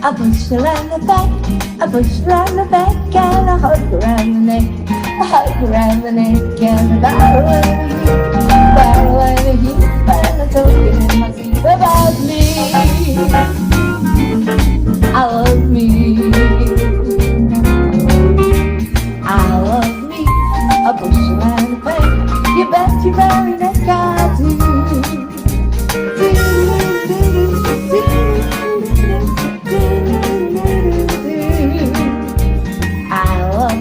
I push around the back, I push around the back, and I hug around the neck, I hug around the neck, and I bow over you, bow over you, and I'm talking in my sleep about me. I love me, I love me. I push around the back, you bet your very neck I do. I love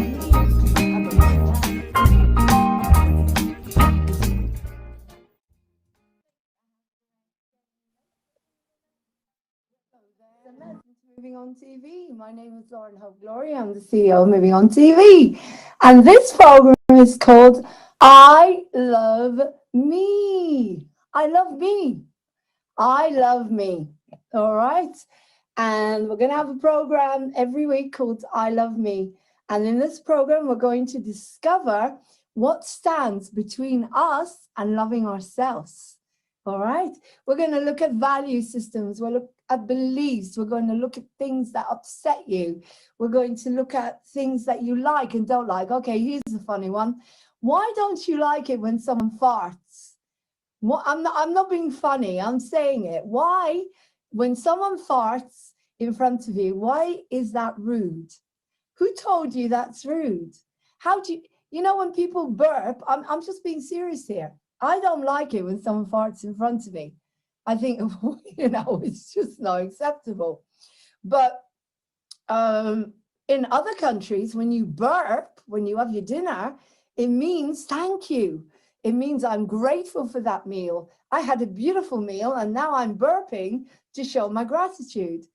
Moving on TV. My name is Lauren Hope Glory. I'm the CEO of Moving on TV. And this program is called I Love Me. I love me. I love me. All right. And we're going to have a program every week called I Love Me. And in this program, we're going to discover what stands between us and loving ourselves. All right. We're going to look at value systems. We'll look at beliefs. We're going to look at things that upset you. We're going to look at things that you like and don't like. Okay, here's a funny one. Why don't you like it when someone farts? Well, I'm not being funny. I'm saying it. Why, when someone farts in front of you, why is that rude? Who told you that's rude? How do you know when people burp? I'm just being serious here. I don't like it when someone farts in front of me. I think, it's just not acceptable. But in other countries, when you burp, when you have your dinner, it means thank you. It means I'm grateful for that meal. I had a beautiful meal and now I'm burping to show my gratitude.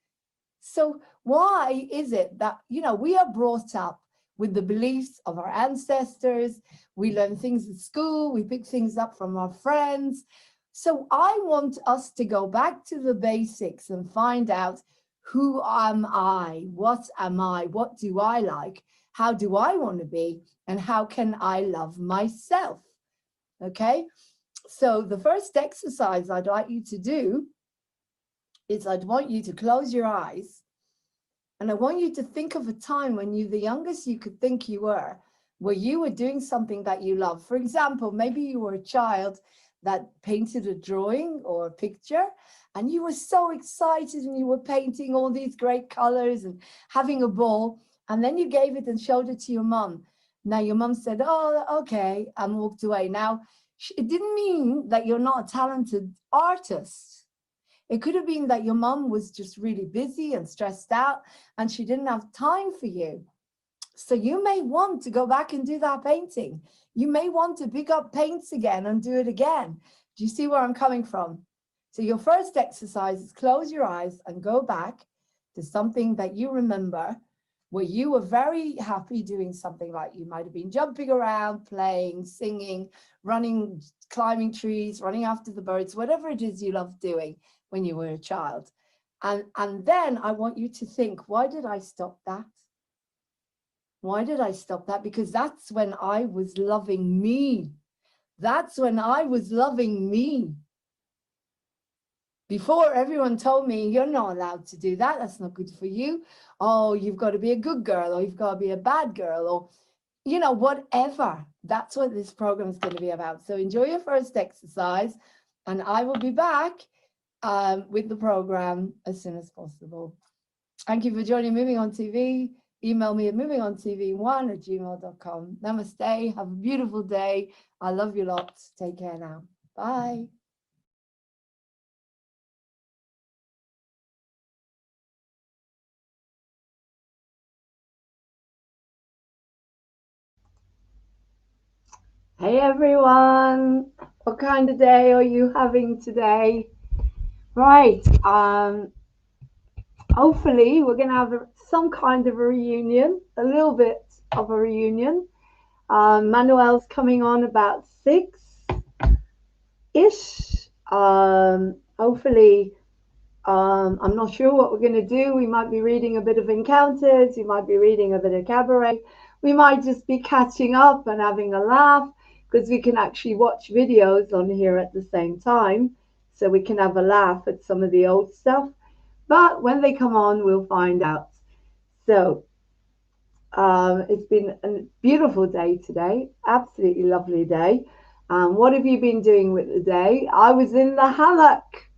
So why is it that, we are brought up with the beliefs of our ancestors? We learn things at school. We pick things up from our friends. So I want us to go back to the basics and find out, who am I? What am I? What do I like? How do I want to be? And how can I love myself? Okay, so the first exercise I'd like you to do is I'd want you to close your eyes and I want you to think of a time when you, the youngest you could think you were, where you were doing something that you love. For example, maybe you were a child that painted a drawing or a picture and you were so excited and you were painting all these great colors and having a ball, and then you gave it and showed it to your mom. Now your mom said, oh, okay, and walked away. Now, it didn't mean that you're not a talented artist. It could have been that your mom was just really busy and stressed out and she didn't have time for you. So you may want to go back and do that painting. You may want to pick up paints again and do it again. Do you see where I'm coming from? So your first exercise is close your eyes and go back to something that you remember where you were very happy doing something. Like you might have been jumping around, playing, singing, running, climbing trees, running after the birds, whatever it is you loved doing when you were a child. And then I want you to think, why did I stop that? Why did I stop that? Because that's when I was loving me. That's when I was loving me. Before, everyone told me, you're not allowed to do that. That's not good for you. Oh, you've got to be a good girl, or you've got to be a bad girl, or, whatever. That's what this program is going to be about. So enjoy your first exercise, and I will be back with the program as soon as possible. Thank you for joining Moving On TV. Email me at movingontv1@gmail.com. Namaste. Have a beautiful day. I love you lots. Take care now. Bye. Hey everyone, what kind of day are you having today? Right, hopefully we're going to have some kind of a reunion, a little bit of a reunion. Manuel's coming on about 6-ish. Hopefully, I'm not sure what we're going to do. We might be reading a bit of Encounters, we might be reading a bit of Cabaret, we might just be catching up and having a laugh, because we can actually watch videos on here at the same time, so we can have a laugh at some of the old stuff. But when they come on, we'll find out. So it's been a beautiful day today, absolutely lovely day. What have you been doing with the day? I was in the hammock.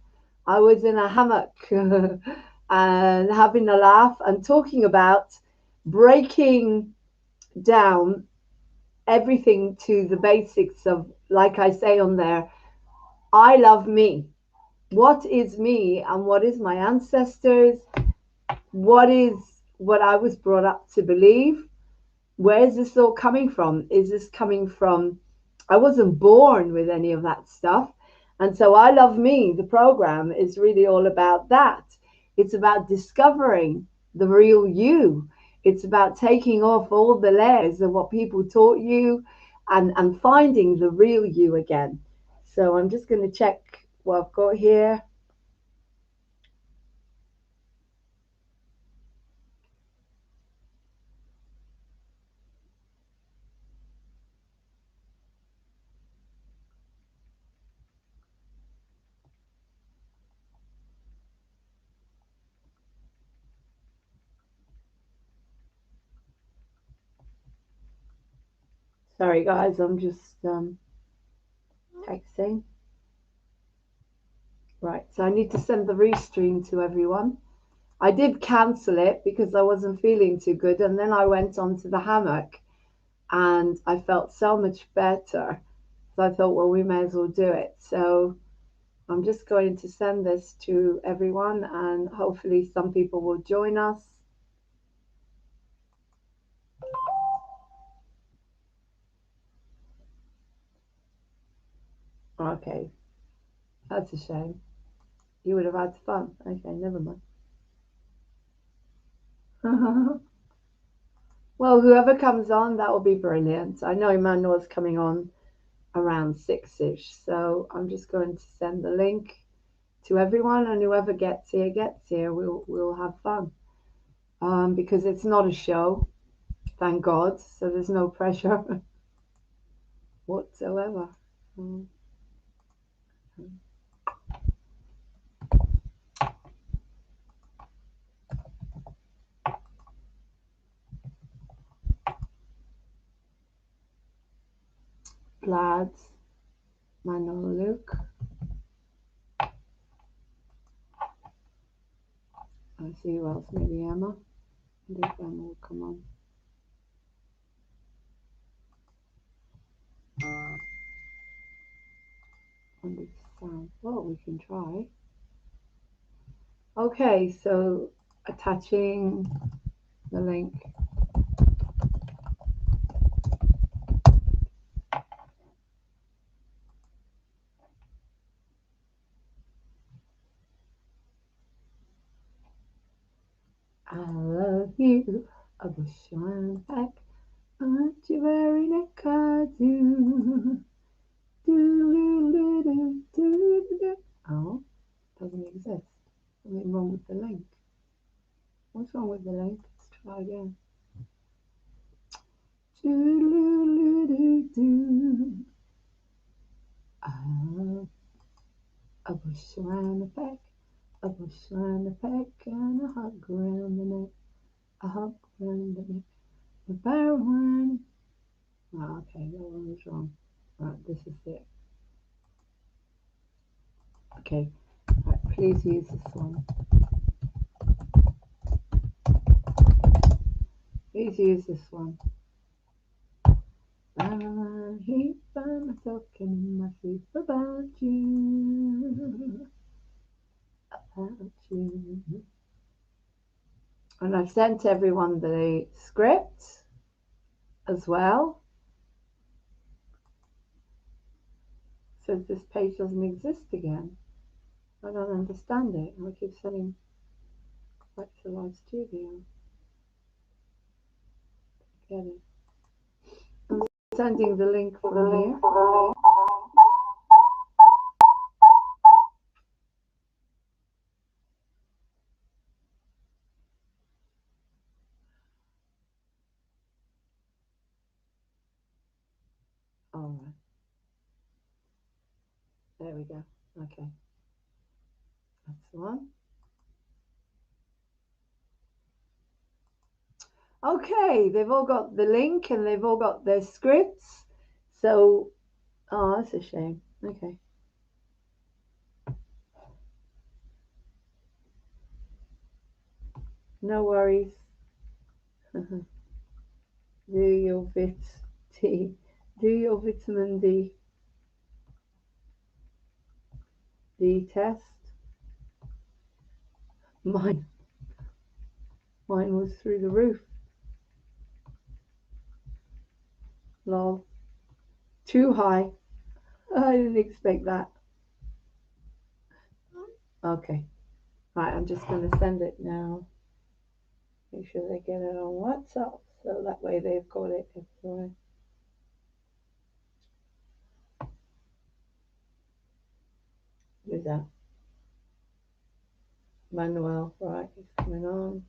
I was in a hammock and having a laugh and talking about breaking down everything to the basics of, like I say on there, I love me. What is me and what is my ancestors? What is what I was brought up to believe? Where is this all coming from? Is this coming from, I wasn't born with any of that stuff. And so I Love Me, the program, is really all about that. It's about discovering the real you. It's about taking off all the layers of what people taught you and finding the real you again. So I'm just going to check what I've got here. Sorry, guys, I'm just texting. Right, so I need to send the restream to everyone. I did cancel it because I wasn't feeling too good, and then I went onto the hammock and I felt so much better. So I thought, well, we may as well do it. So I'm just going to send this to everyone, and hopefully some people will join us. Okay, that's a shame. You would have had fun. Okay, never mind. Well, whoever comes on, that will be brilliant. I know Emmanuel's coming on around 6-ish, so I'm just going to send the link to everyone, and whoever gets here. We'll have fun. Because it's not a show, thank God, so there's no pressure whatsoever. Mm. Lads, Manuel, Luke. I see who else. Maybe Emma. I think Emma will come on. Understand. Well, we can try. Okay, so attaching the link. I love you, a bush on back, aren't you very like I do? Oh, doesn't exist. Something wrong with the link. What's wrong with the link? Let's try again. A bush around the back, a bush around the back, and a hug around the neck, a hug around the neck. The bear one. Oh, okay, that one was wrong. Right, this is it. Okay, right, please use this one. Please use this one. I heap by myself in my sleep about you. About you. And I've sent everyone the script as well. So this page doesn't exist again. I don't understand it. I keep sending back to live studio. Get it. I'm sending the link from here. All right. There we go. Okay. That's the one. Okay, they've all got the link and they've all got their scripts. So, oh, that's a shame. Okay. No worries. Do your D. Do your vitamin D test. Mine was through the roof. Lol. Too high. I didn't expect that. Okay. Right, I'm just going to send it now. Make sure they get it on WhatsApp, so that way they've got it everywhere. Who's that? Manuel, right, he's coming on.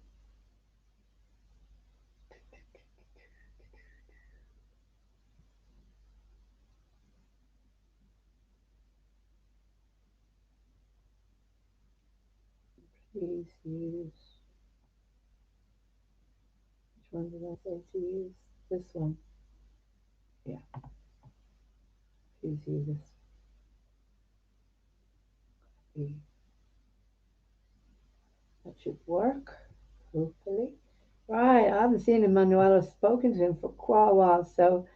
Please use, which one did I say to use? This one. Yeah, please use this. That should work, hopefully. Right, I haven't seen Emmanuel or spoken to him for quite a while, so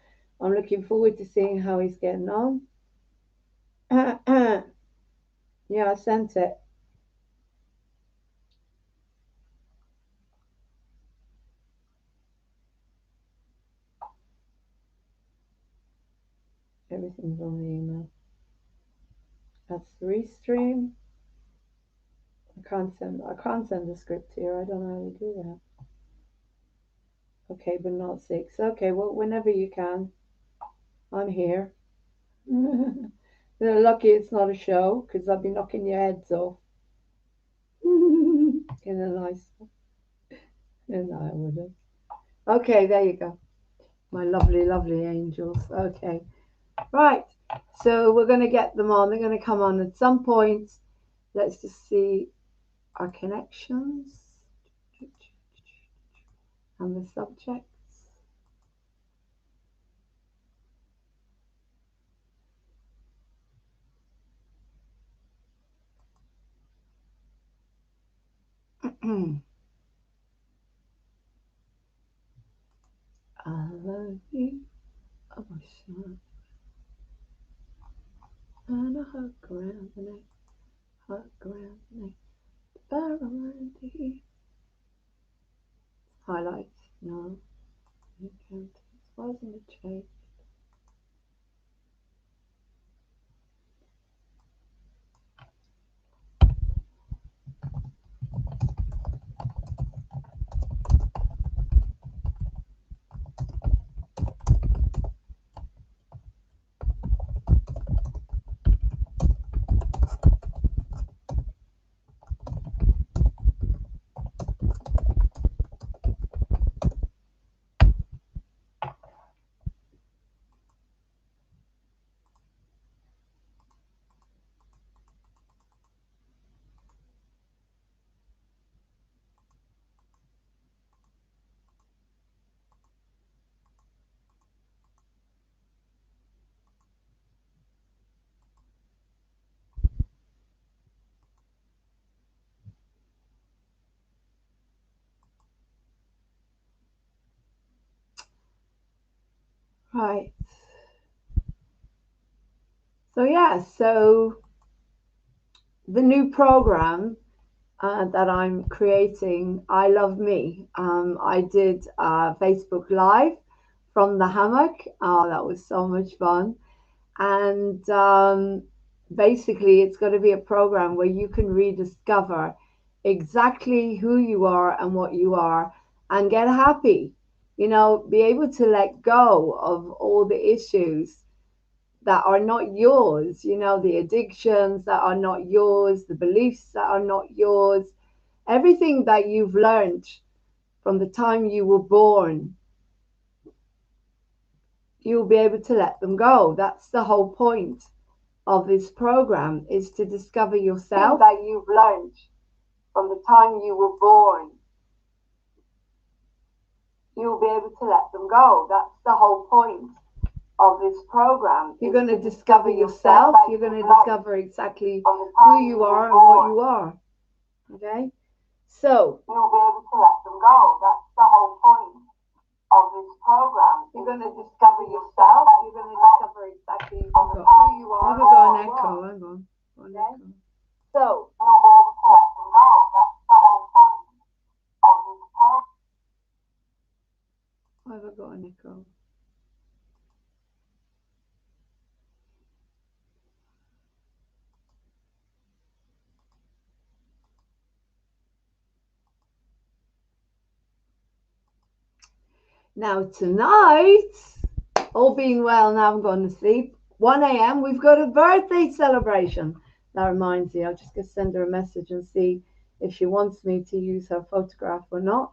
I'm looking forward to seeing how he's getting on. Yeah, I sent it. Everything's on the email. That's the restream. I can't send the script here. I don't know how to do that. Okay, but not 6. Okay, well, whenever you can. I'm here. They're lucky it's not a show, because I'd be knocking your heads off. In a nice and I wouldn't. Okay, there you go. My lovely, lovely angels. Okay. Right. So we're going to get them on. They're going to come on at some point. Let's just see our connections and the subjects. I love you, oh my son, and a hug around the neck, hug around the neck, highlights, no, wasn't a change. Right. So yeah, so the new program that I'm creating, I Love Me. I did Facebook Live from the hammock. Oh, that was so much fun. And basically, it's going to be a program where you can rediscover exactly who you are and what you are and get happy. You know, be able to let go of all the issues that are not yours, you know, the addictions that are not yours, the beliefs that are not yours, everything that you've learned from the time you were born, you'll be able to let them go. That's the whole point of this program, is to discover yourself that you've learned from the time you were born. you'll be able to let them go. That's the whole point of this program. You're going to discover yourself. You're going to discover exactly who you are and what you are. Okay? So, you'll be able to let them go. That's the whole point of this program. You're going to discover yourself. You're going to discover exactly who you are. I've got an echo. Hang on. Okay? So, you'll be able to let them go. That's the whole point of this program. I've got an echo. Now tonight, all being well, now I'm going to sleep. 1 a.m. we've got a birthday celebration. That reminds me, I'll just go send her a message and see if she wants me to use her photograph or not.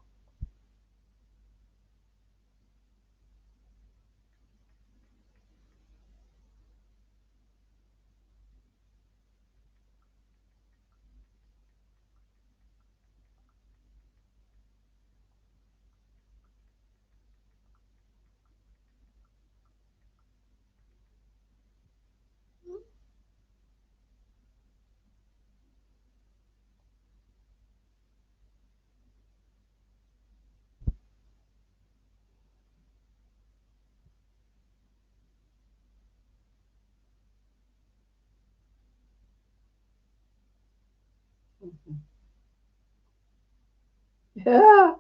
Yeah.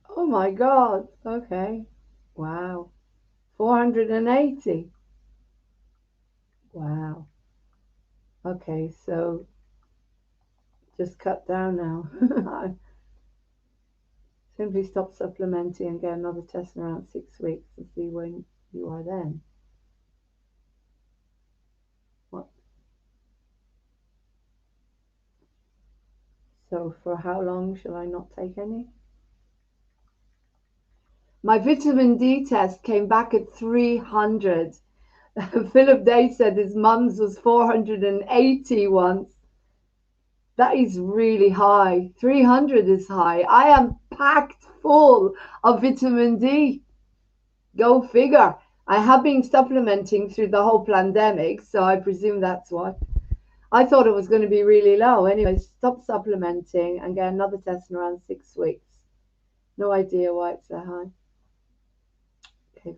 Oh my God. Okay. Wow. 480. Wow. Okay, so just cut down now. Simply stop supplementing and get another test in around 6 weeks and see when you are then. What? So for how long shall I not take any? My vitamin D test came back at 300. Philip Day said his mum's was 480 once. That is really high. 300 is high. I am packed full of vitamin D. Go figure. I have been supplementing through the whole pandemic, so I presume that's why. I thought it was going to be really low. Anyway, stop supplementing and get another test in around 6 weeks. No idea why it's so high. Okay,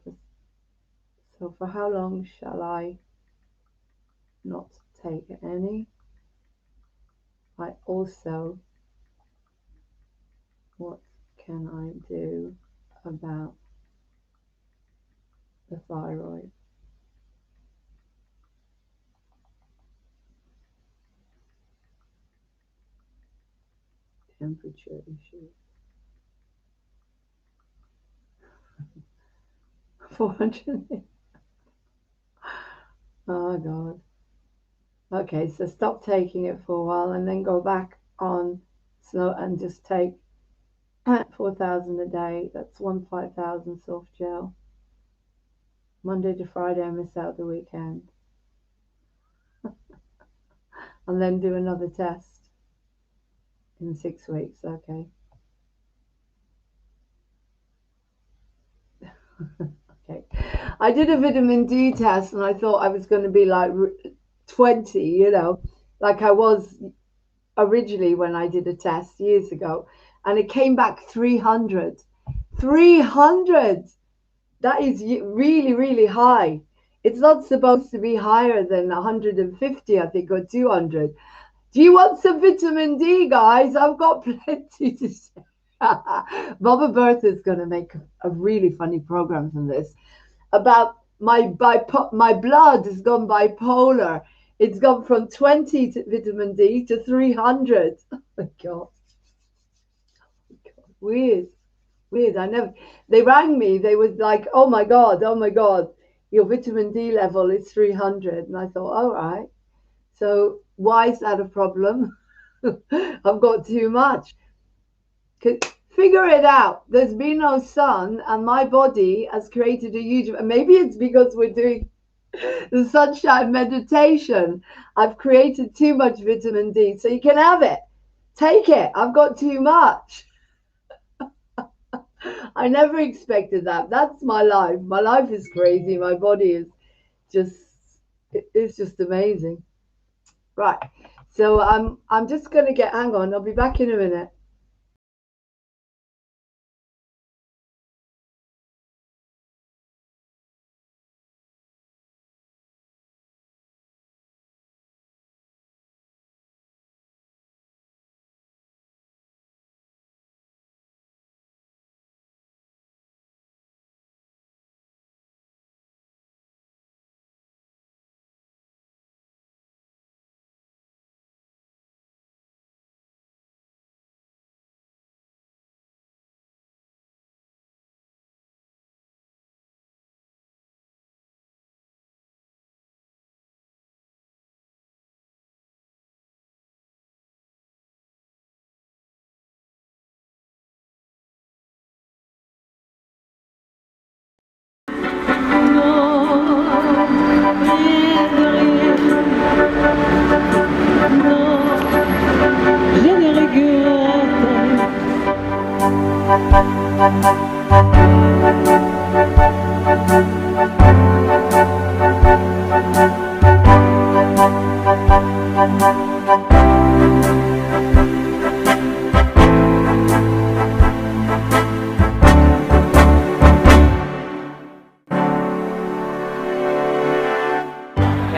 so for how long shall I not take any? I also, what can I do about the thyroid? Temperature issues. 400. Oh God. Okay, so stop taking it for a while and then go back on slow and just take 4,000 a day. That's 5,000 soft gel. Monday to Friday, I miss out the weekend. And then do another test in 6 weeks. Okay. Okay. I did a vitamin D test and I thought I was going to be like 20, like I was originally when I did a test years ago. And it came back 300. 300! That is really, really high. It's not supposed to be higher than 150, I think, or 200. Do you want some vitamin D, guys? I've got plenty to say. Baba Bertha is going to make a really funny program from this about my blood has gone bipolar. It's gone from 20 to vitamin D to 300. Oh my God. Weird. They rang me. They was like, oh my God, your vitamin D level is 300. And I thought, all right. So why is that a problem? I've got too much. Figure it out. There's been no sun, and my body has created a huge. Maybe it's because we're doing the sunshine meditation. I've created too much vitamin D, so you can have it. Take it. I've got too much. I never expected that. That's my life. My life is crazy. My body is just, it's just amazing. Right. So I'm just going to hang on. I'll be back in a minute.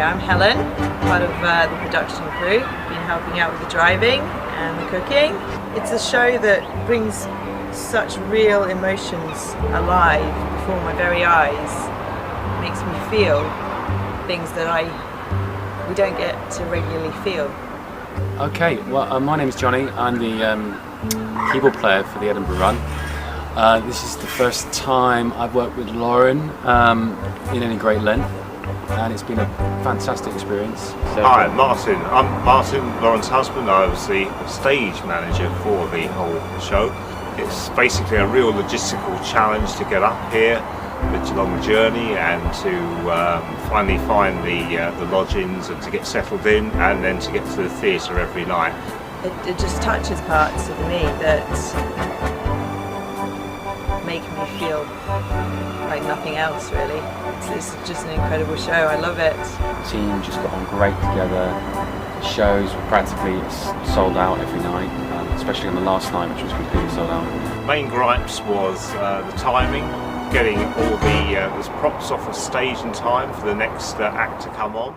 I'm Helen, part of the production crew, been helping out with the driving and the cooking. It's a show that brings such real emotions alive before my very eyes. It makes me feel things that we don't get to regularly feel. Okay, well my name is Johnny. I'm the keyboard player for the Edinburgh run. This is the first time I've worked with Lauren in any great length, and it's been a fantastic experience. So, hi, Martin. I'm Martin, Lauren's husband. I was the stage manager for the whole show. It's basically a real logistical challenge to get up here, a long journey, and to finally find the lodgings and to get settled in, and then to get to the theatre every night. It just touches parts of me that make me feel like nothing else, really. It's just an incredible show. I love it. the team just got on great together. The shows were practically sold out every night, especially on the last night, which was completely sold out. Main gripes was the timing, getting all the props off the stage in time for the next act to come on.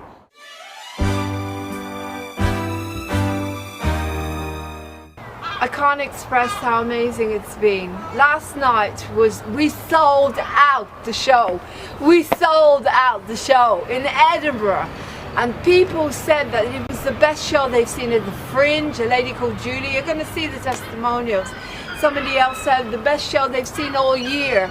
I can't express how amazing it's been. Last night we sold out the show. We sold out the show in Edinburgh. And people said that it was the best show they've seen at the Fringe. A lady called Julie, you're going to see the testimonials. Somebody else said the best show they've seen all year.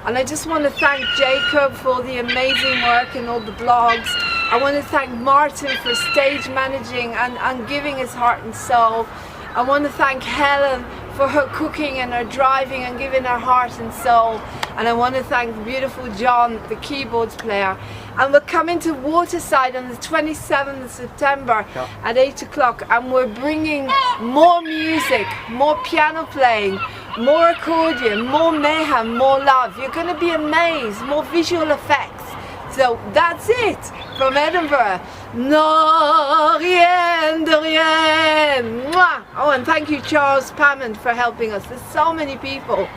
And I just want to thank Jacob for all the amazing work and all the blogs. I want to thank Martin for stage managing and giving his heart and soul. I want to thank Helen for her cooking and her driving and giving her heart and soul. And I want to thank the beautiful John, the keyboards player. And we're coming to Waterside on the 27th of September at 8 o'clock. And we're bringing more music, more piano playing, more accordion, more mayhem, more love. You're going to be amazed, more visual effects. So that's it from Edinburgh. No, rien de rien. Mwah. Oh, and thank you, Charles Pammond, for helping us. There's so many people,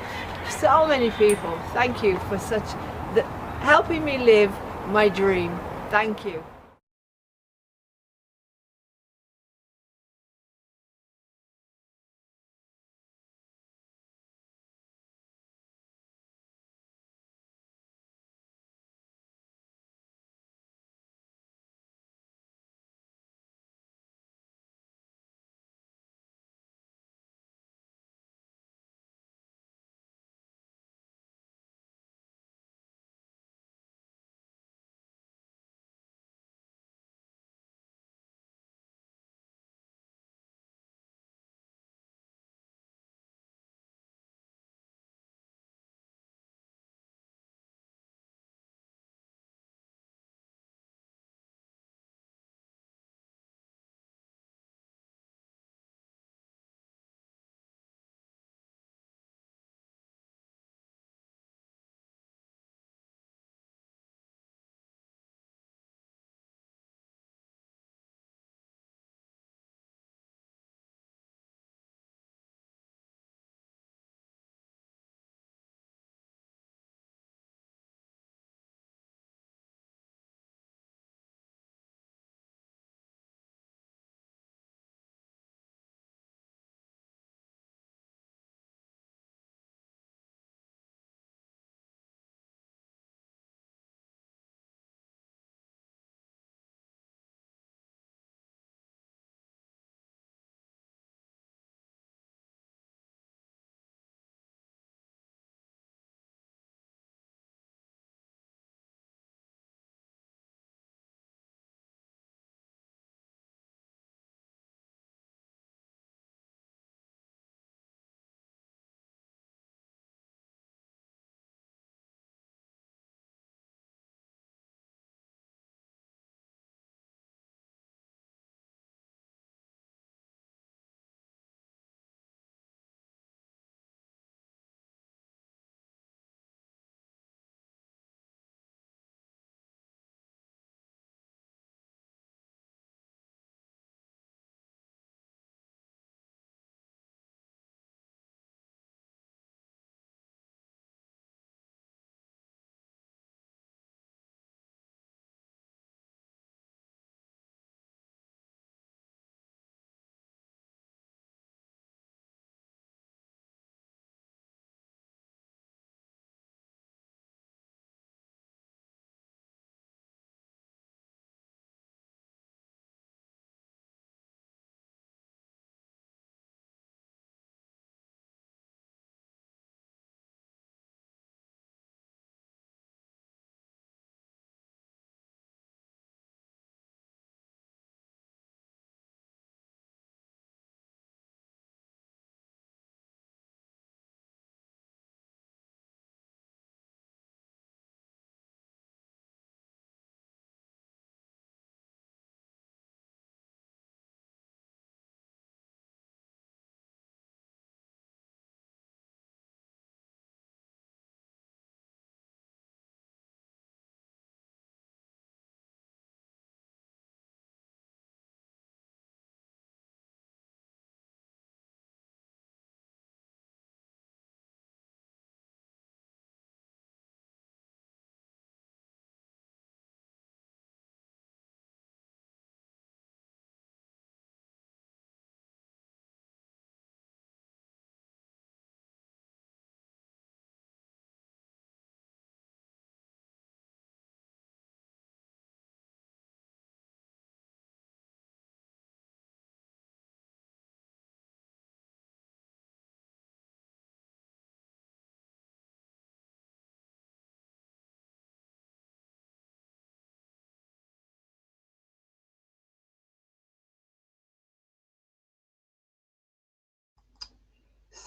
so many people. Thank you for helping me live my dream. Thank you.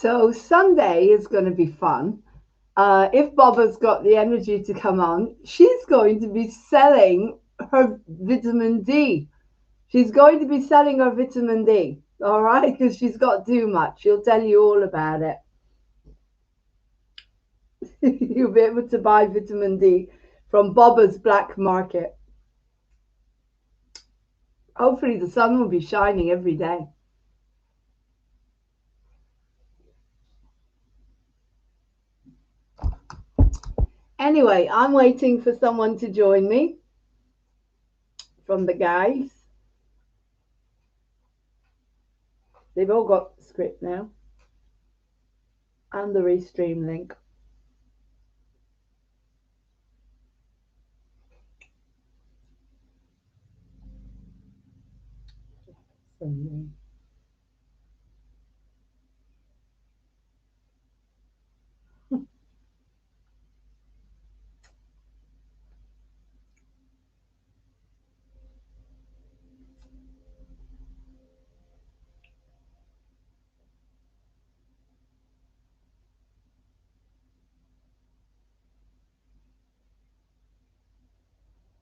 So Sunday is going to be fun. If Bobba's got the energy to come on, she's going to be selling her vitamin D. She's going to be selling her vitamin D, all right, because she's got too much. She'll tell you all about it. You'll be able to buy vitamin D from Bobba's Black Market. Hopefully the sun will be shining every day. Anyway, I'm waiting for someone to join me from the guys. They've all got the script now and the restream link.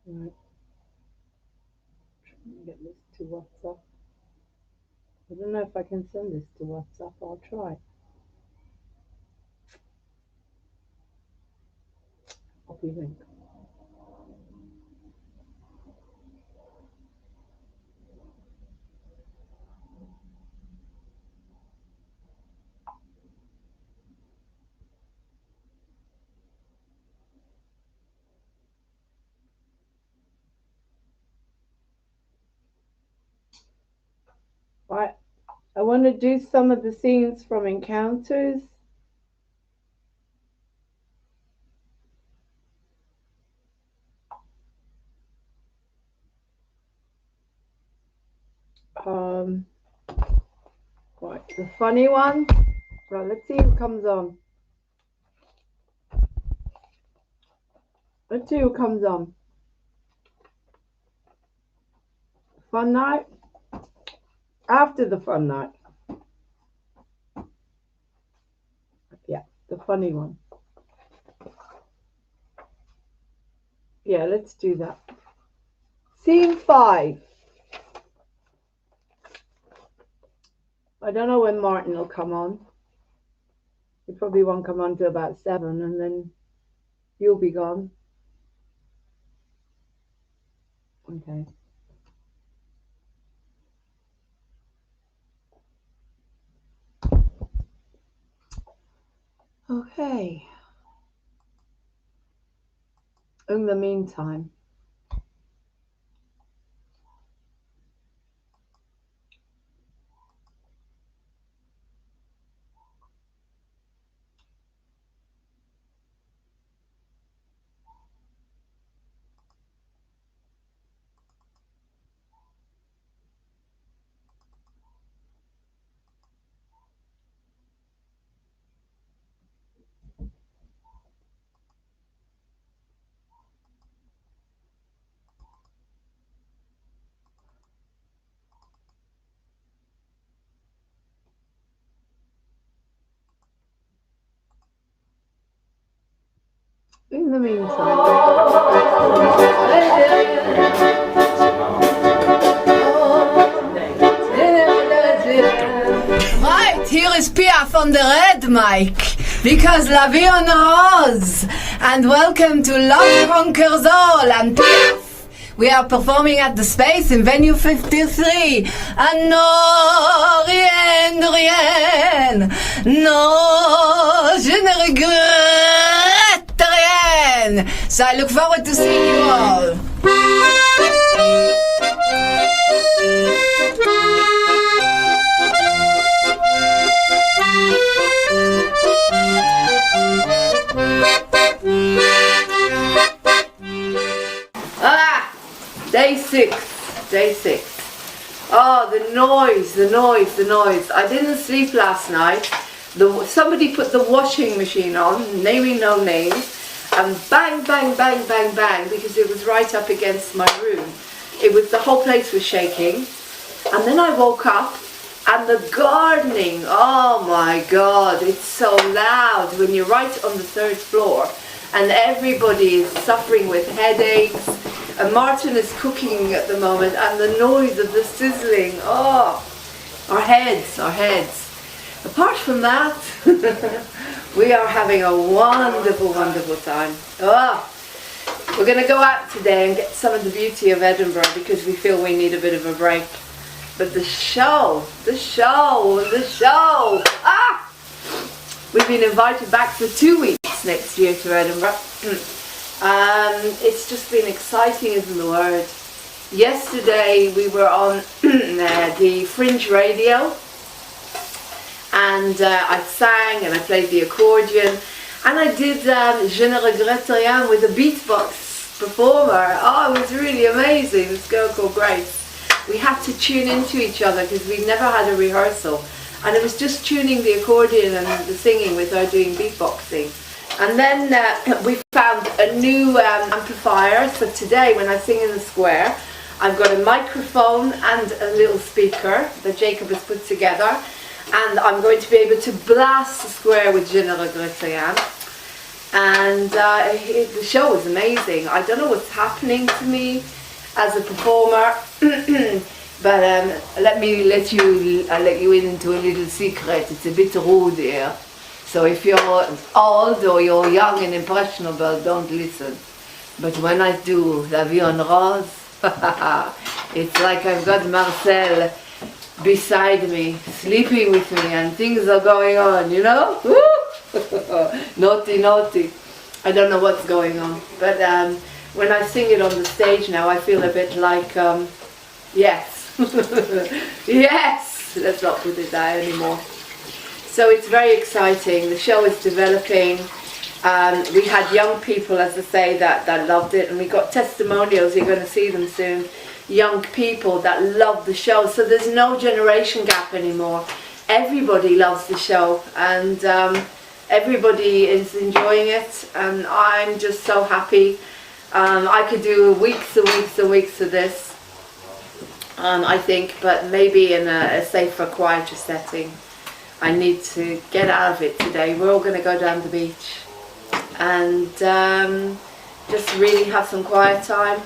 Right. Trying to get this to WhatsApp. I don't know if I can send this to WhatsApp. I'll try. Copy link. Right. I want to do some of the scenes from Encounters. Right, the funny one. Right, let's see who comes on. Let's see who comes on. Fun night. After the fun night. Yeah, the funny one. Yeah, let's do that. Scene 5. I don't know when Martin will come on. He probably won't come on till about 7 and then you'll be gone. Okay. Okay. In the meantime, Right, here is Piaf on the red mic, because La Vie en Rose, and welcome to Love Conquers All and Piaf. We are performing at the Space in venue 53, and no, rien, rien, no, je ne regrette rien. So I look forward to seeing you all. Day six. Oh, the noise. I didn't sleep last night. Somebody put the washing machine on, naming no names, and bang, bang, bang, bang, bang, because it was right up against my room. The whole place was shaking. And then I woke up And the gardening, oh my God, it's so loud when you're right on the 3rd floor and everybody is suffering with headaches. And Martin is cooking at the moment, and the noise of the sizzling, oh, our heads. Apart from that, we are having a wonderful, wonderful time. Oh, we're going to go out today and get some of the beauty of Edinburgh because we feel we need a bit of a break. But the show, ah! We've been invited back for 2 weeks next year to Edinburgh. It's just been exciting, isn't the word? Yesterday we were on the Fringe Radio, and I sang and I played the accordion, and I did Je ne regrette rien with a beatbox performer. Oh, it was really amazing. This girl called Grace. We had to tune into each other because we'd never had a rehearsal, and it was just tuning the accordion and the singing with her doing beatboxing. And then we found a new amplifier, so today when I sing in the square, I've got a microphone and a little speaker that Jacob has put together, and I'm going to be able to blast the square with Je ne regrette rien. And the show was amazing. I don't know what's happening to me as a performer, but let you in into a little secret. It's a bit rude here. So if you're old or you're young and impressionable, don't listen. But when I do La Vie en Rose, it's like I've got Marcel beside me, sleeping with me, and things are going on, you know? Naughty, naughty. I don't know what's going on. But when I sing it on the stage now, I feel a bit like, yes. Yes! Let's not put it there anymore. So it's very exciting. The show is developing. We had young people, as I say, that loved it, and we got testimonials. You're going to see them soon. Young people that love the show. So there's no generation gap anymore. Everybody loves the show, and everybody is enjoying it, and I'm just so happy. I could do weeks and weeks and weeks of this, I think, but maybe in a safer, quieter setting. I need to get out of it today. We're all going to go down the beach and just really have some quiet time,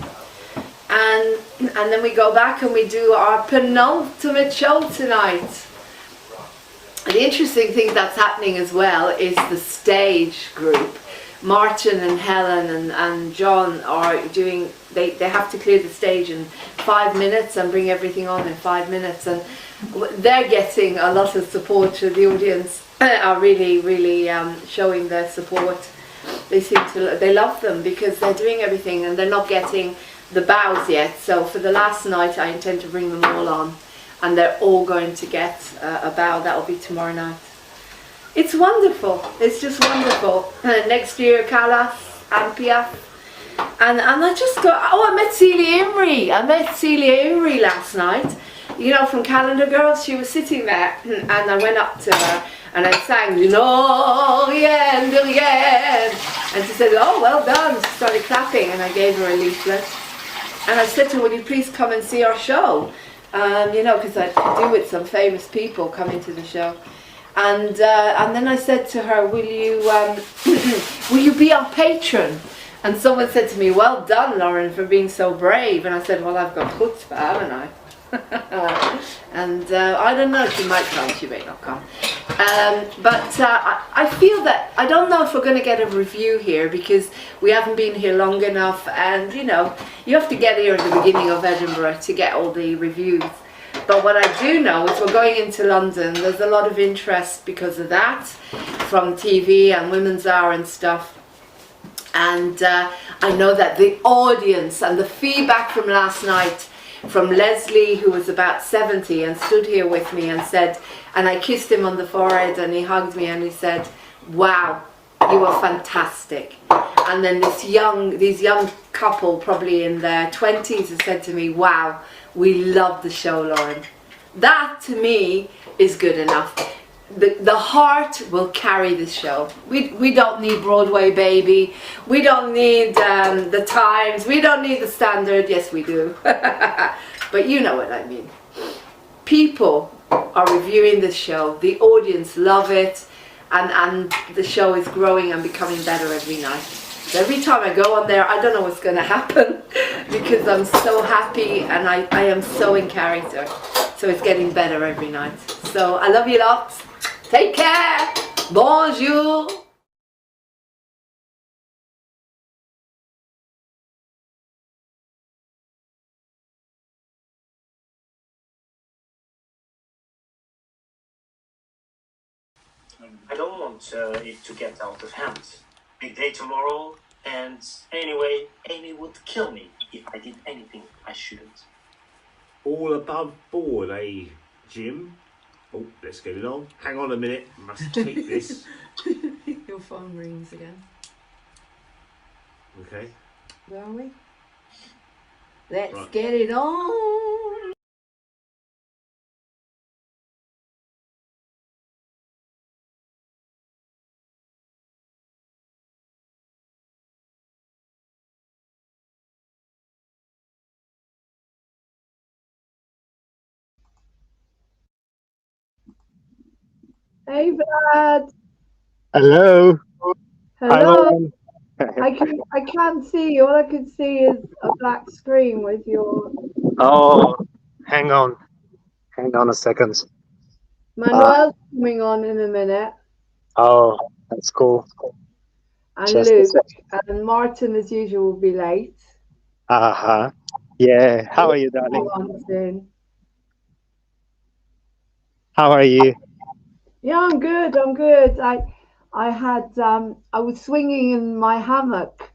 and then we go back and we do our penultimate show tonight. The interesting thing that's happening as well is the stage group. Martin and Helen and John are doing, they have to clear the stage in 5 minutes and bring everything on in 5 minutes, and they're getting a lot of support. The audience are really showing their support. They love them because they're doing everything and they're not getting the bows yet. So for the last night I intend to bring them all on, and they're all going to get a bow. That will be tomorrow night. It's wonderful. It's just wonderful. Next year, Callas and Piaf. And I just got, I met Celia Imrie. I met Celia Imrie last night. You know, from Calendar Girls. She was sitting there, and I went up to her and I sang, Dorian, Dorian. And she said, oh, well done. She started clapping, and I gave her a leaflet. And I said to her, would you please come and see our show? You know, because I could do with some famous people coming to the show. And then I said to her, will you be our patron? And someone said to me, well done, Lauren, for being so brave. And I said, well, I've got chutzpah, haven't I? And I don't know, she might come, she may not come. But I feel that, I don't know if we're going to get a review here because we haven't been here long enough, and you know, you have to get here at the beginning of Edinburgh to get all the reviews. But what I do know is we're going into London. There's a lot of interest because of that from TV and Women's Hour and stuff. And I know that the audience and the feedback from last night from Leslie, who was about 70 and stood here with me and said, and I kissed him on the forehead and he hugged me and he said, wow, you are fantastic. And then these young couple, probably in their 20s, have said to me, wow, we love the show, Lauren. That to me is good enough. The heart will carry this show. We don't need Broadway Baby. We don't need the Times. We don't need the Standard. Yes, we do. But you know what I mean. People are reviewing the show. The audience love it, and the show is growing and becoming better every night. So every time I go on there, I don't know what's going to happen because I'm so happy and I am so in character. So it's getting better every night. So I love you lots. Take care. Bonjour. I don't want it to get out of hand. Big day tomorrow, and anyway, Amy would kill me if I did anything I shouldn't. All above board, eh, Jim? Oh, let's get it on. Hang on a minute, must take this. Your phone rings again. Okay. Where are we? Let's Right. get it on. Hey, Vlad. Hello. Hello. I can't see you. All I can see is a black screen with your Oh, hang on. Hang on a second. Manuel's coming on in a minute, Oh, that's cool. and Just a Luke, sec. and Martin, as usual, will be late. Uh-huh. Yeah. How are you, darling? Go on soon. How are you? Yeah, I'm good. I'm good. I was swinging in my hammock.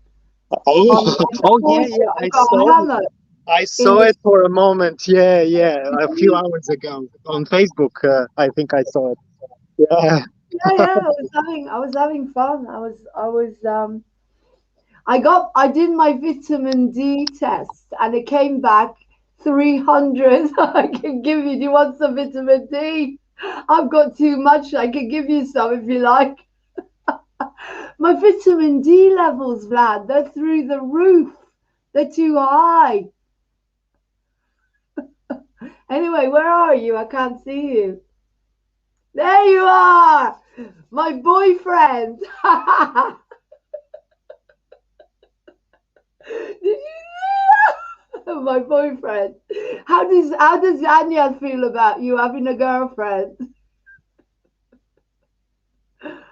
Oh, oh yeah, I got a hammock. I saw the- it for a moment. Yeah, a few hours ago on Facebook. I think I saw it. Yeah. Yeah. I was having fun. I did my vitamin D test and it came back 300. I can give you. Do you want some vitamin D? I've got too much. I can give you some if you like. My vitamin D levels, Vlad, they're through the roof. They're too high. Anyway, where are you? I can't see you. There you are, my boyfriend. Did you see that? My boyfriend. How does Anya feel about you having a girlfriend?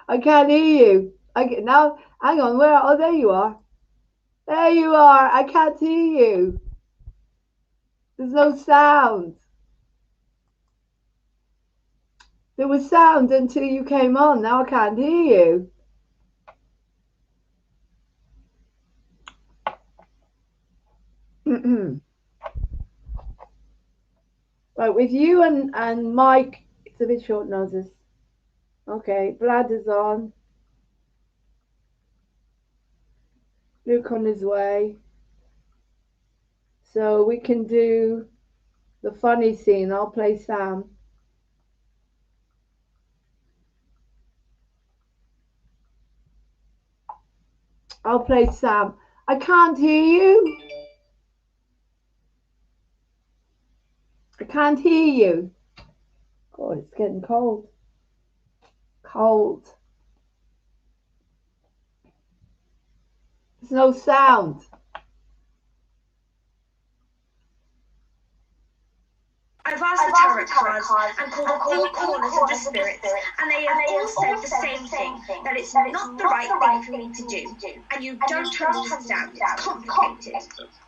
I can't hear you. Now, hang on. Where? Oh, there you are. There you are. I can't hear you. There's no sound. There was sound until you came on. Now I can't hear you. Right, with you and Mike, it's a bit short notice. Okay, Vlad is on. Luke on his way. So we can do the funny scene. I'll play Sam. I'll play Sam. I can't hear you. I can't hear you. Oh, it's getting cold. Cold. There's no sound. I've asked the tarot cards and called on all corners of the spirits, and they have all said the same thing, that it's not the right thing for me to do, and you don't understand, it's complicated.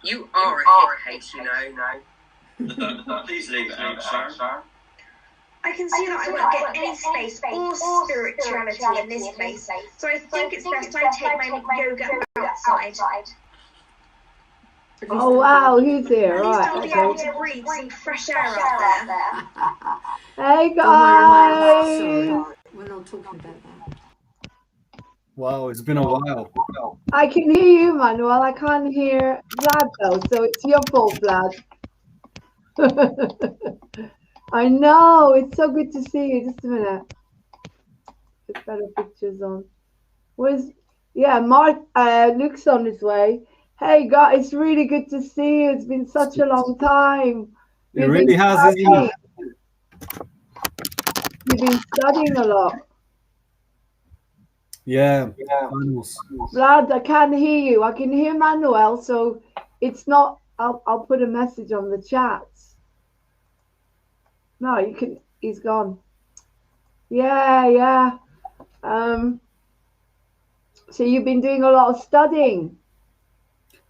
You are a hit case, you know. Please leave it out, Sharon. I can see that I won't get any space or spirituality in this place, so I think it's best I take my yoga outside. Oh wow, who's here? At least Right, I'll be able okay. to breathe some fresh air out there. Hey Sorry, guys. we're not talking about that. Wow, it's been a while. I can hear you, Manuel. I can't hear Vlad though, so it's your fault, Vlad. I know, it's so good to see you. Just a minute. Get better pictures on. Luke's on his way. Hey guys, it's really good to see you. It's been such a long time. It really has, isn't it? You've been studying a lot. Yeah, finals. Vlad, I can't hear you. I can hear Manuel, so it's not. I'll put a message on the chat. No, you can. He's gone. Yeah. So you've been doing a lot of studying.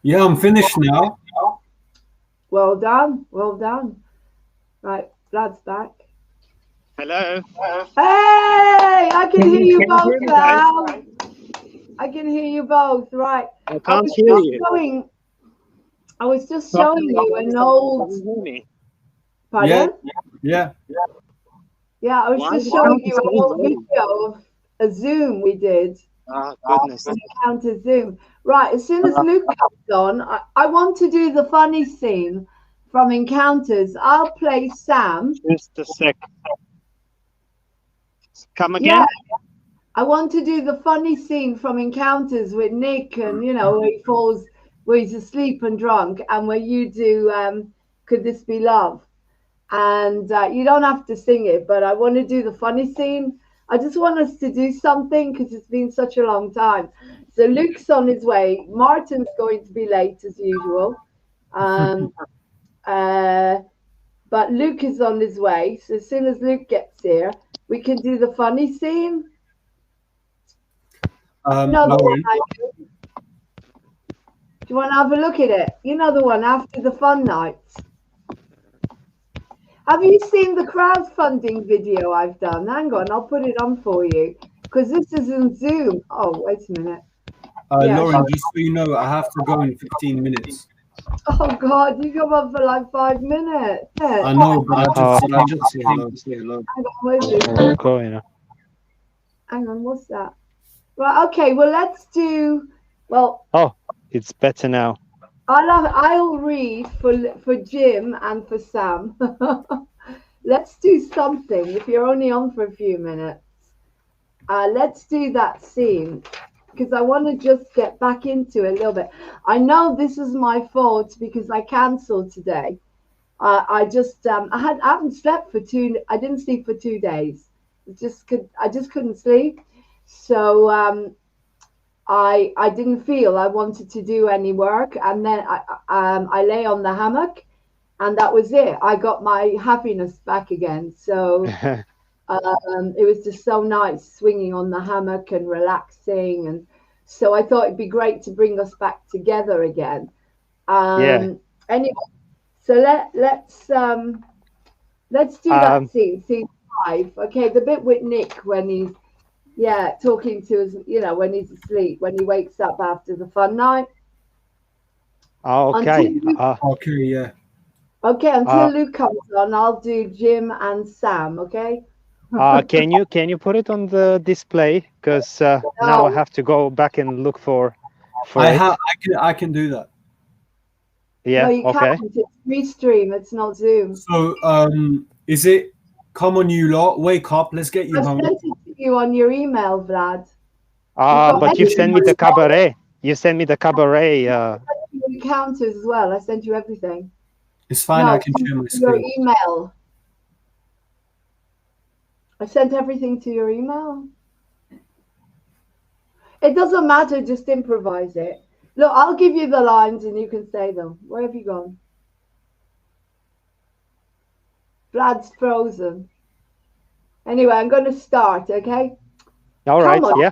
Yeah, I'm finished now. Well done. Right, Vlad's back. Hello. Hey, I can hear you Can you both hear me, now. guys? I can hear you both. Right. I can't hear you. I was just showing you an old. Can you hear me? Pardon? Yeah. Yeah, I was Why just is showing it you so an old low? video of a Zoom we did. Ah, goodness. An encounter Zoom. Right, as soon as Luke comes on, I want to do the funny scene from Encounters. I'll play Sam. Just a sec. Come again? Yeah, I want to do the funny scene from Encounters with Nick, and where he falls, where he's asleep and drunk, and where you do Could This Be Love? And you don't have to sing it, but I want to do the funny scene. I just want us to do something because it's been such a long time. So Luke's on his way. Martin's going to be late as usual. But Luke is on his way. So as soon as Luke gets here, we can do the funny scene. Lauren, Do you want to have a look at it? You know the one after the fun nights. Have you seen the crowdfunding video I've done? Hang on, I'll put it on for you because this is in Zoom. Oh, wait a minute. Lauren, just so you know, I have to go in 15 minutes. Oh God, you come up for like 5 minutes. I know, but I just say hello. Hang on, where's it? Hang on, what's that? Right, okay, well, let's do, Oh, it's better now. I'll read for Jim and for Sam. Let's do something. If you're only on for a few minutes, let's do that scene because I want to just get back into it a little bit. I know this is my fault because I cancelled today. I just I haven't slept for I didn't sleep for 2 days. I just couldn't sleep. So I didn't feel I wanted to do any work, and then I lay on the hammock, and that was it. I got my happiness back again. So it was just so nice swinging on the hammock and relaxing, and so I thought it'd be great to bring us back together again. Anyway, so let's do that scene 5. Okay, the bit with Nick when he's talking to us, when he's asleep, when he wakes up after the fun night. Okay. Until Luke comes on, I'll do Jim and Sam. Okay. Can you put it on the display? Because now I have to go back and look for it. I can do that. Yeah. No, you okay. can't. It's Restream. It's not Zoom. So, is it? Come on, you lot, wake up. Let's get you I home. sent it to you on your email, Vlad. But you sent me the cabaret. You sent me the cabaret. Encounters as well. I sent you everything. It's fine. I can share my Your screen. email. I sent everything to your email. It doesn't matter. Just improvise it. Look, I'll give you the lines and you can say them. Where have you gone? Vlad's frozen. Anyway, I'm going to start, okay? All right, yeah.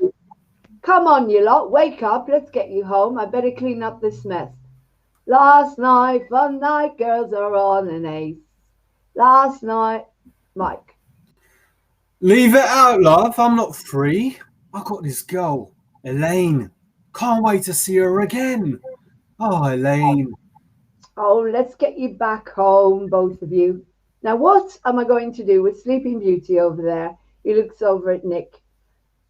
Come on, you lot. Wake up. Let's get you home. I better clean up this mess. Last night, fun night, girls are on an ace. Last night, Mike. Leave it out, love. I'm not free. I got this girl, Elaine. Can't wait to see her again. Oh, Elaine. Oh, let's get you back home, both of you. Now, what am I going to do with Sleeping Beauty over there? He looks over at Nick.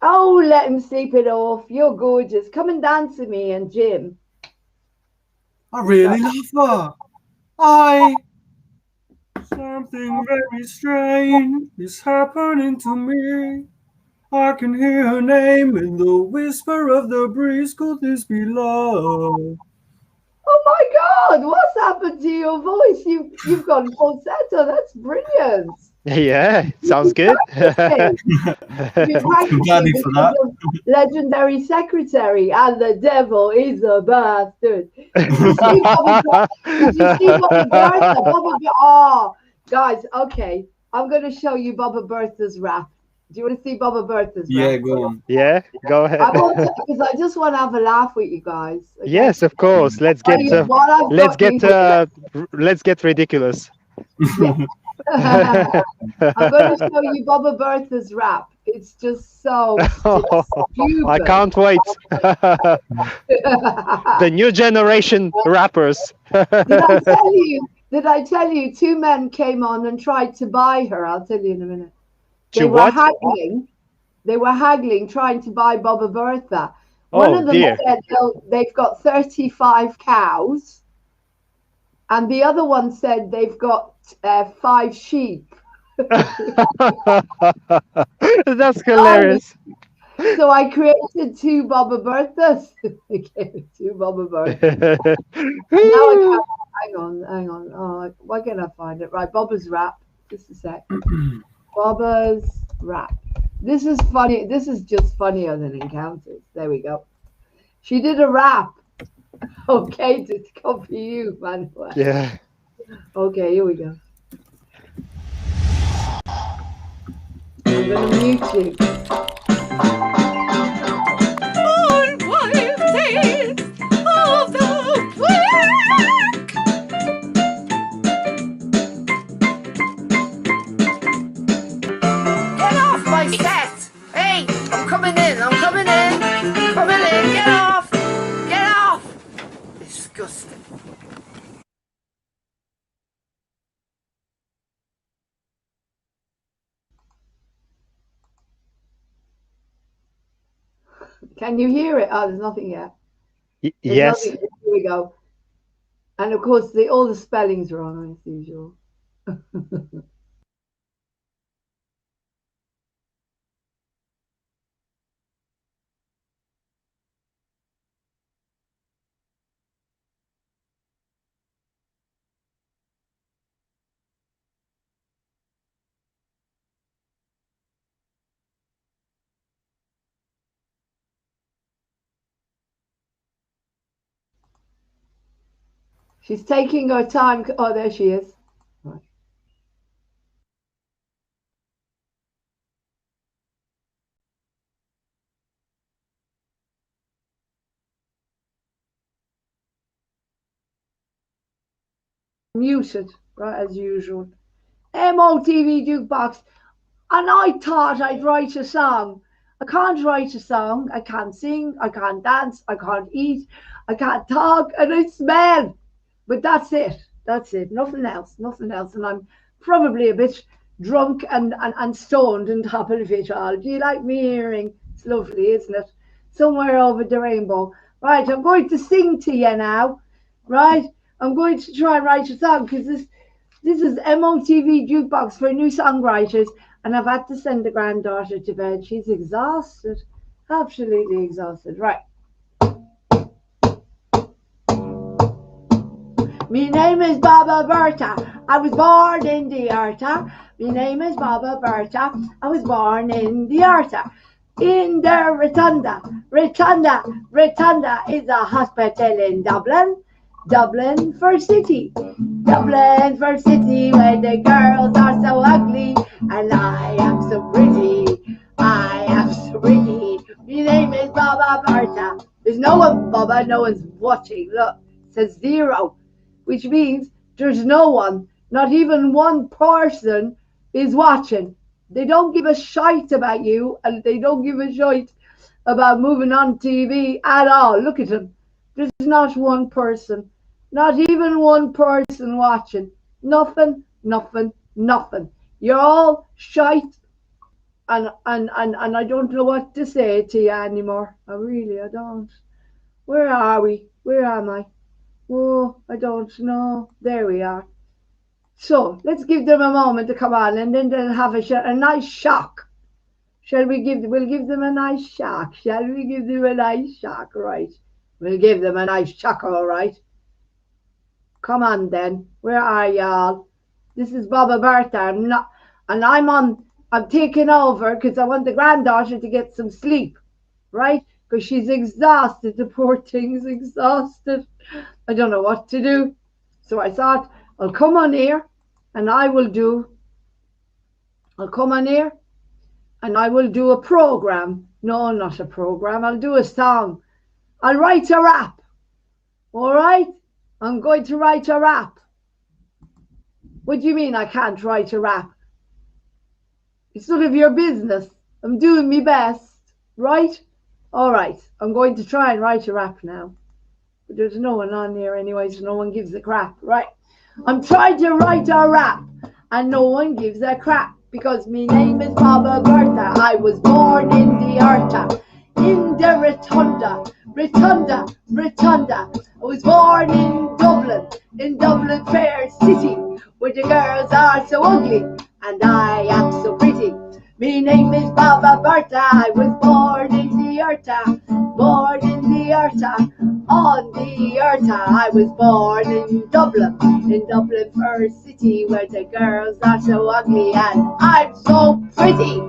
Oh, let him sleep it off. You're gorgeous. Come and dance with me and Jim. I really love her. Something very strange is happening to me. I can hear her name in the whisper of the breeze. Could this be love? Oh my God, what's happened to your voice? You've gone falsetto. That's brilliant. Yeah, sounds good. Bloody for that. Legendary secretary, and the devil is a bastard. Did you see Bobby Bertha? Oh, guys, okay. I'm going to show you Baba Bertha's rap. Do you want to see Baba Bertha's rap? Yeah, go on. Yeah, go ahead. Because I just want to have a laugh with you guys. Okay? Yes, of course. Let's get ridiculous. Yeah. I'm going to show you Baba Bertha's rap. It's just so stupid. I can't wait. The new generation rappers. Did I tell you 2 men came on and tried to buy her? I'll tell you in a minute. They were what? haggling. They were haggling, trying to buy Baba Bertha. One of them said they've got 35 cows, and the other one said they've got 5 sheep. That's hilarious. So I created 2 Baba Berthas. I created 2 Baba Berthas. Now I can't. Hang on. Oh, why can't I find it? Right, Baba's rap. Just a sec. Baba's rap. This is funny. This is just funnier than Encounters. There we go. She did a rap. Okay, to copy you, Manuel. Yeah. Okay, here we go. I'm going to mute you. On wild days of the week. Get off my set! Hey, I'm coming in, coming in, get off! Get off! Disgusting. Can you hear it? Oh, there's nothing yet. Yes. Nothing. Here we go. And of course, all the spellings wrong as usual. She's taking her time. Oh, there she is. Right. Muted, right, as usual. MOTV Jukebox. And I thought I'd write a song. I can't write a song. I can't sing. I can't dance. I can't eat. I can't talk. And I smell. But that's it. That's it. Nothing else. Nothing else. And I'm probably a bit drunk and stoned on top of it all. Do you like me hearing? It's lovely, isn't it? Somewhere over the rainbow. Right, I'm going to sing to you now. Right? I'm going to try and write a song because this is MOTV Jukebox for new songwriters. And I've had to send the granddaughter to bed. She's exhausted. Absolutely exhausted. Right. My name is Baba Bertha. I was born in the Arta. My name is Baba Bertha. I was born in the Arta. In the Rotunda. Rotunda is a hospital in Dublin. Dublin First City. Dublin First City where the girls are so ugly and I am so pretty. I am so pretty. My name is Baba Bertha. There's no one, Baba, no one's watching. Look, it says 0. Which means there's no one, not even one person is watching. They don't give a shite about you and they don't give a shite about moving on TV at all. Look at them. There's not one person, not even one person watching. Nothing. You're all shite and I don't know what to say to you anymore. I don't. Where are we? Where am I? Oh, I don't know. There we are. So let's give them a moment to come on, and then they'll have a nice shock. We'll give them a nice shock. Shall we give them a nice shock? Right. We'll give them a nice shock, all right. Come on then. Where are y'all? This is Baba Bertha. and I'm taking over because I want the granddaughter to get some sleep, right? Because she's exhausted. The poor thing's exhausted. I don't know what to do. So I thought I'll come on here and I'll come on here and I will do a program. No, not a program. I'll do a song. I'll write a rap. All right? I'm going to write a rap. What do you mean I can't write a rap? It's none of your business. I'm doing my best, right? All right, I'm going to try and write a rap now. But there's no one on here anyway, so no one gives a crap, right? I'm trying to write a rap, and no one gives a crap, because my name is Baba Bertha. I was born in the Arta, in the Rotunda. I was born in Dublin fair city, where the girls are so ugly, and I am so pretty. My name is Baba Bertha. I was born in the Arta, on the Arta. I was born in Dublin fair city, where the girls are so ugly, and I'm so pretty.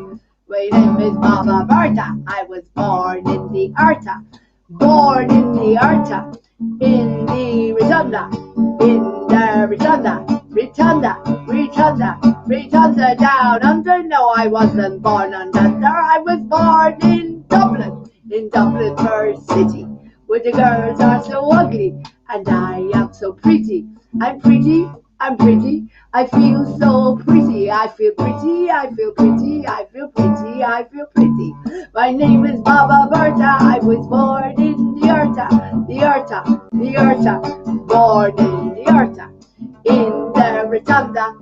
My name is Baba Bertha. I was born in the Arta, in the Rotunda down under. No, I wasn't born under. I was born in Dublin fair city, where the girls are so ugly, and I am so pretty. I'm pretty. I feel so pretty. I feel pretty. My name is Baba Bertha. I was born in the Arta, born in the Arta, in the Rotunda.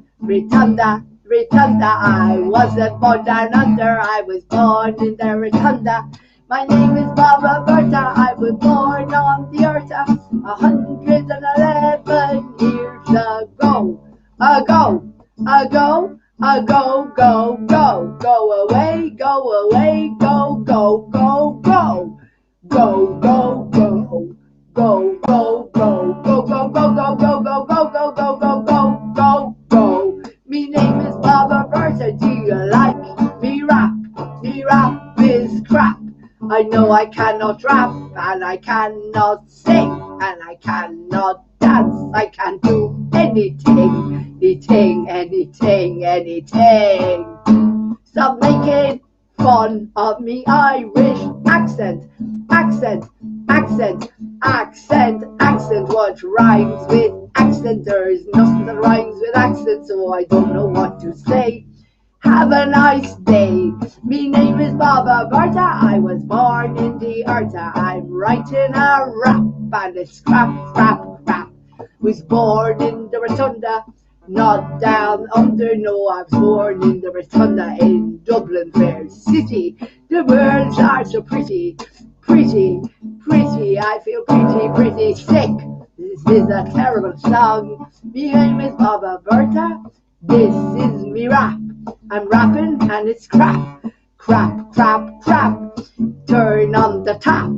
I wasn't born down under. I was born in the Rotunda. My name is Baba Bertha. I was born on the Arta 111 years ago. Go. Me name is Baba Bertha. Do you like me rap? Me rap is crap. I know I cannot rap, and I cannot sing, and I cannot dance. I can do anything. Stop making fun of me Irish accent. What rhymes with accent? There is nothing that rhymes with accent, so I don't know what to say. Have a nice day. Me name is Baba Bertha. I was born in the Arta. I'm writing a rap, and it's crap. Was born in the Rotunda, not down under. No, I was born in the Rotunda in Dublin fair city. The girls are so pretty. I feel pretty sick. This is a terrible song. Me name is Baba Bertha. This is me rap. I'm rapping and it's crap. Turn on the tap,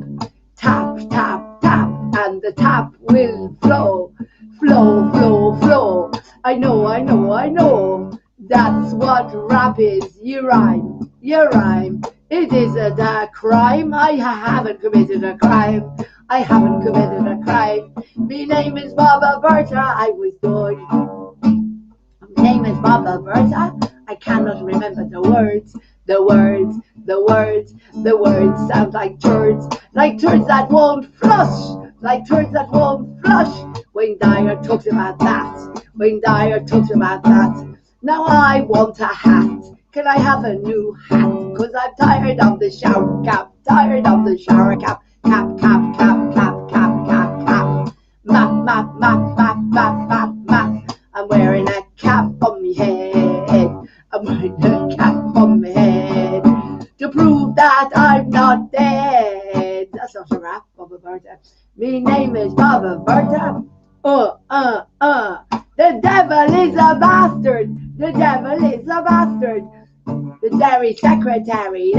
and the tap will flow. I know. That's what rap is. You rhyme. It isn't a crime. I haven't committed a crime. My name is Baba Bertha. I was born. My name is Baba Bertha. I cannot remember the words. The words sound like turds that won't flush. Wayne Dyer talks about that. Now I want a hat. Can I have a new hat? 'Cause I'm tired of the shower cap. Cap. Map. I'm wearing a cap on my head. To prove that I'm not dead. That's not a rap, Baba Bertha. My name is Baba Bertha. The devil is a bastard. The dairy secretary.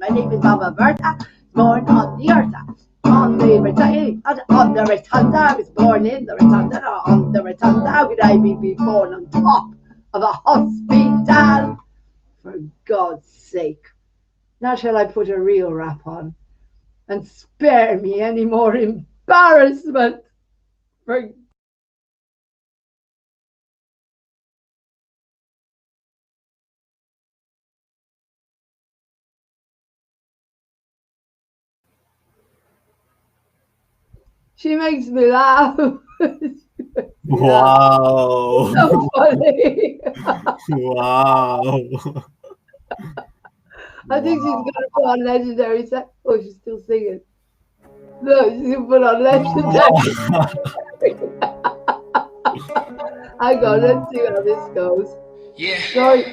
My name is Baba Bertha. Born on the Arta. on the rotunda. I was born in the rotunda, not on the rotunda. How could I be born on top of a hospital? For God's sake. Now shall I put a real rap on and spare me any more embarrassment? For she makes me laugh. Wow. So funny. Wow. I think she's going to put on Legendary. Oh, she's still singing. No, she's going to put on Legendary. Hang on, let's see how this goes. Yeah. Sorry.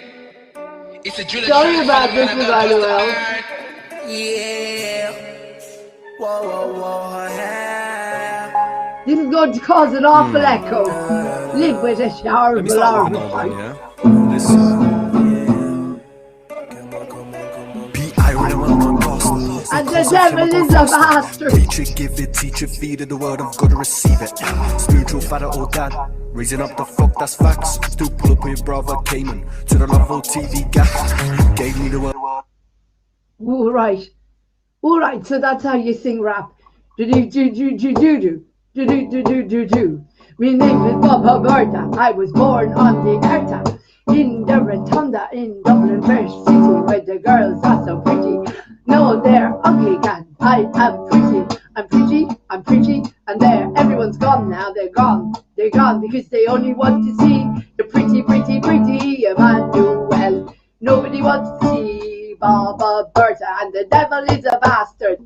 It's a drill. Sorry about this, Emmanuel. Yeah. Whoa, whoa, whoa, yeah. This is going to cause an awful echo. Live with a shower below. And the devil is a bastard. Teacher give it, teacher feed it, the word I've got to receive it. Spiritual father or dad, raising up the fuck, that's facts. Still pull up with brother Cayman to the level TV gap. Gave me the word. All right, so that's how you sing rap. Do-do-do-do-do-do-do. Do-do-do-do-do-do. My name is Bob Berta. I was born on the Erta in the Rotunda in Dublin, First City, where the girls are so pretty. No, they're ugly, can I am pretty. I'm pretty, and there, everyone's gone now. They're gone because they only want to see the pretty Emmanuel. Nobody wants to see Baba Berta, and the devil is a bastard.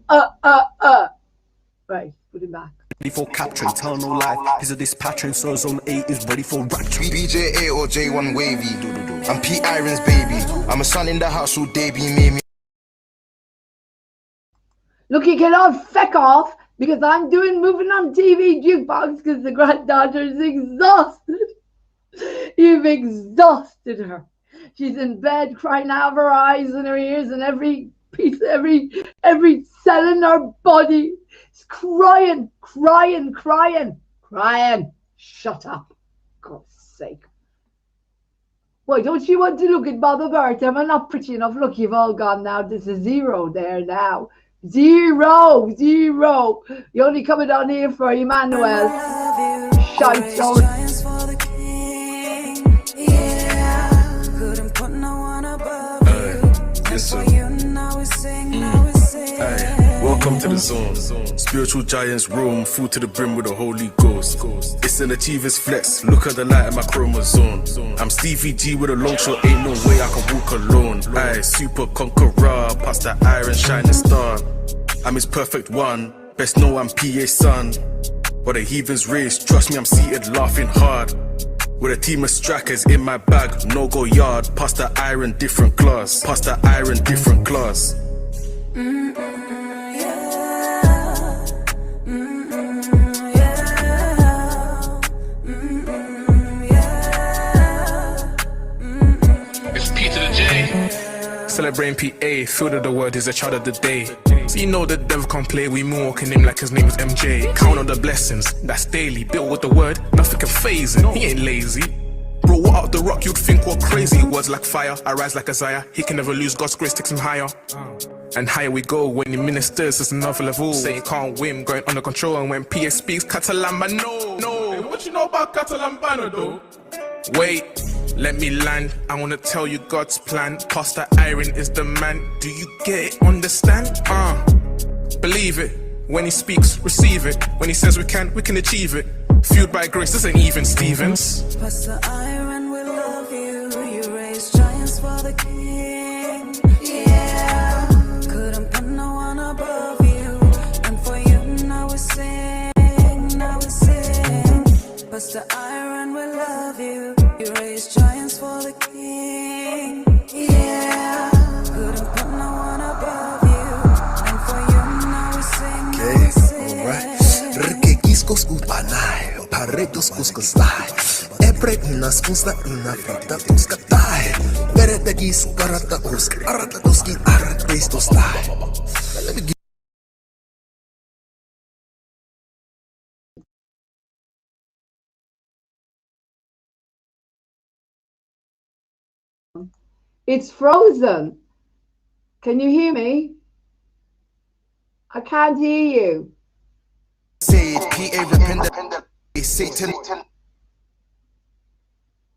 Right, put him back. Ready for capture, eternal life. He's a dispatching, so Zone 8 is ready for rapture. BJ8 or J1 Wavy. I'm Pete Irons, baby. I'm a son in the house who Davey made me. Look, you can all feck off because I'm moving on TV jukebox because the granddaughter is exhausted. You've exhausted her. She's in bed crying out of her eyes and her ears and every piece, every cell in her body. She's crying. Shut up. God's sake. Why don't you want to look at Baba Berta? Am I not pretty enough? Look, you've all gone now. There's a zero there now. Zero. You're only coming down here for Emmanuel. Shite out. Yes, sir. Welcome to the zone. Spiritual giants roam, full to the brim with the Holy Ghost. It's an achiever's flex. Look at the light in my chromosome. I'm Stevie G with a long shot. Ain't no way I can walk alone. Aye, super conqueror, past the iron shining star. I'm his perfect one. Best know I'm PA's son. But the heathens race. Trust me, I'm seated laughing hard. With a team of strikers in my bag, no go yard. Past the iron, different class. It's P to the J. Celebrating PA, feel that the word is a child of the day. So you know the devil can't play, we walking him like his name is MJ. Count on the blessings, that's daily. Built with the word, nothing can phase him, he ain't lazy. Bro, what out the rock, you'd think what crazy. Words like fire, I rise like Isaiah. He can never lose, God's grace takes him higher. And higher we go, when he ministers, it's another level. Say you can't win, going under control. And when PA speaks, Catalambano. No, hey, what you know about Catalambano though? Wait, let me land. I wanna tell you God's plan. Pastor Iron is the man. Do you get it? Understand? Believe it. When he speaks, receive it. When he says we can achieve it. Fueled by grace, this ain't even Stevens. Pastor Iron, we love you. You raise giants for the King. Yeah, couldn't put no one above you. And for you, now we sing. Pastor Iron, we love you. You raise giants for the King. Yeah, couldn't put no one above you. And for you, now we sing. Alright. Rikikiscos upanai. Paretos kuskustai. Epre unas kusta una frata tuskatai. Beretegis karata usk. Arata tuskin arat kristos tai. It's frozen. Can you hear me? I can't hear you. Say it, PA repent Satan.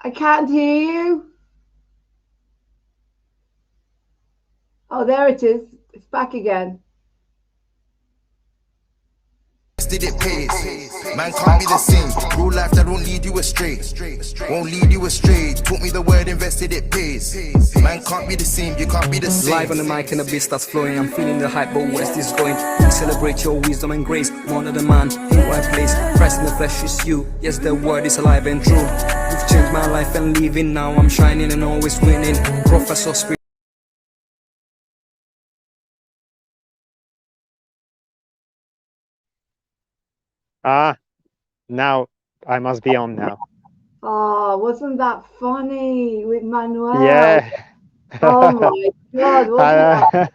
I can't hear you. Oh, there it is. It's back again. Did it pays? Man can't be the same. Real life that won't lead you astray. Won't lead you astray. Taught me the word invested, it pays. Man can't be the same. You can't be the same. Live on the mic and the beat starts flowing. I'm feeling the hype, but where's this going? We celebrate your wisdom and grace. One of the man in right place. Christ in the flesh is you. Yes, the word is alive and true. You've changed my life and living. Now I'm shining and always winning. Professor Spirit. Now I must be on now. Oh, wasn't that funny with Manuel? Yeah. Oh my God,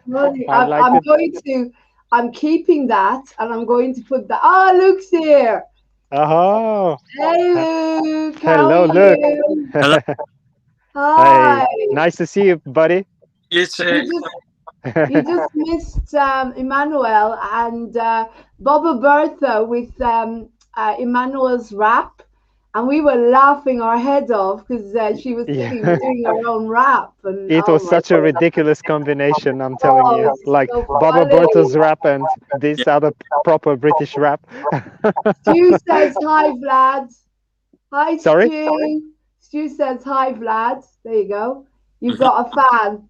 wasn't that funny? I'm keeping that and I'm going to put that. Oh, Luke's here. Oh. Hey, Luke. Hello, How are Luke. you? Hello. Hi. Hey, nice to see you, buddy. You just missed Emmanuel and Boba Bertha with Emmanuel's rap, and we were laughing our head off because she was singing, doing her own rap. And It was such a ridiculous combination, I'm telling you. Like Baba Bertha's rap and this other proper British rap. Stu says hi, Vlad. Hi, Sorry? Stu. Stu says hi, Vlad. There you go. You've got a fan.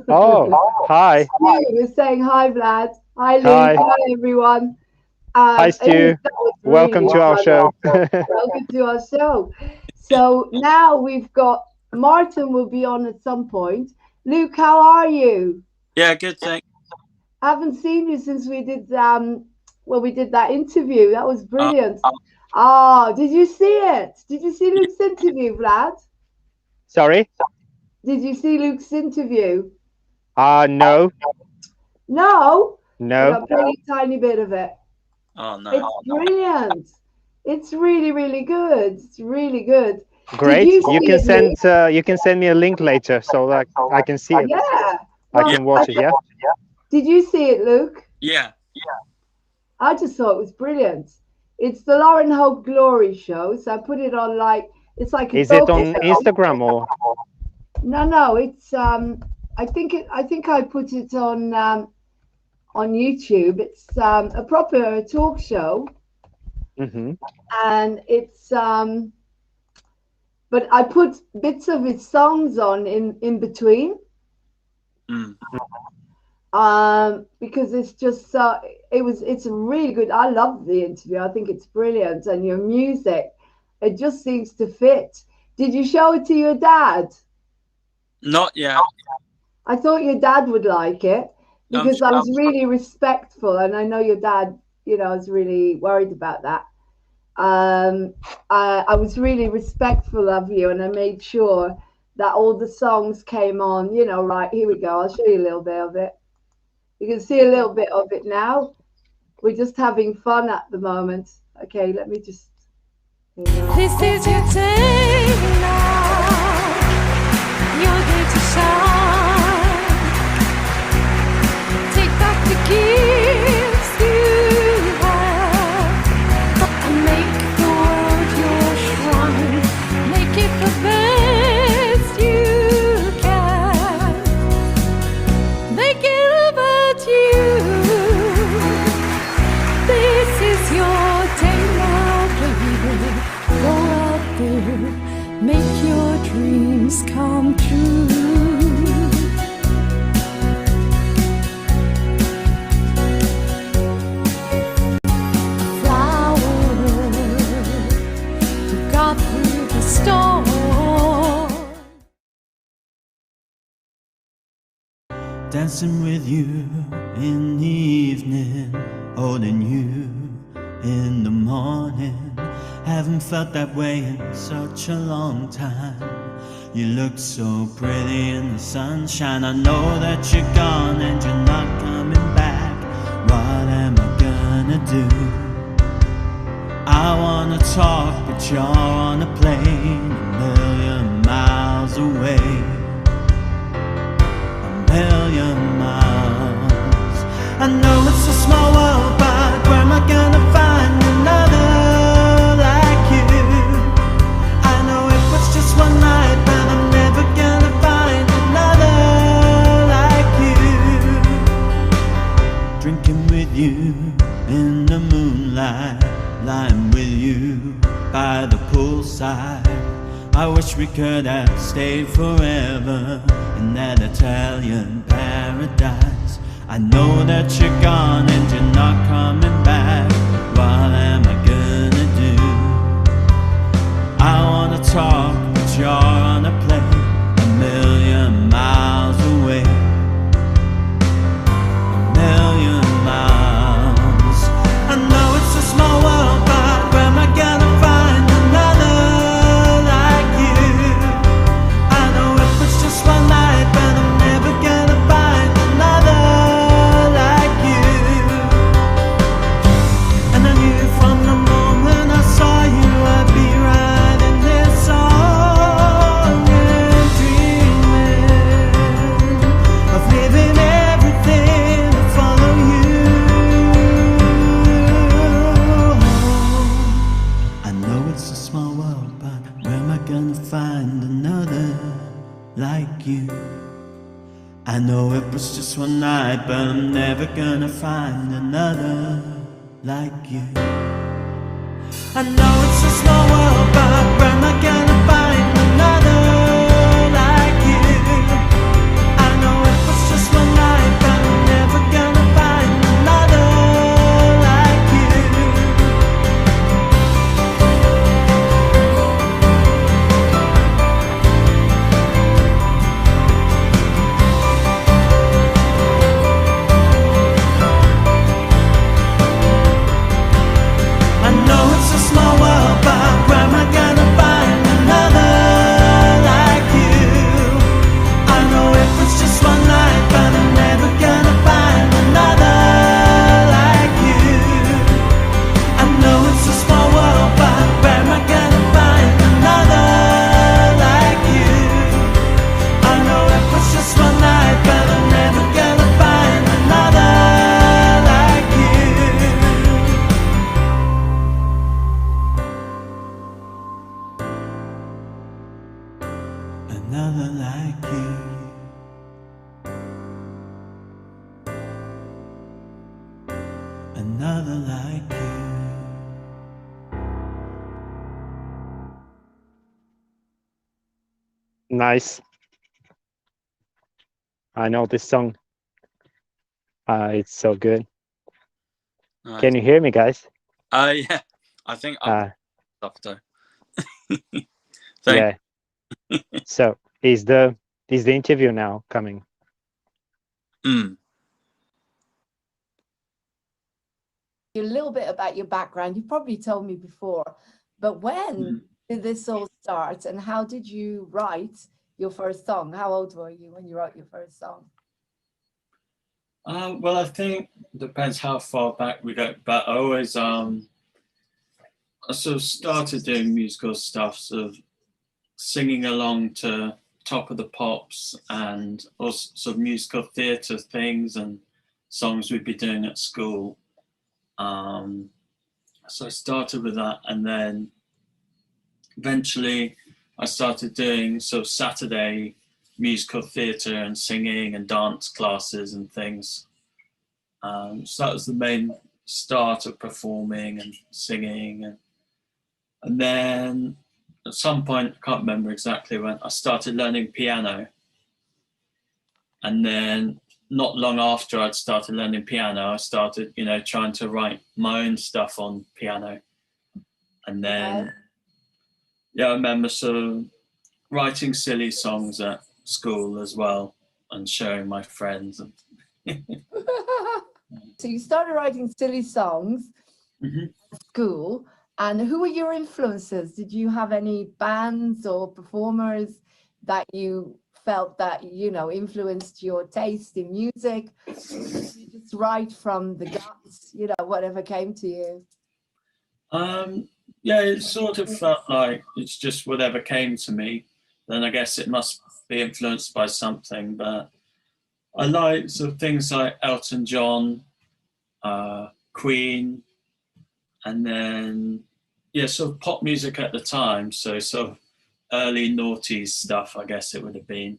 Oh, hi. Stu is saying hi, Vlad. Hi, Luke. Hi. Hi, everyone. Hi, Stu. Welcome to our show. Welcome to our show. So now we've got Martin will be on at some point. Luke, how are you? Yeah, good, thanks. I haven't seen you since we did we did that interview. That was brilliant. Did you see it? Did you see Luke's interview, Vlad? Sorry? Did you see Luke's interview? No. No? No. I'll play a tiny bit of it. Oh, no. It's brilliant. It's really, really good. It's really good. Great. Did You see can it, send Luke? you can send me a link later so that I can see it. Yeah. I can watch it, yeah? Did you see it, Luke? Yeah. I just thought it was brilliant. It's the Lauren Hope Glory show, so I put it on it's like a Is it talk on show. Instagram or? No, it's I think I put it on YouTube. It's a proper talk show. Mm-hmm. And it's but I put bits of his songs on in between. Because it's just it's really good. I love the interview. I think it's brilliant, and your music, it just seems to fit. Did you show it to your dad? Not yet. I thought your dad would like it because I was really respectful, and I know your dad, I was really worried about that. I was really respectful of you, and I made sure that all the songs came on, right, here we go. I'll show you a little bit of it. You can see a little bit of it now. We're just having fun at the moment. Okay, let me just... This is your day now. Your day to shine. Take back the gifts you have and make the world your shrine. Make it the best you can. Make it about you. This is your day now, baby. Go out there, make your dreams come true. Dancing with you in the evening, holding you in the morning. Haven't felt that way in such a long time. You look so pretty in the sunshine. I know that you're gone and you're not coming back. What am I gonna do? I wanna talk, but you're on a plane a million miles away. I know it's a small world, but where am I gonna find another like you? I know it was just one night, but I'm never gonna find another like you. Drinking with you in the moonlight, lying with you by the poolside. I wish we could have stayed forever in that Italian paradise. I know that you're gone and you're not coming back. What am I gonna do? I wanna talk, but you're on a plane a million miles away. A million miles. I know it's a small world, but where am I gonna find another like you? I know it was just one night, but I'm never gonna find another like you. And I knew from the moment I saw you I'd be writing this song and dreaming of living everything to follow you. I know it's a small world, but where am I gonna find another like you? I know it was just one night, but I'm never gonna find another like you. I know it's a small world, but where am I gonna find another like you? I know it was just one night, but I'm never gonna find another like you. I know it's a small world, but where am I gonna find another like you? I know it was just one night, but I'm never gonna find another like you. I know it's a small world, but where am I gonna find another like you? I know it was just one night, but I'm never gonna find another like you. Another like you. Another like you. Nice. I know this song. It's so good. Nice. Can you hear me, guys? Yeah. I think I'm after. Yeah. So is the interview now coming? A little bit about your background. You probably told me before, but when did this all start, and how did you write your first song? How old were you when you wrote your first song? Well, I think it depends how far back we go, but I always I sort of started doing musical stuff, sort of singing along to Top of the Pops and also sort of musical theatre things and songs we'd be doing at school. So I started with that, and then eventually I started doing sort of Saturday musical theatre and singing and dance classes and things. So that was the main start of performing and singing. And then at some point, I can't remember exactly when, I started learning piano. And then not long after I'd started learning piano, I started, trying to write my own stuff on piano. And then, I remember sort of writing silly songs at school as well and showing my friends. So you started writing silly songs at school, and who were your influences? Did you have any bands or performers that you felt that, influenced your taste in music? Or did you just write from the guts, whatever came to you? It sort of felt like it's just whatever came to me. Then I guess it must be influenced by something, but I like sort of things like Elton John Queen, and then sort of pop music at the time. So sort of early noughties stuff, I guess it would have been.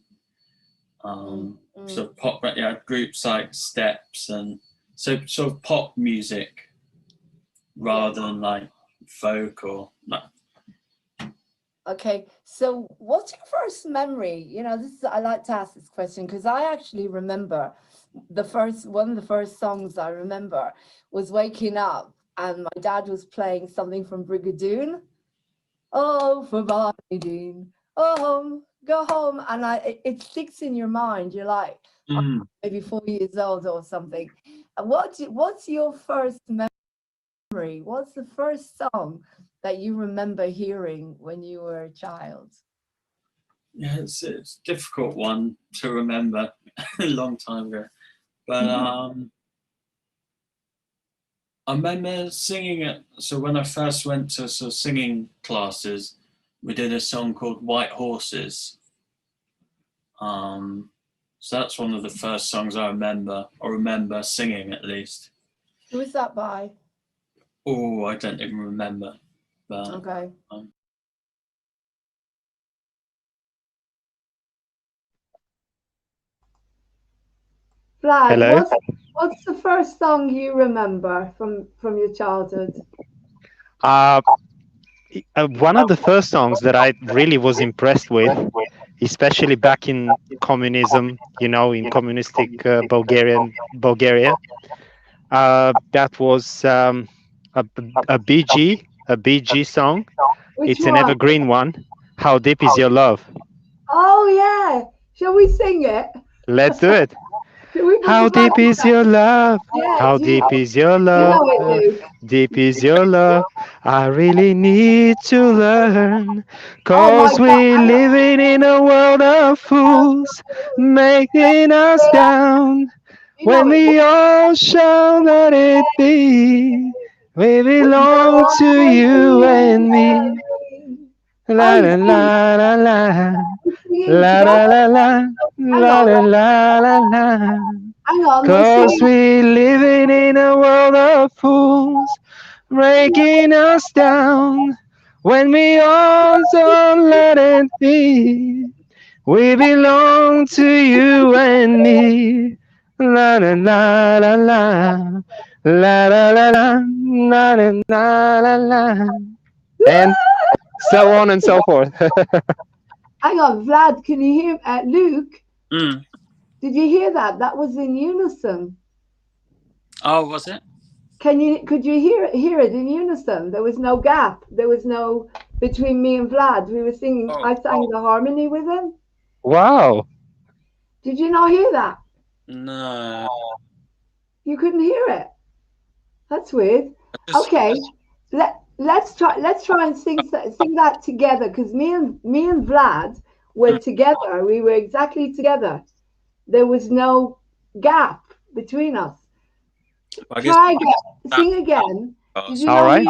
Sort of pop, groups like Steps, and so sort of pop music rather than like folk or like. Okay, so what's your first memory? You know, I like to ask this question because I actually remember one of the first songs I remember was waking up and my dad was playing something from Brigadoon. Oh, for Barney Dean, oh, go home. And it sticks in your mind. You're like, maybe 4 years old or something. And what's your first memory? What's the first song that you remember hearing when you were a child? Yeah, it's a difficult one to remember a long time ago. But I remember singing it. So when I first went to sort of singing classes, we did a song called White Horses. So that's one of the first songs I remember singing at least. Who is that by? Oh, I don't even remember. But, okay. Vlad, Hello. What's the first song you remember from your childhood? One of the first songs that I really was impressed with, especially back in communism, you know, in communistic Bulgaria, that was a BG song. It's an evergreen one. How Deep Is Your Love? Oh yeah, shall we sing it? Let's do it. How deep is your love? How deep is your love? Deep is your love. I really need to learn. Cause we're living in a world of fools, making us down. When we all shall let it be, we belong to you and me. La la la la la. La la la la, la la la la la. Cause we're living in a world of fools, breaking us down. When we all don't let it be, we belong to you and me. La la la la la, la la la la, la la la la, and so on and so forth. Hang on, Vlad, can you hear Luke? Did you hear that? That was in unison. Oh, was it? Could you hear it in unison? There was no gap. There was no between me and Vlad. We were singing. I sang the harmony with him. Wow. Did you not hear that? No. You couldn't hear it. That's weird. Okay, let's try and sing that together, because me and Vlad were together. We were exactly together. There was no gap between us. Try again. Sing again. All right.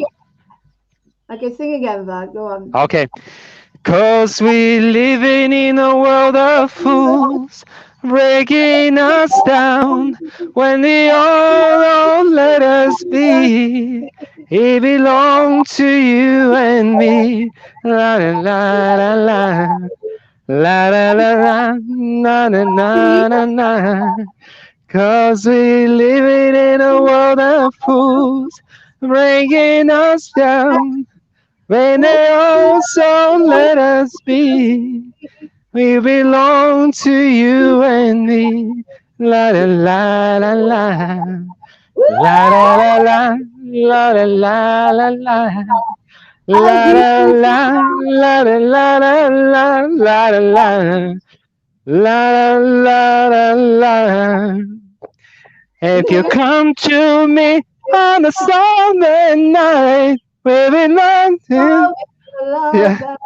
Okay, sing again, Vlad. Go on. Okay. Cause we're living in a world of fools, breaking us down. When they all let us be, it belongs to you and me. La la la la la. La la la la, na na na na na. Cause we're living in a world of fools, breaking us down. When they also let us be, we belong to you and me. La la la la la. La la la la, la la la la la. La la la la la la la la la la la la. If you come to me on a summer night, we belong to. Yeah.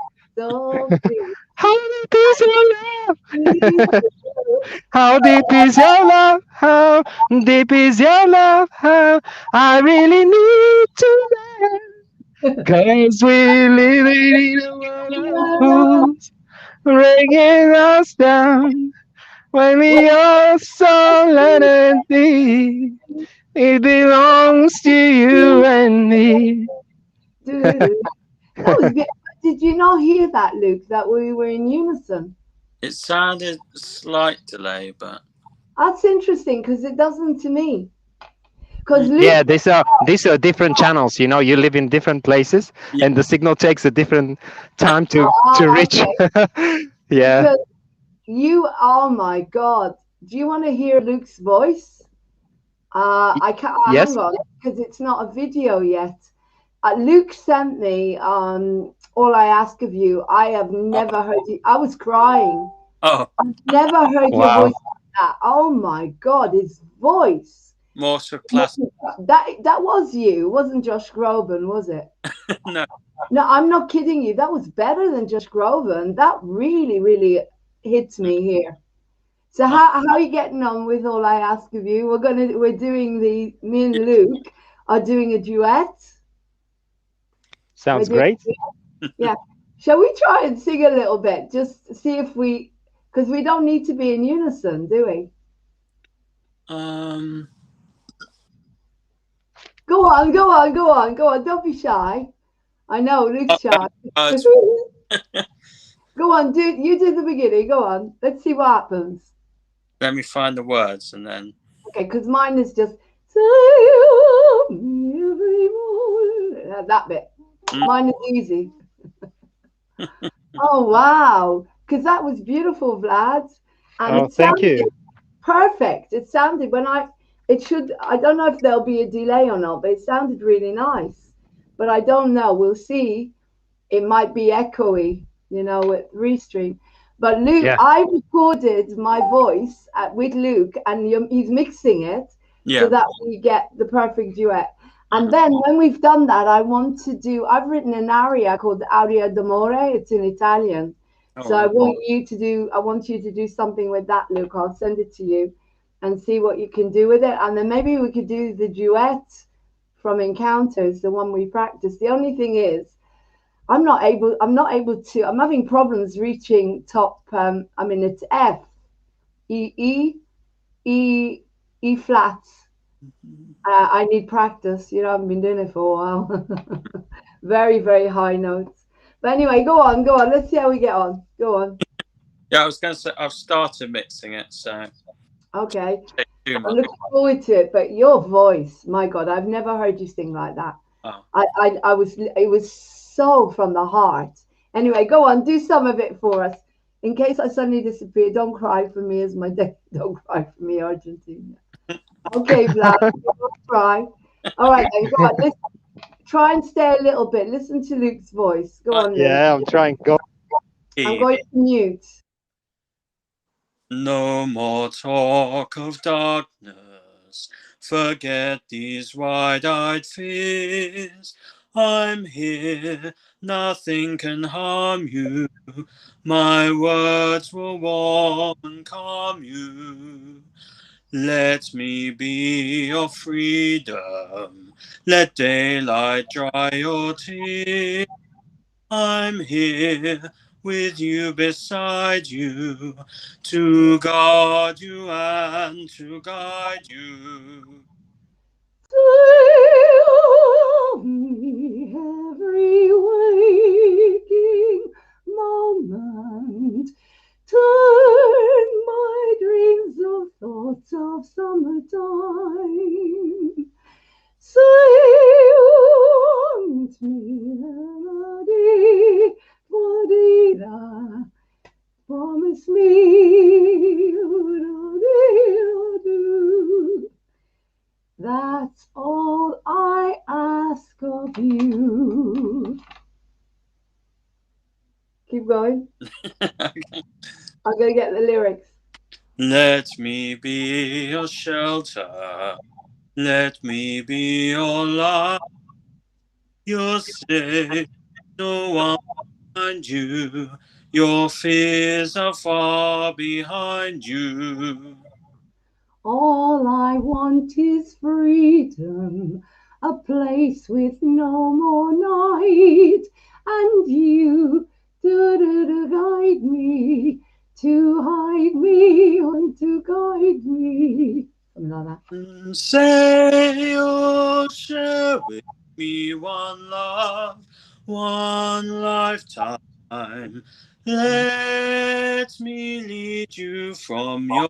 How deep is your love? How deep is your love? How deep is your love? How I really need to know. Cause we're living in a world of fools, breaking us down. When we all so let it be, It belongs to you and me. That was good. Did you not hear that, Luke? That we were in unison. It sounded slight delay, but That's interesting because it doesn't to me. Because Yeah, these are different channels. You know, you live in different places, and the signal takes a different time to reach. Yeah. Because you, oh my God, do you want to hear Luke's voice? I can't. Yes. Hang on, because it's not a video yet. Luke sent me All I Ask of You. I have never heard you. I was crying. Oh. I've never heard your Wow. voice like that. Oh my God, his voice. more to class. That was you. It wasn't Josh Groban, was it? No. No, I'm not kidding you. That was better than Josh Groban. That really, really hits me here. So how are you getting on with All I Ask of You? Me and Luke are doing a duet. Sounds We're doing great. a duet. Yeah. Shall we try and sing a little bit? Just see if because we don't need to be in unison, do we? Go on. Don't be shy. I know, Luke's shy. Go on, you do the beginning. Go on. Let's see what happens. Let me find the words and then. Okay, because mine is just that bit. Mine is easy. Oh wow, because that was beautiful, Vlad. And Oh, thank you. Perfect. It sounded I don't know if there'll be a delay or not, but it sounded really nice. But I don't know. We'll see. It might be echoey, with Restream. But Luke, Yeah. I recorded my voice with Luke, and he's mixing it so that we get the perfect duet. And then when we've done that, I've written an aria called Aria d'amore. It's in Italian. So I want you to do something with that, Luke. I'll send it to you and see what you can do with it. And then maybe we could do the duet from Encounters, the one we practiced. The only thing is, I'm having problems reaching top. It's F, E flat. I need practice. I haven't been doing it for a while. Very, very high notes. But anyway, go on. Let's see how we get on. Go on. Yeah, I was going to say I've started mixing it, so. Okay. I'm looking forward to it. But your voice, my God, I've never heard you sing like that. Oh. It was so from the heart. Anyway, go on, do some of it for us. In case I suddenly disappear, don't cry for me as my day. Don't cry for me, Argentina. Okay, Vlad, don't cry. All right, then, go on. Try and stay a little bit. Listen to Luke's voice. Go on, Luke. Yeah, I'm trying. Go. I'm going to mute. No more talk of darkness. Forget these wide-eyed fears. I'm here, nothing can harm you. My words will warm and calm you. Let me be your freedom. Let daylight dry your tears. I'm here with you beside you to guard you and to guide you. Tell me every waking moment. Turn my dreams of thoughts of summertime. Silent melody, Bodira. Promise me, that's all I ask of you. Keep going. I'm going to get the lyrics. Let me be your shelter. Let me be your light. You're safe, no one behind you. Your fears are far behind you. All I want is freedom, a place with no more night, and you to guide me, to hide me and to guide me. something like that. Say you'll share with me one love, one lifetime. Let me lead you from your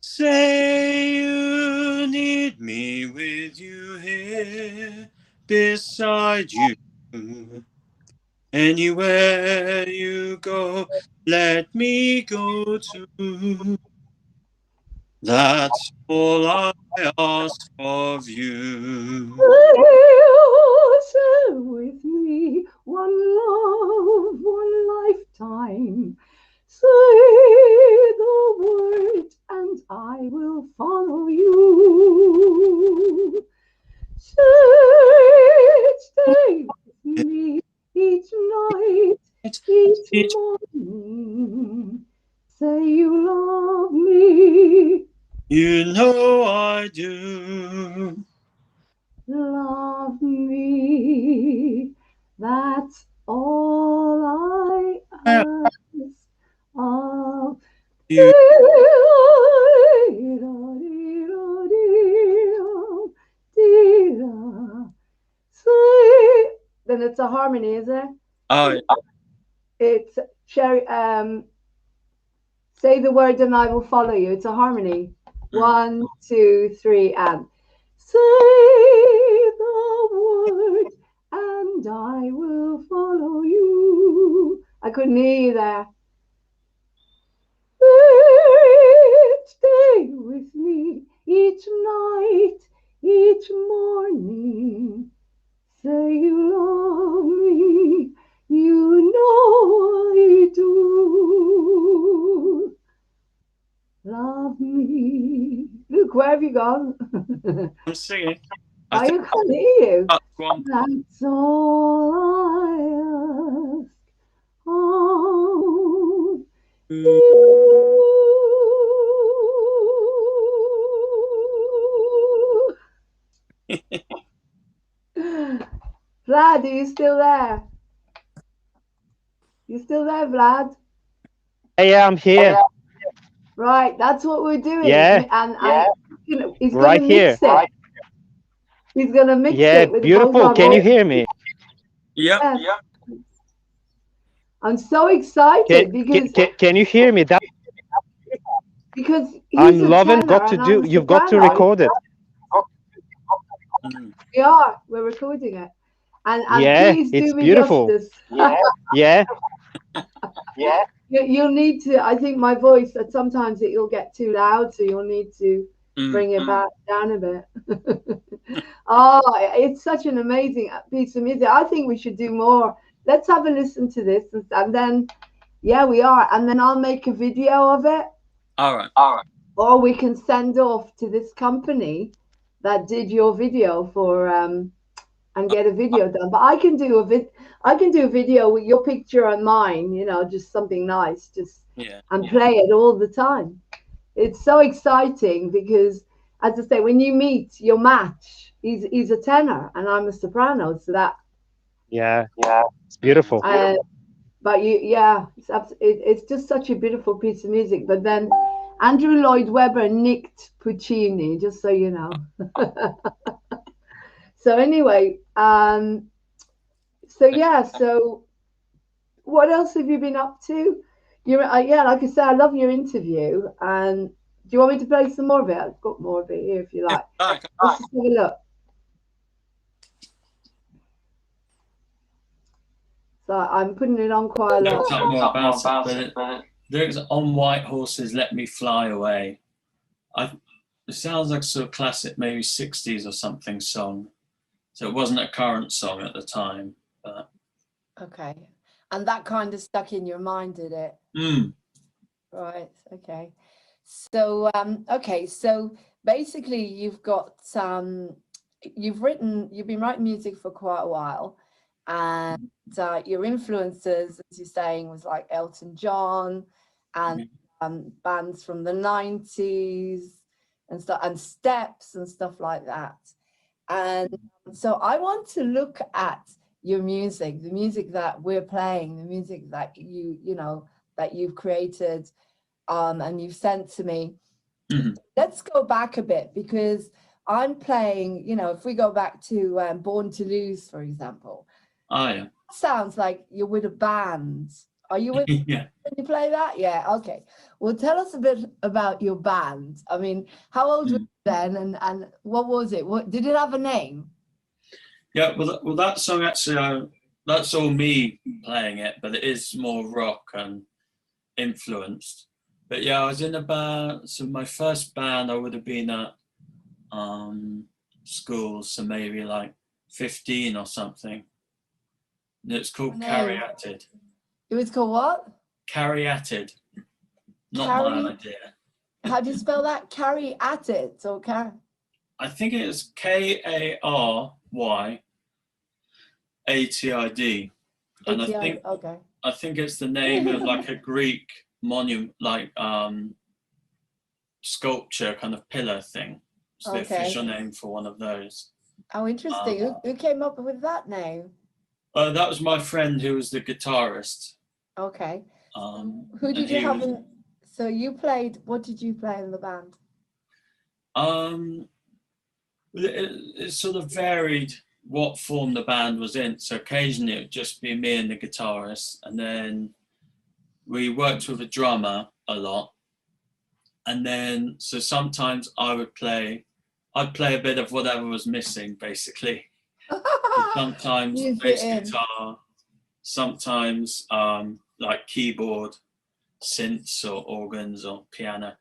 say you need me with you here beside you. Anywhere you go, let me go too. That's all I ask of you. Share with me one love, one lifetime. Say the word and I will follow you. Stay with me each night, each morning. Say you love me. You know I do. Love me. That's all I ask of you. Then it's a harmony, is it? Oh, yeah. It's Sherry. Say the word and I will follow you. It's a harmony. 1, 2, 3, and say the word and I will follow you. I couldn't hear you there. Stay with me each night, each morning. Say you love me, you know I do. Love me. Luke, where have you gone? I'm singing. I can't hear you. Go on. That's all I ask of you. Vlad, are you still there? You still there, Vlad? Yeah, I'm here. Right, that's what we're doing. Yeah. And he's Right going to mix here. it. He's going to mix Yeah, it with beautiful. both our Can you voices. hear me? Yep. Yes. I'm so excited because Can you hear me? he's I'm a loving. tenor Got to and do. I'm a You've got to soprano. record it. We're recording it. And Yeah, please it's do me beautiful. justice. Yeah. You'll need to, I think my voice, sometimes it'll get too loud, so you'll need to bring it back down a bit. Oh, it's such an amazing piece of music. I think we should do more. Let's have a listen to this, and then, yeah, we are. And then I'll make a video of it. All right. Or we can send off to this company that did your video for and get a video done. But I can do a video with your picture and mine, just something nice, and play it all the time. It's so exciting because, as I say, when you meet your match, he's a tenor and I'm a soprano, so that it's beautiful. but it's just such a beautiful piece of music. But then Andrew Lloyd Webber nicked Puccini, just so you know. So anyway, so what else have you been up to? Like I said, I love your interview. And do you want me to play some more of it? I've got more of it here if you like. Let's just have a look. So I'm putting it on quite a lot. Looked up more about it, but lyrics on white horses, let me fly away. It sounds like a sort of classic, maybe 60s or something song. So it wasn't a current song at the time. But Okay. And that kind of stuck in your mind, did it? Right. Okay. So so basically you've got you've been writing music for quite a while, and your influences, as you're saying, was like Elton John and bands from the 90s and stuff, and Steps and stuff like that. And so I want to look at your music, the music that we're playing, the music that that you've created and you've sent to me. Mhm. Let's go back a bit, because I'm playing, you know, if we go back to Born to Lose, for example, Oh yeah. sounds like you're with a band. Are you with Yeah. when you play that? Yeah, okay. Well, tell us a bit about your band. I mean, how old were you then, and what was it? What did it have a name? Yeah, well, that song actually, that's all me playing it, but it is more rock and influenced. But yeah, I was in a band. So my first band, I would have been at school, so maybe like 15 or something. And it's called No. Caryatid. It was called what? Caryatid. Not my Carry. idea. How do you spell that? Carry at it or carry? I think it is Karyatid. And Okay. I think it's the name of like a Greek monument, like sculpture kind of pillar thing. It's the Okay. official name for one of those. How interesting. Who came up with that name? That was my friend who was the guitarist. Okay. Who and did you he have was- in? So you played. What did you play in the band? It sort of varied what form the band was in. So occasionally it would just be me and the guitarist, and then we worked with a drummer a lot. And then so sometimes I'd play a bit of whatever was missing, basically. Sometimes You fit bass in. guitar, sometimes like keyboard, synths or organs or piano.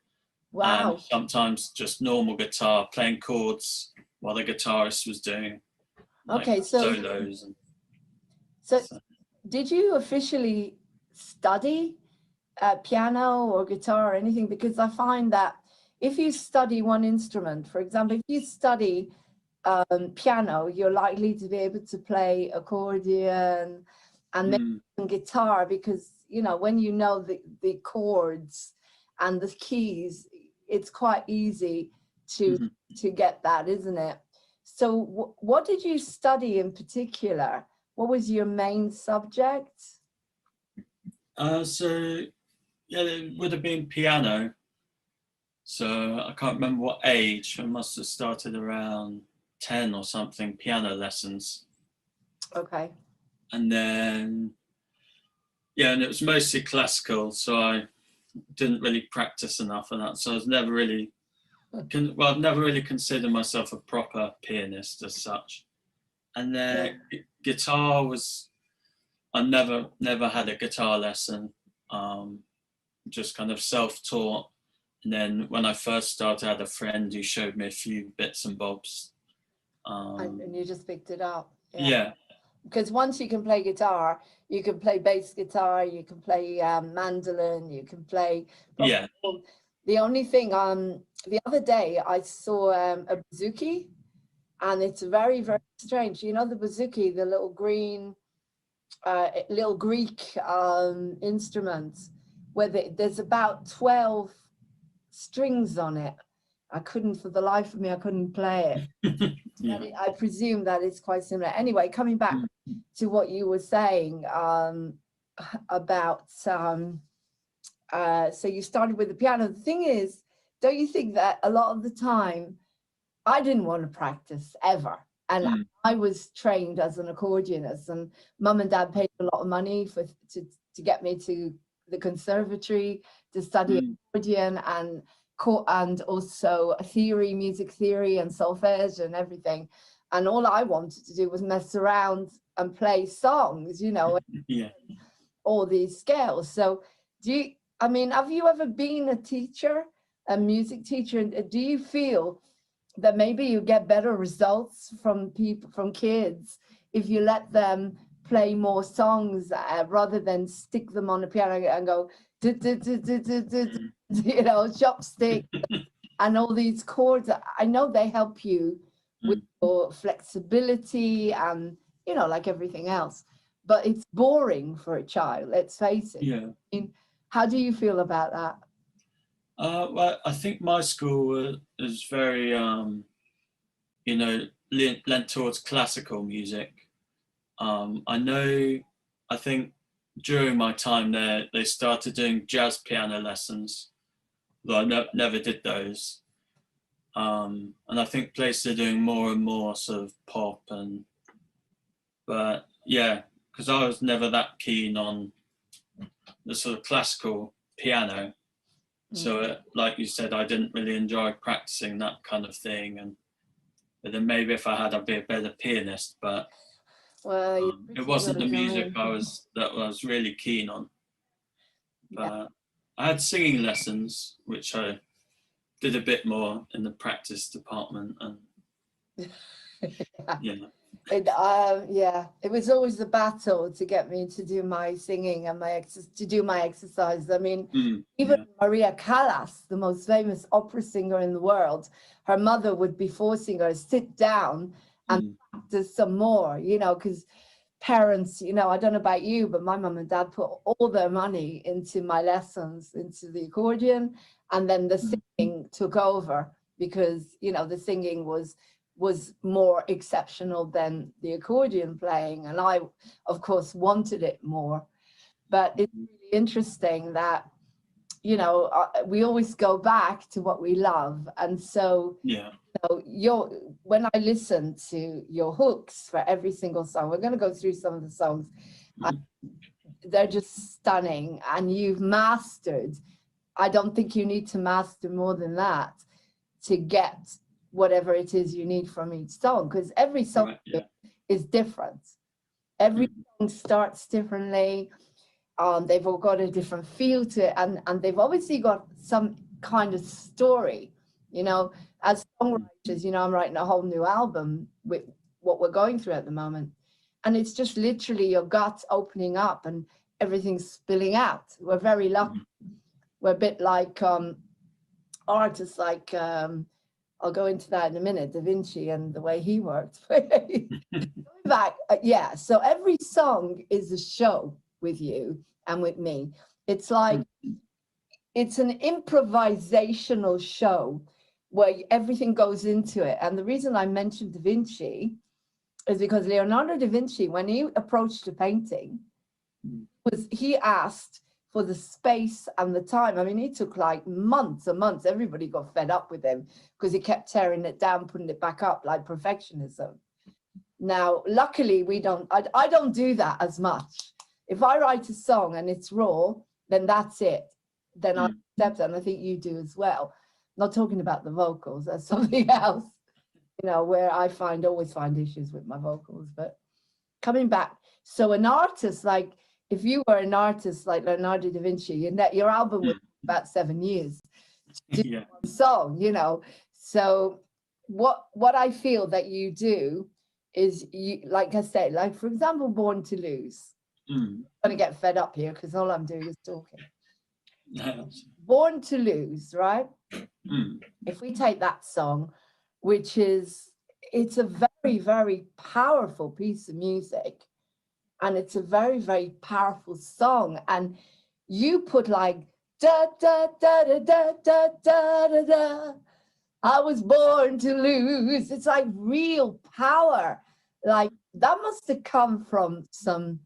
Wow. And sometimes just normal guitar, playing chords while the guitarist was doing like, Okay, so solos. And, so did you officially study piano or guitar or anything? Because I find that if you study one instrument, for example, if you study piano, you're likely to be able to play accordion and maybe guitar, because you know when you know the chords and the keys, it's quite easy to get that, isn't it? So what did you study in particular? What was your main subject? So yeah, it would have been piano. So I can't remember what age. I must have started around 10 or something, piano lessons. Okay. And then, yeah, and it was mostly classical, so I didn't really practice enough of that. So I was never really, I've never really considered myself a proper pianist as such. And then guitar was, I never had a guitar lesson, just kind of self-taught. And then when I first started, I had a friend who showed me a few bits and bobs. And you just picked it up. Yeah. Because once you can play guitar, you can play bass guitar, you can play mandolin, you can play. Yeah. The only thing, the other day I saw a bouzouki, and it's very, very strange. You know the bouzouki, the little green, little Greek instrument, where there's about 12 strings on it. I couldn't, for the life of me, I couldn't play it. Yeah. I presume that it's quite similar. Anyway, coming back to what you were saying about, so you started with the piano. The thing is, don't you think that a lot of the time, I didn't want to practice ever. And I was trained as an accordionist, and mum and dad paid a lot of money to get me to the conservatory to study accordion and also music theory and solfege and everything. And all I wanted to do was mess around and play songs, you know, yeah. all these scales. So have you ever been a teacher, a music teacher? And do you feel that maybe you get better results from kids if you let them play more songs rather than stick them on the piano and go, you know, chopstick and all these chords? I know they help you with your flexibility and, you know, like everything else, but it's boring for a child, let's face it. Yeah. I mean, how do you feel about that? Well, I think my school is very, you know, lent towards classical music. I think during my time there, they started doing jazz piano lessons. Though I never did those. And I think places are doing more and more sort of pop but yeah, because I was never that keen on the sort of classical piano. So like you said, I didn't really enjoy practicing that kind of thing. But then maybe if I had, I'd be a better pianist, but well, it wasn't the music I was really keen on. But I had singing lessons, which I did a bit more in the practice department, and it was always the battle to get me to do my singing and to do my exercise. I mean, even Maria Callas, the most famous opera singer in the world, her mother would, be forcing her to sit down and practice some more, you know, because parents, you know, I don't know about you, but my mum and dad put all their money into my lessons, into the accordion, and then the singing took over because, you know, the singing was more exceptional than the accordion playing, and I of course wanted it more. But it's really interesting that, you know, we always go back to what we love. And so when I listen to your hooks for every single song, we're going to go through some of the songs, they're just stunning, and you've mastered. I don't think you need to master more than that to get whatever it is you need from each song, because every song is different. Every song starts differently. They've all got a different feel to it, and they've obviously got some kind of story. You know, as songwriters, you know, I'm writing a whole new album with what we're going through at the moment, and it's just literally your guts opening up and everything's spilling out. We're very lucky. We're a bit like artists like I'll go into that in a minute, Da Vinci and the way he worked. Going back, so every song is a show with you and with me. It's like, it's an improvisational show where everything goes into it. And the reason I mentioned Da Vinci is because Leonardo da Vinci, when he approached the painting, he asked for the space and the time. I mean, he took like months and months. Everybody got fed up with him because he kept tearing it down, putting it back up, like perfectionism. Now, luckily, I don't do that as much. If I write a song and it's raw, then that's it. Then I accept it, and I think you do as well. Not talking about the vocals, that's something else, you know, where I always find issues with my vocals. But coming back, so an artist, like, if you were an artist like Leonardo da Vinci, your album would be about 7 years to do one song, you know. So what I feel that you do is, you, like I said, like, for example, Born to Lose. I'm going to get fed up here because all I'm doing is talking. Born to Lose, right? If we take that song, which is, it's a very, very powerful piece of music. And it's a very, very powerful song. And you put like, da, da, da, da, da, da, da, da, da. I was born to lose. It's like real power. Like, that must have come from some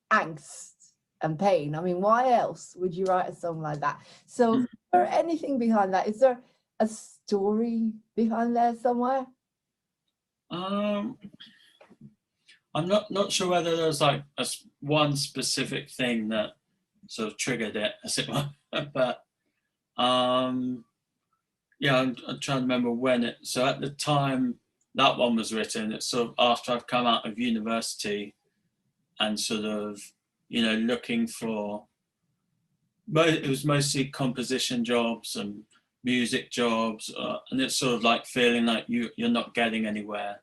angst and pain. I mean, why else would you write a song like that? So is there anything behind that? Is there a story behind there somewhere? I'm not sure whether there's like one specific thing that sort of triggered it, as it were. But yeah, I'm trying to remember when it. So at the time that one was written, it's sort of after I've come out of university and sort of, you know, looking for. It was mostly composition jobs and music jobs, and it's sort of like feeling like you're not getting anywhere.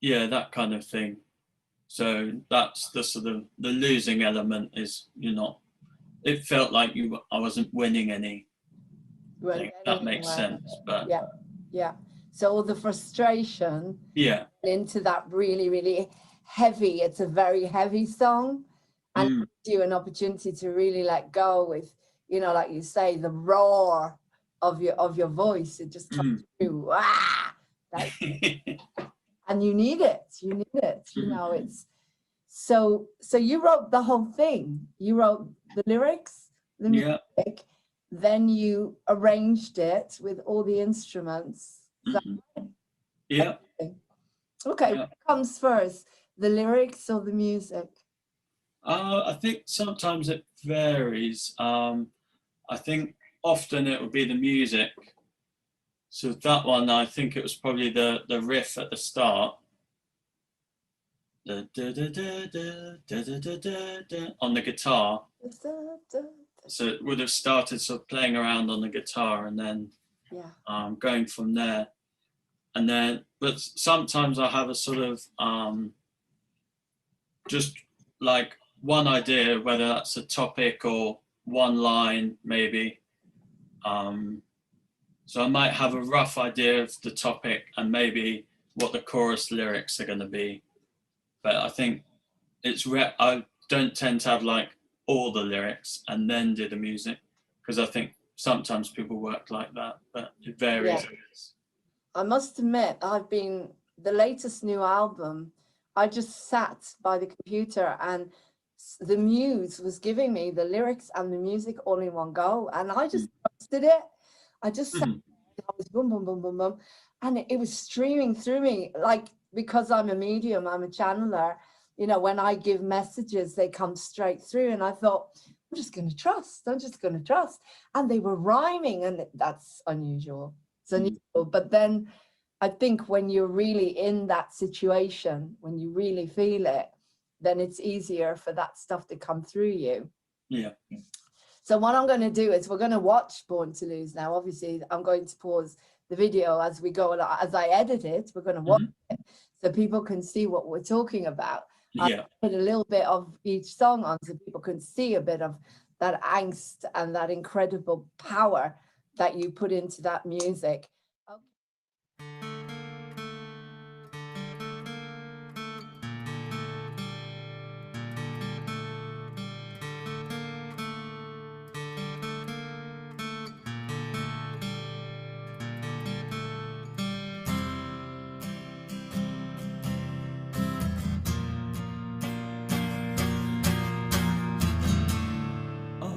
Yeah, that kind of thing. So that's the sort of the losing element is it felt like I wasn't winning any. That makes sense. But yeah. So all the frustration into that really, really heavy, it's a very heavy song, and it gives you an opportunity to really let go with, you know, like you say, the roar of your voice. It just comes through. And you need it, you know, it's So you wrote the whole thing. You wrote the lyrics, the Yeah. music, then you arranged it with all the instruments. Is that right? Yeah. Okay, Yeah. what comes first, the lyrics or the music? I think sometimes it varies. I think often it would be the music. So that one, I think it was probably the riff at the start. On the guitar. So it would have started sort of playing around on the guitar and then going from there. And then, but sometimes I have a sort of just like one idea, whether that's a topic or one line maybe. So I might have a rough idea of the topic and maybe what the chorus lyrics are going to be. But I think it's I don't tend to have like all the lyrics and then do the music, because I think sometimes people work like that, but it varies. Yeah. I must admit, the latest new album, I just sat by the computer and the muse was giving me the lyrics and the music all in one go. And I just trusted it. I just sat, I was boom, boom, boom, boom, boom. And it was streaming through me, like, because I'm a medium, I'm a channeler, you know, when I give messages, they come straight through. And I thought, I'm just going to trust. And they were rhyming, and that's unusual. It's unusual. But then I think when you're really in that situation, when you really feel it, then it's easier for that stuff to come through you. Yeah. So what I'm going to do is we're going to watch Born to Lose now. Obviously, I'm going to pause the video as we go. As I edit it, we're going to watch it so people can see what we're talking about. Yeah. I put a little bit of each song on so people can see a bit of that angst and that incredible power that you put into that music.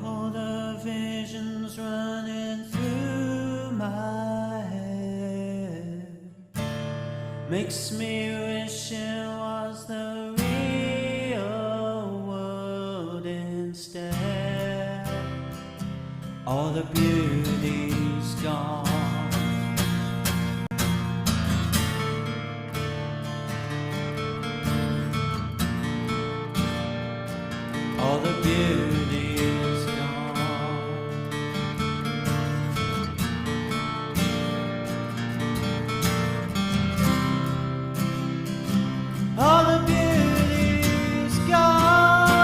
All the visions running through my head makes me wish it was the real world instead. All the beauty's gone. All the beauty is gone. All the beauty's gone.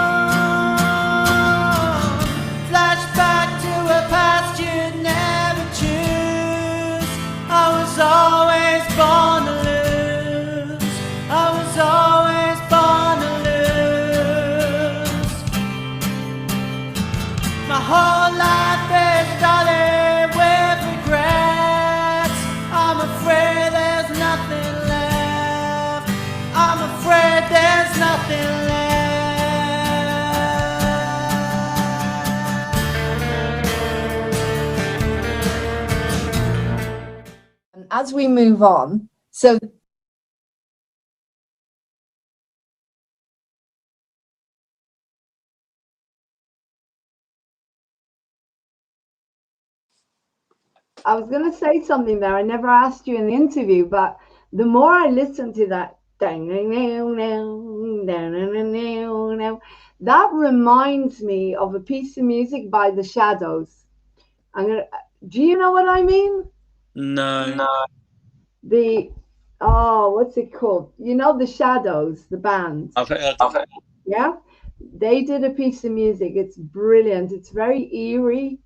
Flashback to a past you'd never choose. I was always born to lose. I was always born to lose. My whole life is dotted with regrets. I'm afraid there's nothing left. I'm afraid there's nothing left. And as we move on, so I was going to say something there. I never asked you in the interview, but the more I listen to that, that reminds me of a piece of music by The Shadows. Do you know what I mean? No. What's it called? You know The Shadows, the band. I've heard of it. Yeah, they did a piece of music. It's brilliant. It's very eerie.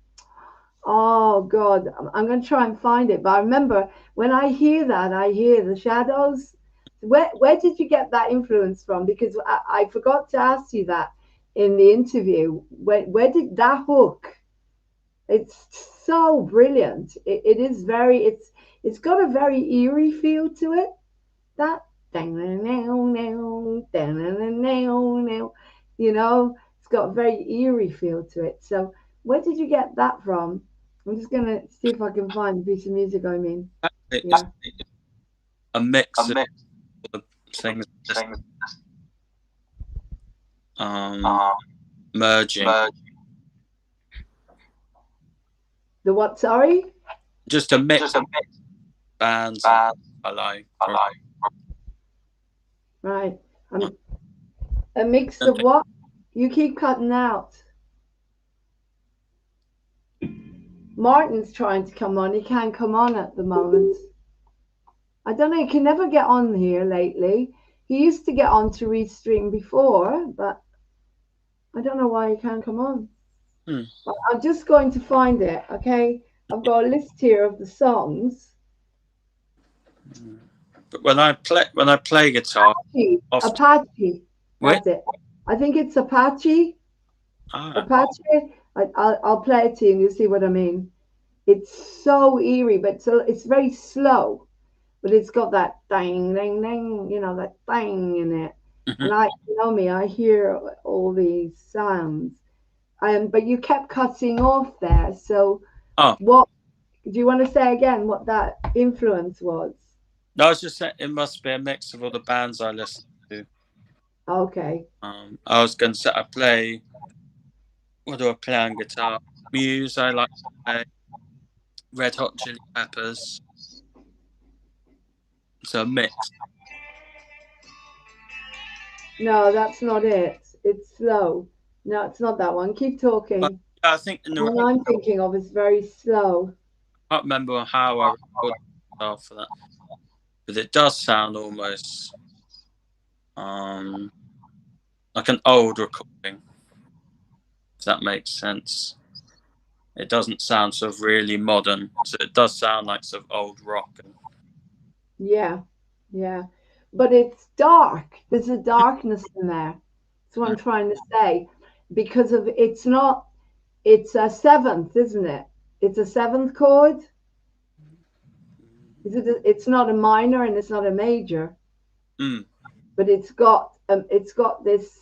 Oh God, I'm going to try and find it. But I remember when I hear that, I hear The Shadows. Where did you get that influence from? Because I forgot to ask you that in the interview. Where did that hook? It's so brilliant. It is very. It's got a very eerie feel to it. You know, it's got a very eerie feel to it. So where did you get that from? I'm just going to see if I can find the piece of music I mean. It's Yeah. a mix of things merging. The what, sorry? Just a mix of bands I like. Right. A mix of what? You keep cutting out. Martin's trying to come on. He can't come on at the moment. I don't know. He can never get on here lately. He used to get on to Restream before, but I don't know why he can't come on. But I'm just going to find it, okay? I've got a list here of the songs. But when I play guitar, Apache. That's it. I think it's Apache. Apache. I'll play it to you and you'll see what I mean. It's so eerie, but it's very slow. But it's got that dang, dang, dang, you know, that bang in it. And I hear all these sounds. But you kept cutting off there. So what do you want to say again what that influence was? No, I was just saying it must be a mix of all the bands I listen to. Okay. I was going to say what do I play on guitar? Muse, I like to play. Red Hot Chili Peppers. It's a mix. No, that's not it. It's slow. No, it's not that one. Keep talking. But I think the one I'm thinking of is very slow. I can't remember how I recorded myself for that, but it does sound almost like an old recording. If that makes sense. It doesn't sound sort of really modern, so it does sound like sort of old rock. Yeah, but it's dark. There's a darkness in there. That's what I'm trying to say. Because of it's a seventh, isn't it? It's a seventh chord. It's not a minor and it's not a major. But it's got this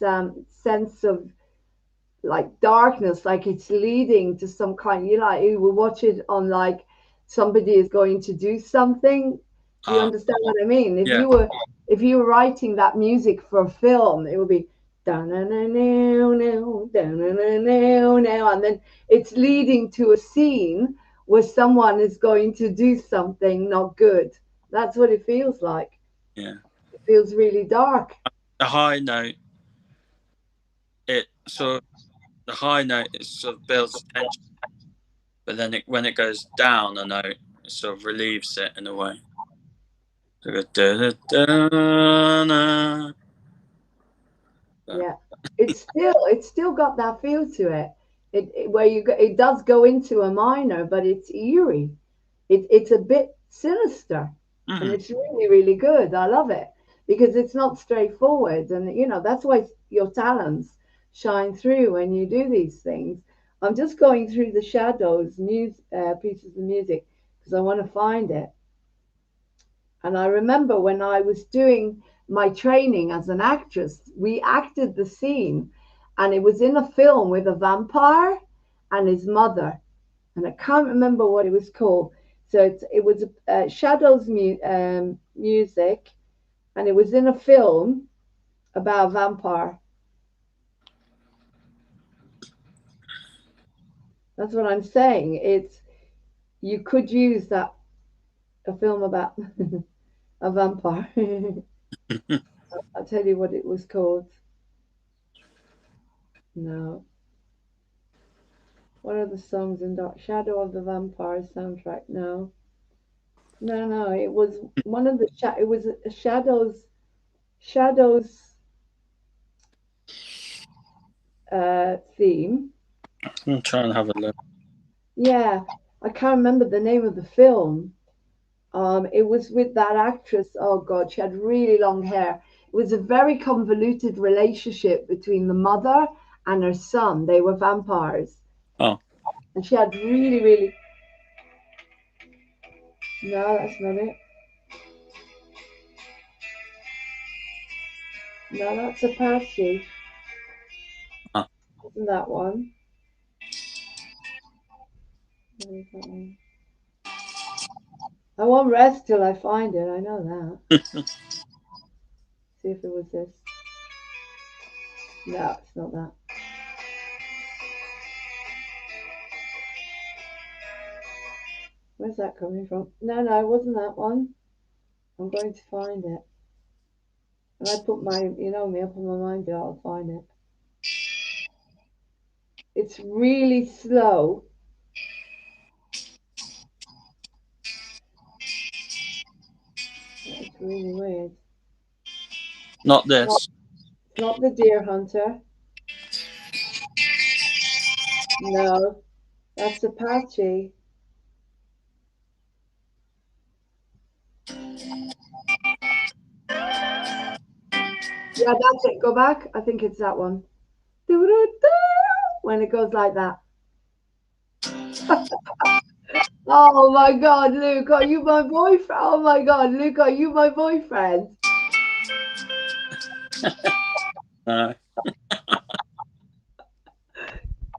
sense of like darkness, like it's leading to some kind. You will watch it on like somebody is going to do something. Do you understand what I mean? If you were writing that music for a film, it would be and then it's leading to a scene where someone is going to do something not good. That's what it feels like. Yeah, it feels really dark. The high note, it sort of builds tension, but then when it goes down a note, it sort of relieves it in a way. So it goes, da, da, da, da. Yeah, it's still got that feel to it. It does go into a minor, but it's eerie. It's a bit sinister, and it's really, really good. I love it because it's not straightforward, and that's why your talents shine through when you do these things. I'm just going through the Shadows pieces of music because I want to find it. And I remember when I was doing my training as an actress, we acted the scene, and it was in a film with a vampire and his mother, and I can't remember what it was called. So it was Shadows music, and it was in a film about a vampire. That's what I'm saying. You could use a film about a vampire. I'll tell you what it was called. No. What are the songs in Shadow of the Vampire soundtrack? No. It was one of the it was a Shadows theme. I'm trying to have a look. Yeah, I can't remember the name of the film. It was with that actress. Oh God, she had really long hair. It was a very convoluted relationship between the mother and her son. They were vampires. Oh. And she had really, really. No, that's not it. No, that's Apache. Huh. Isn't that one? Where is that one? I won't rest till I find it. I know that. See if it was this. No, it's not that. Where's that coming from? No, it wasn't that one. I'm going to find it. And I put my, you know me, I put my mind to it, I'll find it. It's really slow. It's really weird. Not this. It's not the Deer Hunter. No, that's Apache. Yeah, that's it. Go back. I think it's that one. When it goes like that. Oh my God, Luke, are you my boyfriend? Oh my God, Luke, are you my boyfriend?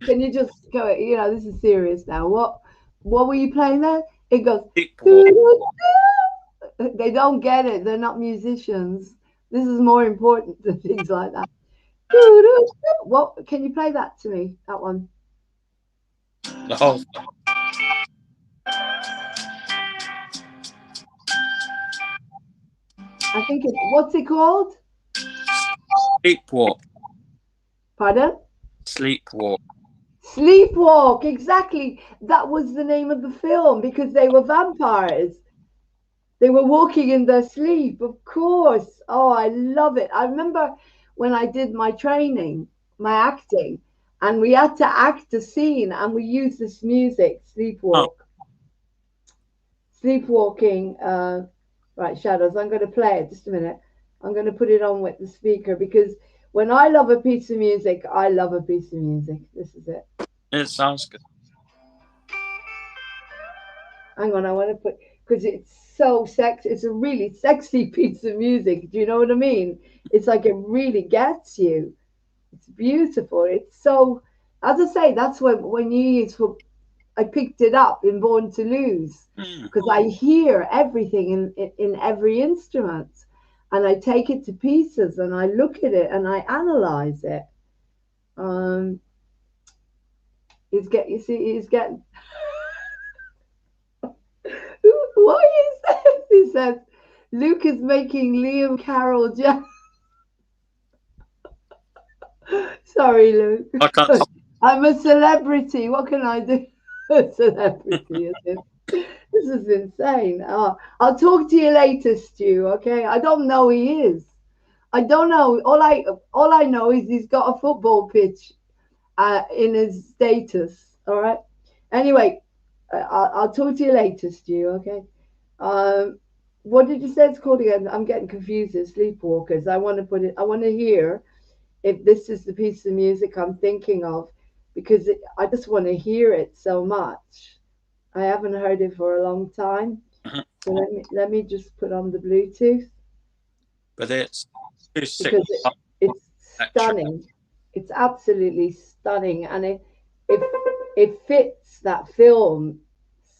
Can you just go? You know, this is serious now. What were you playing there? It goes. They don't get it. They're not musicians. This is more important than things like that. What? Can you play that to me? That one. The whole. I think it's. What's it called? Sleepwalk. Pardon? Sleepwalk. Sleepwalk. Exactly. That was the name of the film because they were vampires. They were walking in their sleep, of course. Oh, I love it. I remember when I did my training, my acting, and we had to act a scene and we used this music, Sleepwalk. Sleepwalking. Right, Shadows, I'm going to play it. Just a minute. I'm going to put it on with the speaker because when I love a piece of music, I love a piece of music. This is it. It sounds good. Hang on, I want to put, because it's so sexy. It's a really sexy piece of music. Do you know what I mean? It's like it really gets you. It's beautiful. It's so, as I say, that's when you use for, I picked it up in Born to Lose because I hear everything in every instrument and I take it to pieces and I look at it and I analyze it. He's getting. What is this? He says, Luke is making Liam Carroll jazz. Sorry, Luke. I can't. I'm a celebrity. What can I do? A celebrity, is it? This is insane. I'll talk to you later, Stu. Okay? I don't know who he is. I don't know. All I know is he's got a football pitch in his status. All right. Anyway, I'll talk to you later, Stu. Okay. What did you say it's called again? I'm getting confused. It's Sleepwalkers. I want to put it. I want to hear if this is the piece of music I'm thinking of, because I just want to hear it so much. I haven't heard it for a long time. So let me just put on the Bluetooth. But it's stunning. It's absolutely stunning, and it fits that film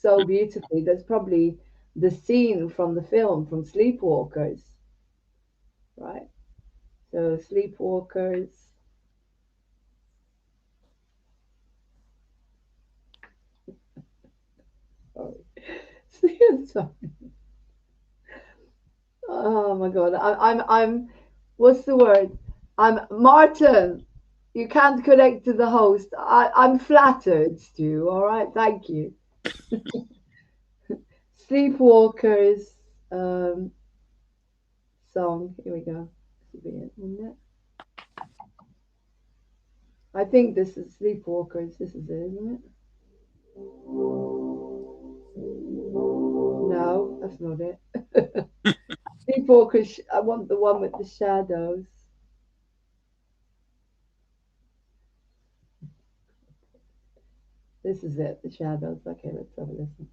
so beautifully. There's probably the scene from the film from Sleepwalkers, right? So Sleepwalkers. Sorry. Oh my God, I'm what's the word? I'm Martin. You can't connect to the host. I'm flattered, Stu. All right, thank you. Sleepwalkers song. Here we go. This will be it, wouldn't it? I think this is Sleepwalkers. This is it, isn't it? No, that's not it. Sleepwalkers. I want the one with the shadows. This is it, the shadows. Okay, let's have a listen.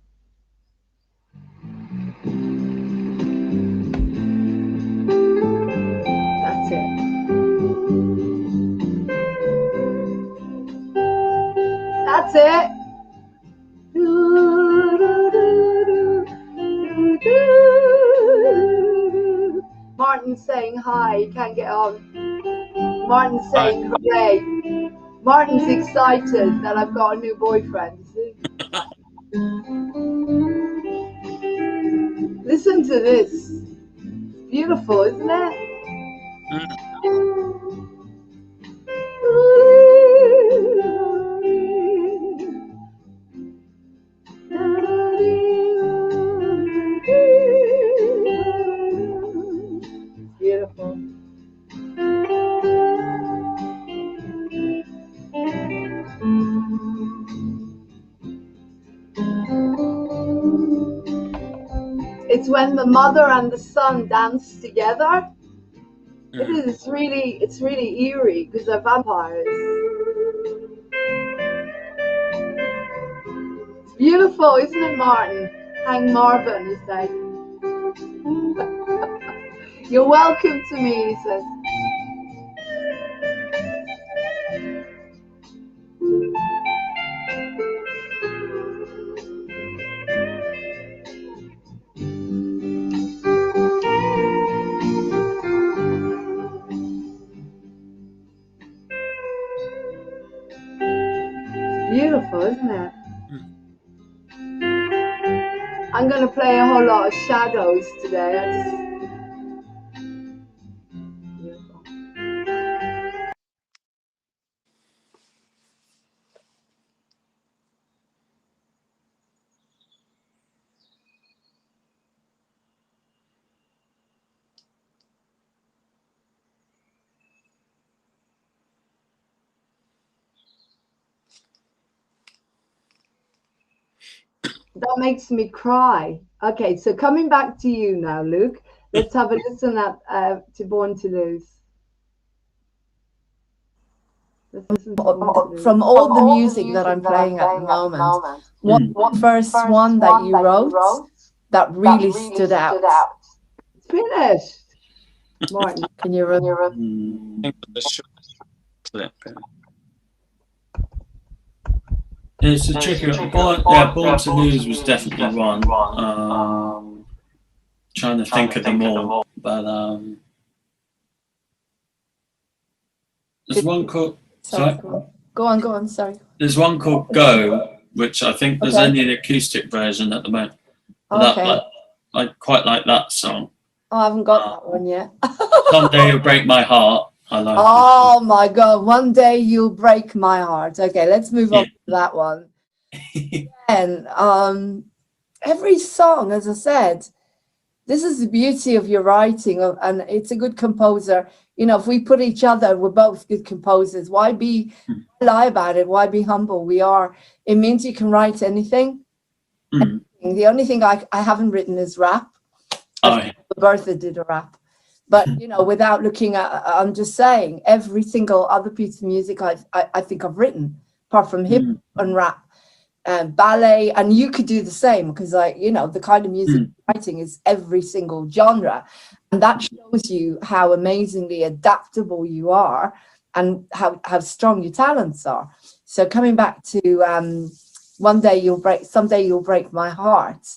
That's it. it. Martin's saying hi, he can't get on. Martin's saying hooray. Martin's excited that I've got a new boyfriend. See? Listen to this. It's beautiful, isn't it? Beautiful. It's when the mother and the son dance together. It's really eerie because they're vampires. It's beautiful, isn't it, Martin? Hang Marvin, you say. You're welcome to me, he says. Beautiful, isn't it? I'm going to play a whole lot of shadows today. Beautiful. That makes me cry. Okay, so coming back to you now, Luke. Let's have a listen at to Born to Lose. From all the music that I'm playing at the moment, what first one that you wrote that really stood out? It's finished. Martin, can you remember? It's a tricky one. Born to Lose was definitely one. Trying to think of them all, but there's one called. Sorry. Go on. Sorry. There's one called Go, which I think there's only an acoustic version at the moment. Okay. I quite like that song. Oh, I haven't got that one yet. Someday You'll Break My Heart. I like. Oh my God! One day you'll break my heart. Okay, let's move on to that one. And every song, as I said, this is the beauty of your writing, and it's a good composer. You know, if we put each other, we're both good composers. Why lie about it? Why be humble? We are. It means you can write anything. The only thing I haven't written is rap. Bertha did a rap. But, you know, without looking at, I'm just saying, every single other piece of music I think I've written, apart from hip and rap and ballet, and you could do the same because, you know, the kind of music writing is every single genre. And that shows you how amazingly adaptable you are and how strong your talents are. So coming back to someday you'll break my heart.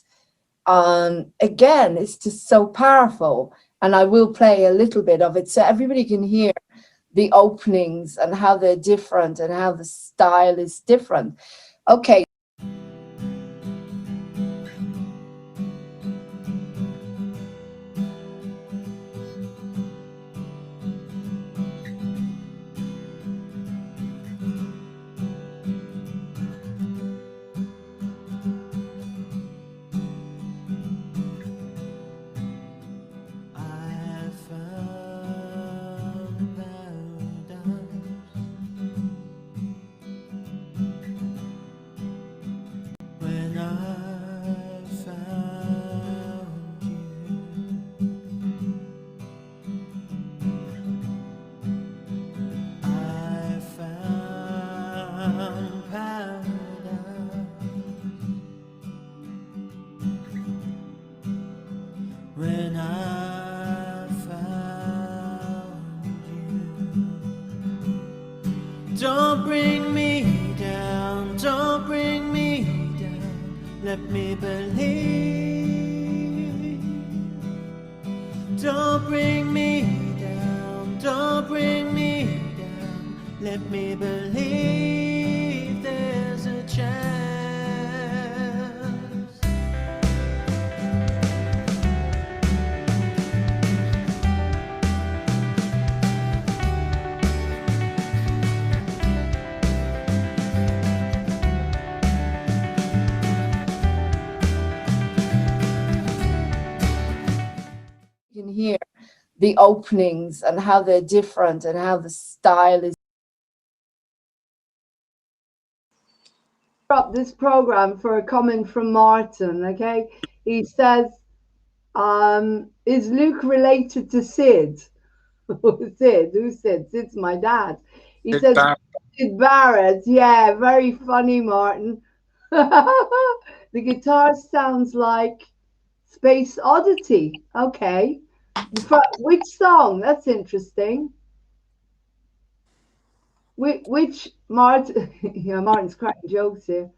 Again, it's just so powerful. And I will play a little bit of it so everybody can hear the openings and how they're different and how the style is different. Okay. let me believe. Don't bring me down, don't bring me down, let me believe there's a chance. You can hear the openings and how they're different and how the style is. Up this program for a comment from Martin. Okay, he says, is Luke related to Sid? Sid, who's Sid? Sid's my dad. He Sid says Barrett. Sid Barrett. Yeah, very funny, Martin. The guitar sounds like Space Oddity. Okay, which song? That's interesting. Which Martin? Yeah, Martin's cracking jokes here.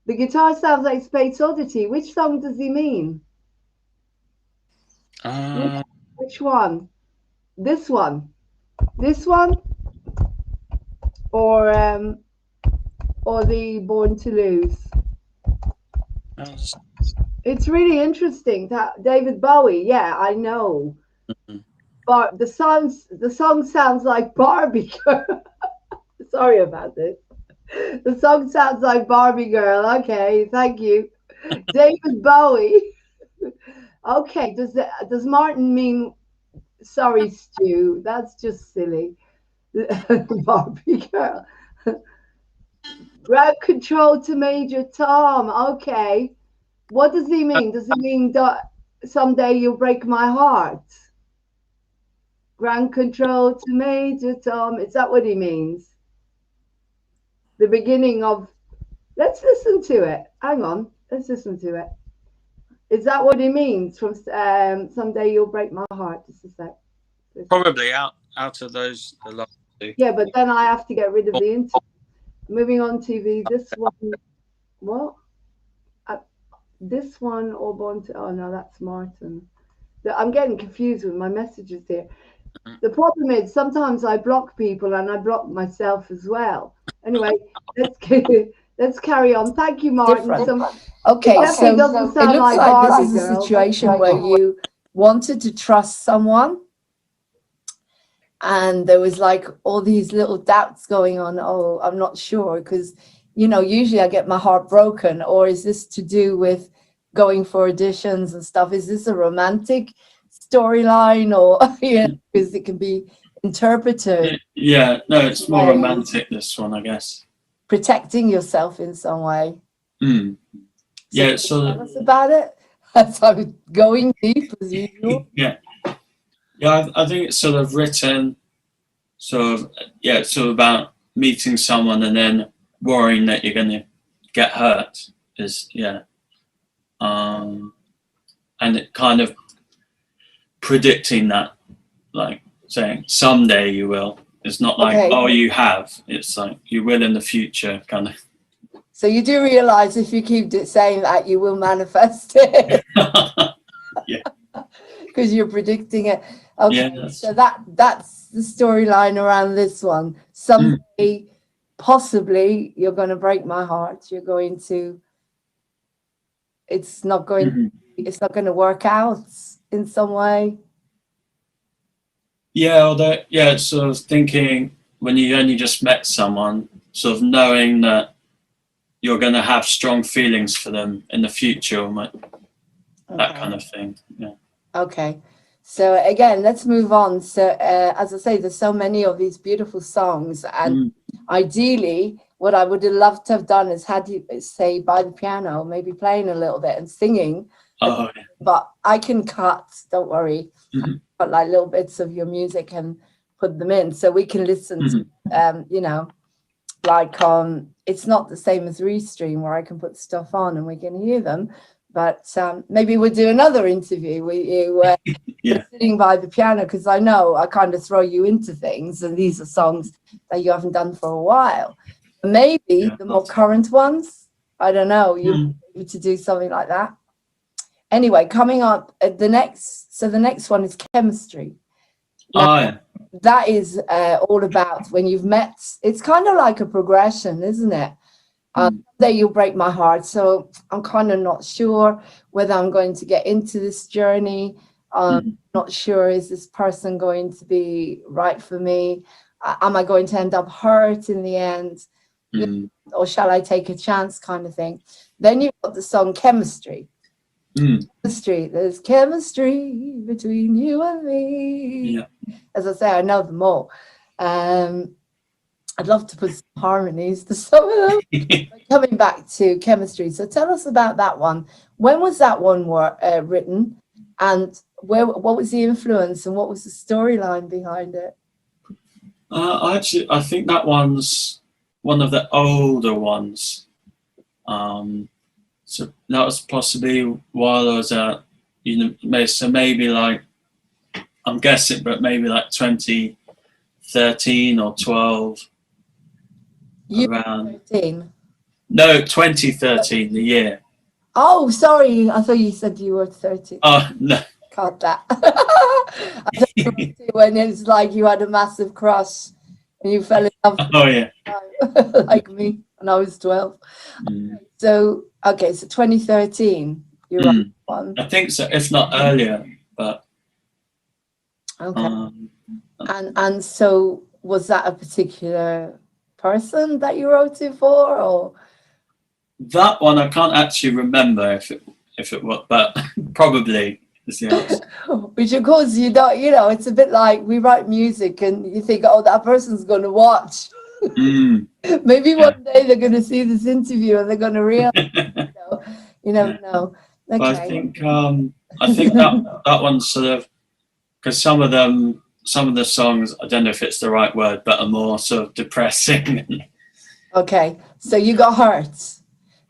The guitar sounds like Space Oddity. Which song does he mean? Which one? This one? This one? Or the Born to Lose? It's really interesting. David Bowie. Yeah, I know. But the song sounds like Barbie Girl. Sorry about this. The song sounds like Barbie Girl. Okay, thank you. David Bowie. Okay, does Martin mean, sorry, Stu, that's just silly. Barbie Girl. Ground control to Major Tom. Okay. What does he mean? Does he mean that someday you'll break my heart? Ground control to Major Tom. Is that what he means? The beginning of, let's listen to it. Hang on, let's listen to it. Is that what he means from someday you'll break my heart? Just a sec. Probably out of those, the last two. Yeah, but then I have to get rid of the internet. Moving on TV, this one, what? This one or Born to, oh no, that's Martin. I'm getting confused with my messages here. The problem is sometimes I block people and I block myself as well. Anyway, let's carry on. Thank you, Martin. Okay, so it doesn't looks sound like Barbie this is a Girl. situation where you wanted to trust someone and there was like all these little doubts going on. Oh, I'm not sure, because usually I get my heart broken. Or is this to do with going for auditions and stuff? Is this a romantic storyline, or because it can be interpreted? Yeah, no, it's more romantic, this one, I guess. Protecting yourself in some way. Yeah, it's sort Tell us about it. As I'm going deep as usual. Yeah, I think it's sort of written, sort of about meeting someone and then worrying that you're going to get hurt. And it kind of predicting that, like saying someday you will. It's not like, Okay. oh, you have. It's like you will in the future, kind of. So you do realize if you keep saying that, you will manifest it. Yeah. Because you're predicting it. Okay, Yeah, so that's the storyline around this one. Someday, possibly, you're going to break my heart. You're going to. It's not going. It's not going to work out in some way. Yeah, although it's sort of thinking when you only just met someone, sort of knowing that you're going to have strong feelings for them in the future, that kind of thing. Yeah. Okay, so again, let's move on. So as I say, there's so many of these beautiful songs, and ideally, what I would have loved to have done is had you say by the piano, maybe playing a little bit and singing. Oh, yeah. But I can cut. Don't worry. Cut like little bits of your music and put them in, so we can listen to, like on. It's not the same as Restream where I can put stuff on and we can hear them. But maybe we'll do another interview with you sitting by the piano, because I know I kind of throw you into things, and these are songs that you haven't done for a while. Maybe the more current ones, I don't know, you to do something like that. Anyway, coming up the next one is chemistry. Now, that is all about when you've met. It's kind of like a progression, isn't it? Someday you'll break my heart. So I'm kind of not sure whether I'm going to get into this journey. Not sure, is this person going to be right for me? Am I going to end up hurt in the end? Or shall I take a chance, kind of thing? Then you've got the song Chemistry. Chemistry. There's chemistry between you and me. As I say, I know them all. I'd love to put some harmonies to some of them. Coming back to Chemistry. So tell us about that one. When was that one written? And what was the influence and what was the storyline behind it? Actually, I think that one's one of the older ones. So that was possibly while I was at so maybe like, I'm guessing, but maybe like 2013 or 12. Around 13? No, 2013, the year. Oh, sorry. I thought you said you were 30. Oh, no. Cut that. I thought you were when it's like you had a massive crush and you fell in love. Oh, yeah. Like me when I was 12. So, okay, so 2013, you're right. One. I think so, if not earlier, but. Okay. And so was that a particular person that you wrote it for, or? That one I can't actually remember if it was, but probably is the answer. Which of course you don't, it's a bit like we write music and you think, oh, that person's going to watch. Maybe one day they're going to see this interview and they're going to realize. You never know. Okay. But I think that one's sort of, because some of the songs, I don't know if it's the right word, but are more sort of depressing. Okay, so you got hurt,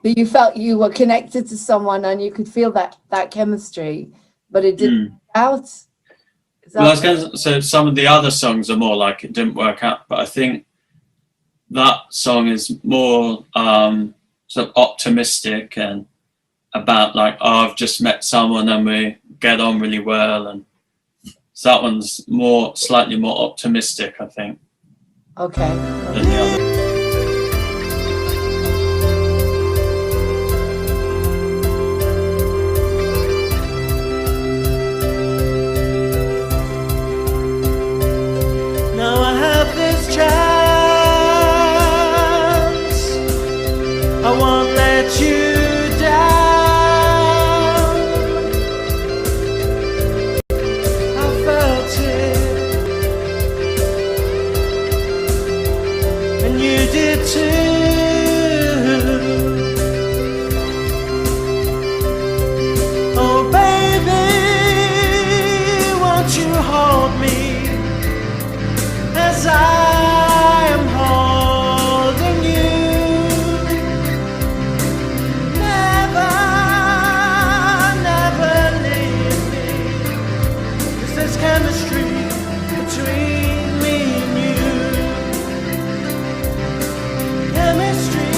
but you felt you were connected to someone and you could feel that chemistry, but it didn't work out. So some of the other songs are more like it didn't work out, but I think that song is more sort of optimistic and about like, oh, I've just met someone and we get on really well, and so that one's slightly more optimistic, I think. Okay. Than the other. Now I have this chance, I won't let you down. I felt it, and you did too. Oh baby, won't you hold me as I am holding you? Never, never leave me, 'cause there's chemistry between me and you. Chemistry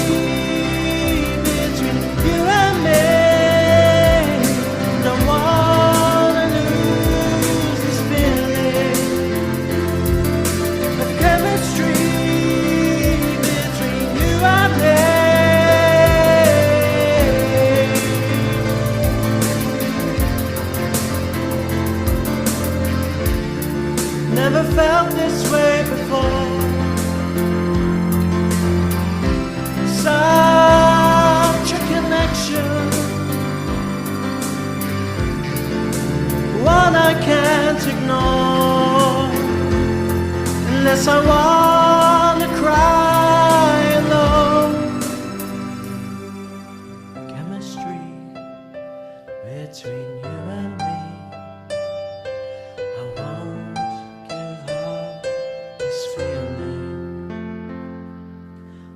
between you and me. Don't wanna lose this feeling. Chemistry between you and me. Never felt this way before. Such a connection, one I can't ignore. Unless I wanna cry alone. Chemistry between you and me. I won't give up this feeling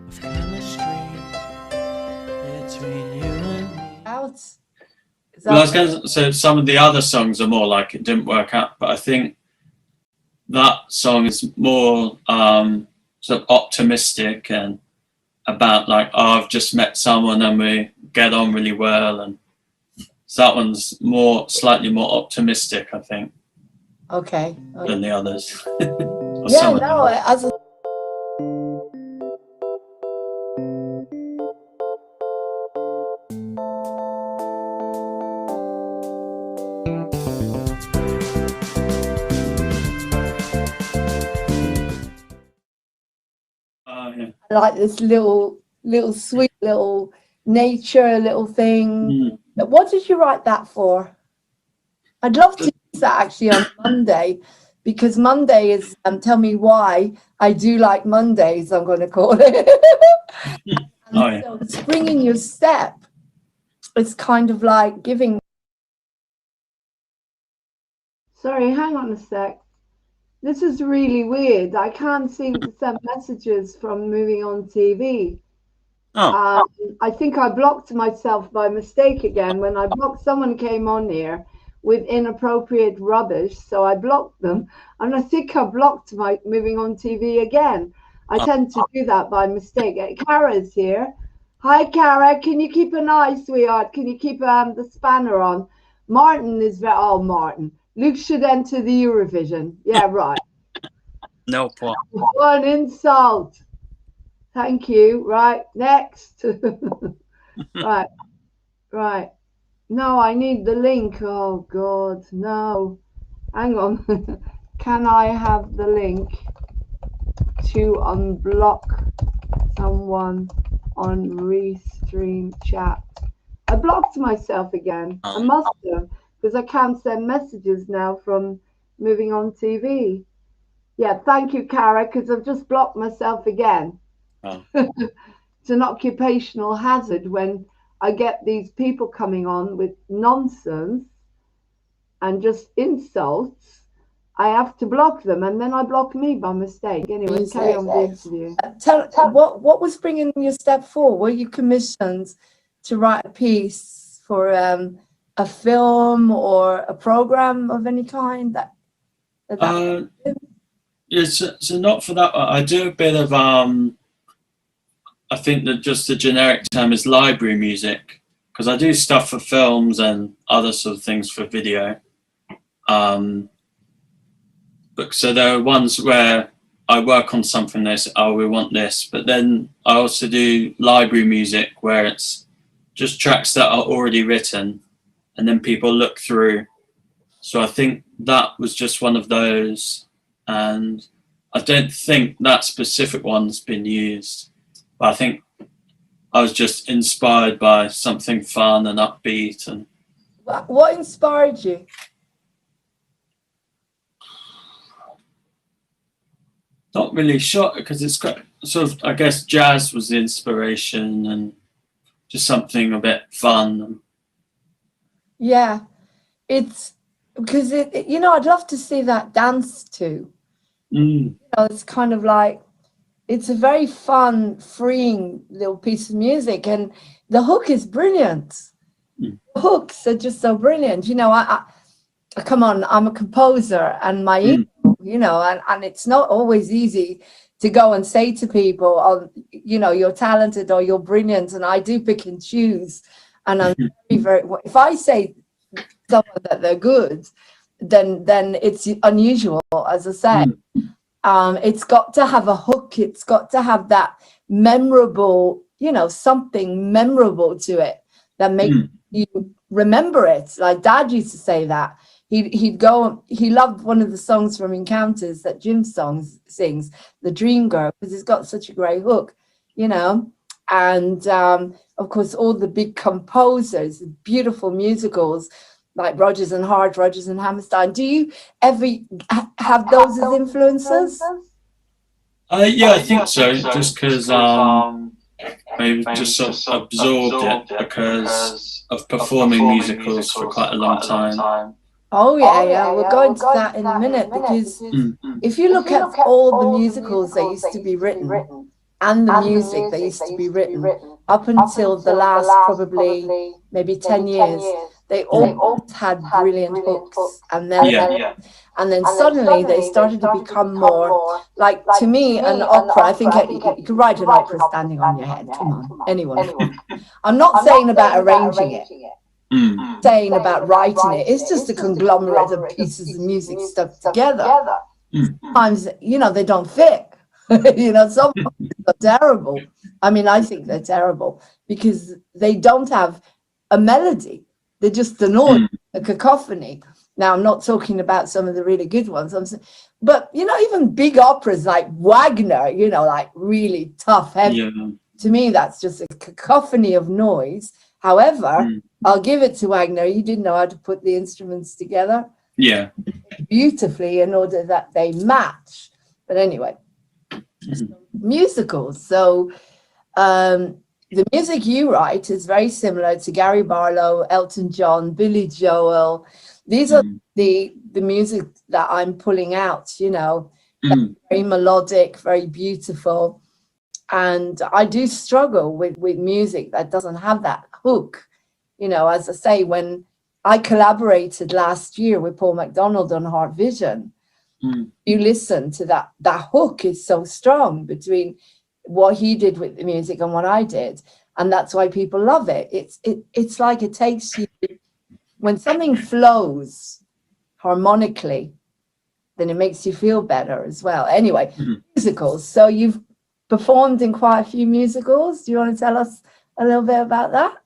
of chemistry between you and me. Out. Well, I was going to say some of the other songs are more like it didn't work out, but I think that song is more sort of optimistic and about like, oh, I've just met someone and we get on really well, and so that one's slightly more optimistic, I think, Okay. than the others. Or Yeah, some of no, them. as a Yeah. I like this little sweet little nature little thing. What did you write that for? I'd love to use that actually on Monday, because Monday is tell me why I do like Mondays, I'm going to call it. Oh, yeah. So spring in your step, it's kind of like giving. Sorry, hang on a sec. This is really weird. I can't seem to send messages from Moving On TV. Oh. I think I blocked myself by mistake again. When I blocked, someone came on here with inappropriate rubbish, so I blocked them. And I think I blocked my Moving On TV again. I tend to do that by mistake. Cara's here. Hi, Cara. Can you keep an eye, sweetheart? Can you keep the spanner on? Martin is very... Oh, Martin. Luke should enter the Eurovision. Yeah, right. No problem. One insult. Thank you. Right, next. Right. No, I need the link. Oh, God, no. Hang on. Can I have the link to unblock someone on Restream chat? I blocked myself again. I must have, because I can't send messages now from Moving On TV. Yeah, thank you, Cara, because I've just blocked myself again. Oh. It's an occupational hazard when I get these people coming on with nonsense and just insults. I have to block them, and then I block me by mistake. Anyway, carry on with the interview. Tell what was bringing your step for? Were you commissioned to write a piece for a film or a program of any kind? Yeah, so not for that one. I do a bit of I think that just the generic term is library music, because I do stuff for films and other sort of things for video. But so there are ones where I work on something, they say, oh, we want this, but then I also do library music where it's just tracks that are already written and then people look through. So I think that was just one of those, and I don't think that specific one's been used, but I think I was just inspired by something fun and upbeat. And what inspired you? Not really sure, because it's got sort of, I guess jazz was the inspiration and just something a bit fun. Yeah, it's because I'd love to see that dance too. It's kind of like, it's a very fun, freeing little piece of music, and the hook is brilliant. The hooks are just so brilliant. I come on, I'm a composer, and my ego, and it's not always easy to go and say to people, you're talented or you're brilliant, and I do pick and choose, and I'm very, if I say to someone that they're good, then it's unusual, as I say. It's got to have a hook. It's got to have that memorable, something memorable to it that makes you remember it. Like Dad used to say that. He loved one of the songs from Encounters that Jim sings, The Dream Girl, because it's got such a great hook, and of course all the big composers, beautiful musicals like Rodgers and Hart, Rodgers and Hammerstein. Do you ever have those as influences? Yeah, I think so, just because maybe just sort of absorbed it because of performing musicals for quite a long time. Oh yeah, we're going to that in a minute, because if you look at all the musicals that used to be written and the music that used to be written up until the last probably maybe 10 years, They all had brilliant hooks and melody. And then suddenly they started to become more like, to me, an opera. I think you could write an opera standing on your head. Come on, anyone. I'm not saying about arranging it. Saying about writing it. It's just a conglomerate of pieces of music stuck together. Sometimes, you know, they don't fit. You know, some are terrible. I mean, I think they're terrible because they don't have a melody. They're just a noise, a cacophony. Now, I'm not talking about some of the really good ones. But, you know, even big operas like Wagner, you know, like really tough, heavy. To me, that's just a cacophony of noise. However, I'll give it to Wagner. He didn't know how to put the instruments together beautifully in order that they match. But anyway, musicals. So the music you write is very similar to Gary Barlow, Elton John, Billy Joel. These are the music that I'm pulling out, you know, very melodic, very beautiful. And I do struggle with music that doesn't have that hook. You know, as I say, when I collaborated last year with Paul McDonald on Heart Vision, you listen to that hook is so strong between what he did with the music and what I did. And that's why people love it. It's like it takes you, when something flows harmonically, then it makes you feel better as well. Anyway, musicals. So you've performed in quite a few musicals. Do you want to tell us a little bit about that?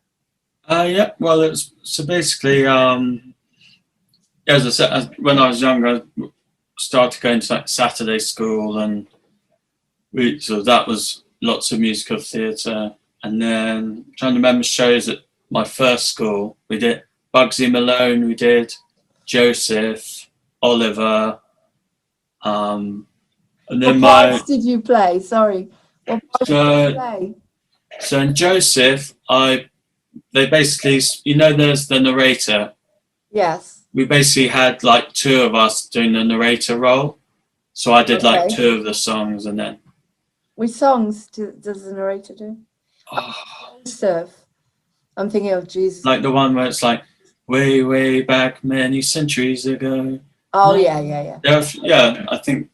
Yeah, well, it's so basically, as I said, when I was younger, I started going to like Saturday school, and so that was lots of musical theatre. And then I'm trying to remember shows at my first school. We did Bugsy Malone, we did Joseph, Oliver, and then what parts did you play? Sorry, what parts did you play? So in Joseph, they basically, you know, there's the narrator. Yes. We basically had like two of us doing the narrator role. So I did like two of the songs, and then. Which songs does the narrator do? Joseph. I'm thinking of Jesus. Like the one where it's like, way, way back many centuries ago. Oh, yeah. Yeah, I think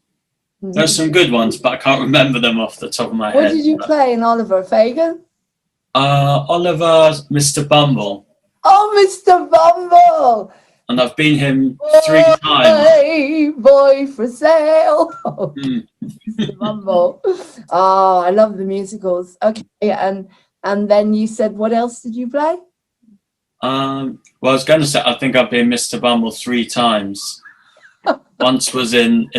there's some good ones, but I can't remember them off the top of my head. What did you play in Oliver? Fagin? Oliver, Mr. Bumble. Oh, Mr. Bumble! And I've been him 3 times. Hey, boy for sale. Mr. Bumble. Oh, I love the musicals. Okay, and then you said, what else did you play? Well, I was going to say, I think I've been Mr. Bumble 3 times. Once was in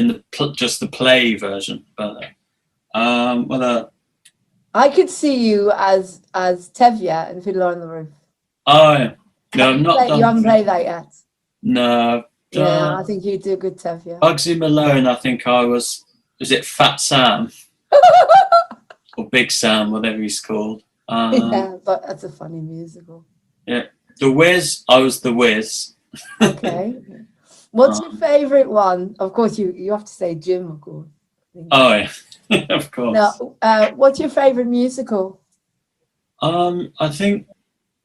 just the play version. But I could see you as Tevye in Fiddler on the Roof. Oh, yeah. No, I'm not. You haven't played that yet. No. Yeah, I think you do a good Tevye. Bugsy Malone, I think I was it Fat Sam? Or Big Sam, whatever he's called. Yeah, but that's a funny musical. Yeah. The Wiz, I was the Wiz. Okay. What's your favourite one? Of course, you have to say Jim, of course. Oh, yeah. Of course. Now, what's your favourite musical? I think,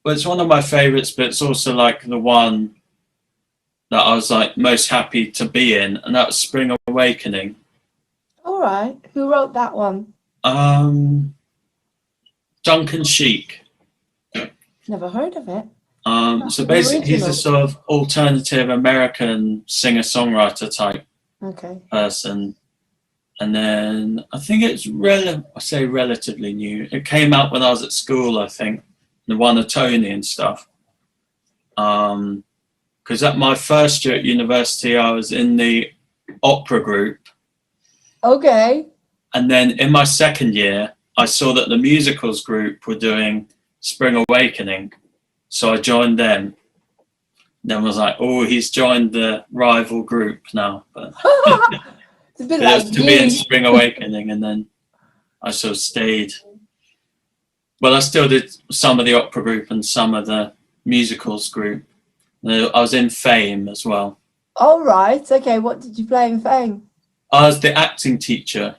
well, it's one of my favourites, but it's also like the one that I was like most happy to be in, and that was Spring Awakening. All right. Who wrote that one? Duncan Sheik. Never heard of it. So basically, he's a sort of alternative American singer-songwriter type person. And then I think it's relatively new. It came out when I was at school, I think. It won a Tony and stuff. Because at my first year at university, I was in the opera group. Okay. And then in my second year, I saw that the musicals group were doing Spring Awakening. So I joined them. Then was like, oh, he's joined the rival group now. But it's a bit like to be in Spring Awakening, and then I sort of stayed. Well, I still did some of the opera group and some of the musicals group. I was in Fame as well. All right. Okay. What did you play in Fame? I was the acting teacher.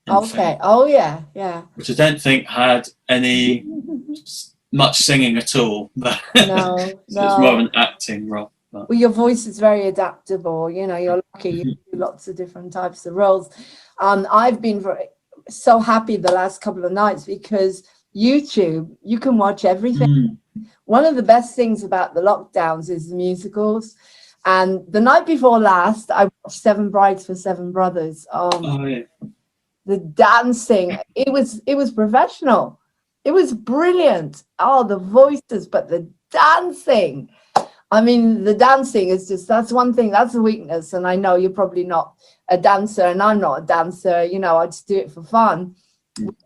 Okay. Fame. Oh, yeah. Yeah. Which I don't think had any much singing at all. But No, so it's more of no. an acting role. But, Well, your voice is very adaptable. You know, you're lucky. You do lots of different types of roles. I've been so happy the last couple of nights because YouTube, you can watch everything. One of the best things about the lockdowns is the musicals. And the night before last, I watched Seven Brides for Seven Brothers. yeah. The dancing, it was professional. It was brilliant. Oh, the voices, but the dancing. I mean, the dancing is just, that's one thing, that's a weakness. And I know you're probably not a dancer and I'm not a dancer, you know, I just do it for fun,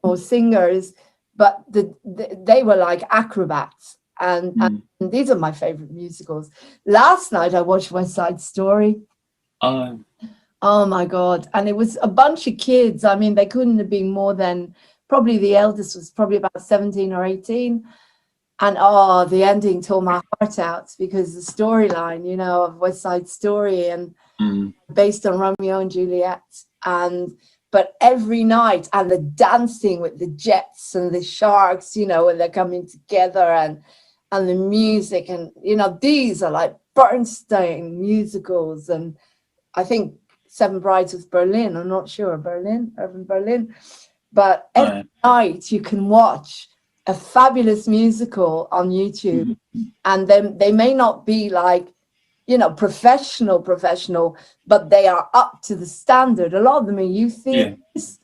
or singers, but they were like acrobats. And these are my favorite musicals. Last night I watched West Side Story. Oh my God. And it was a bunch of kids. I mean, they couldn't have been more than, probably the eldest was probably about 17 or 18. And oh, the ending tore my heart out because the storyline, you know, of West Side Story and based on Romeo and Juliet. But every night, and the dancing with the jets and the sharks, you know, when they're coming together, and the music, and you know, these are like Bernstein musicals. And I think Seven Brides was Berlin. I'm not sure, Irving Berlin. But every night you can watch a fabulous musical on YouTube, and then they may not be like, you know, professional, but they are up to the standard. A lot of them are youth theaters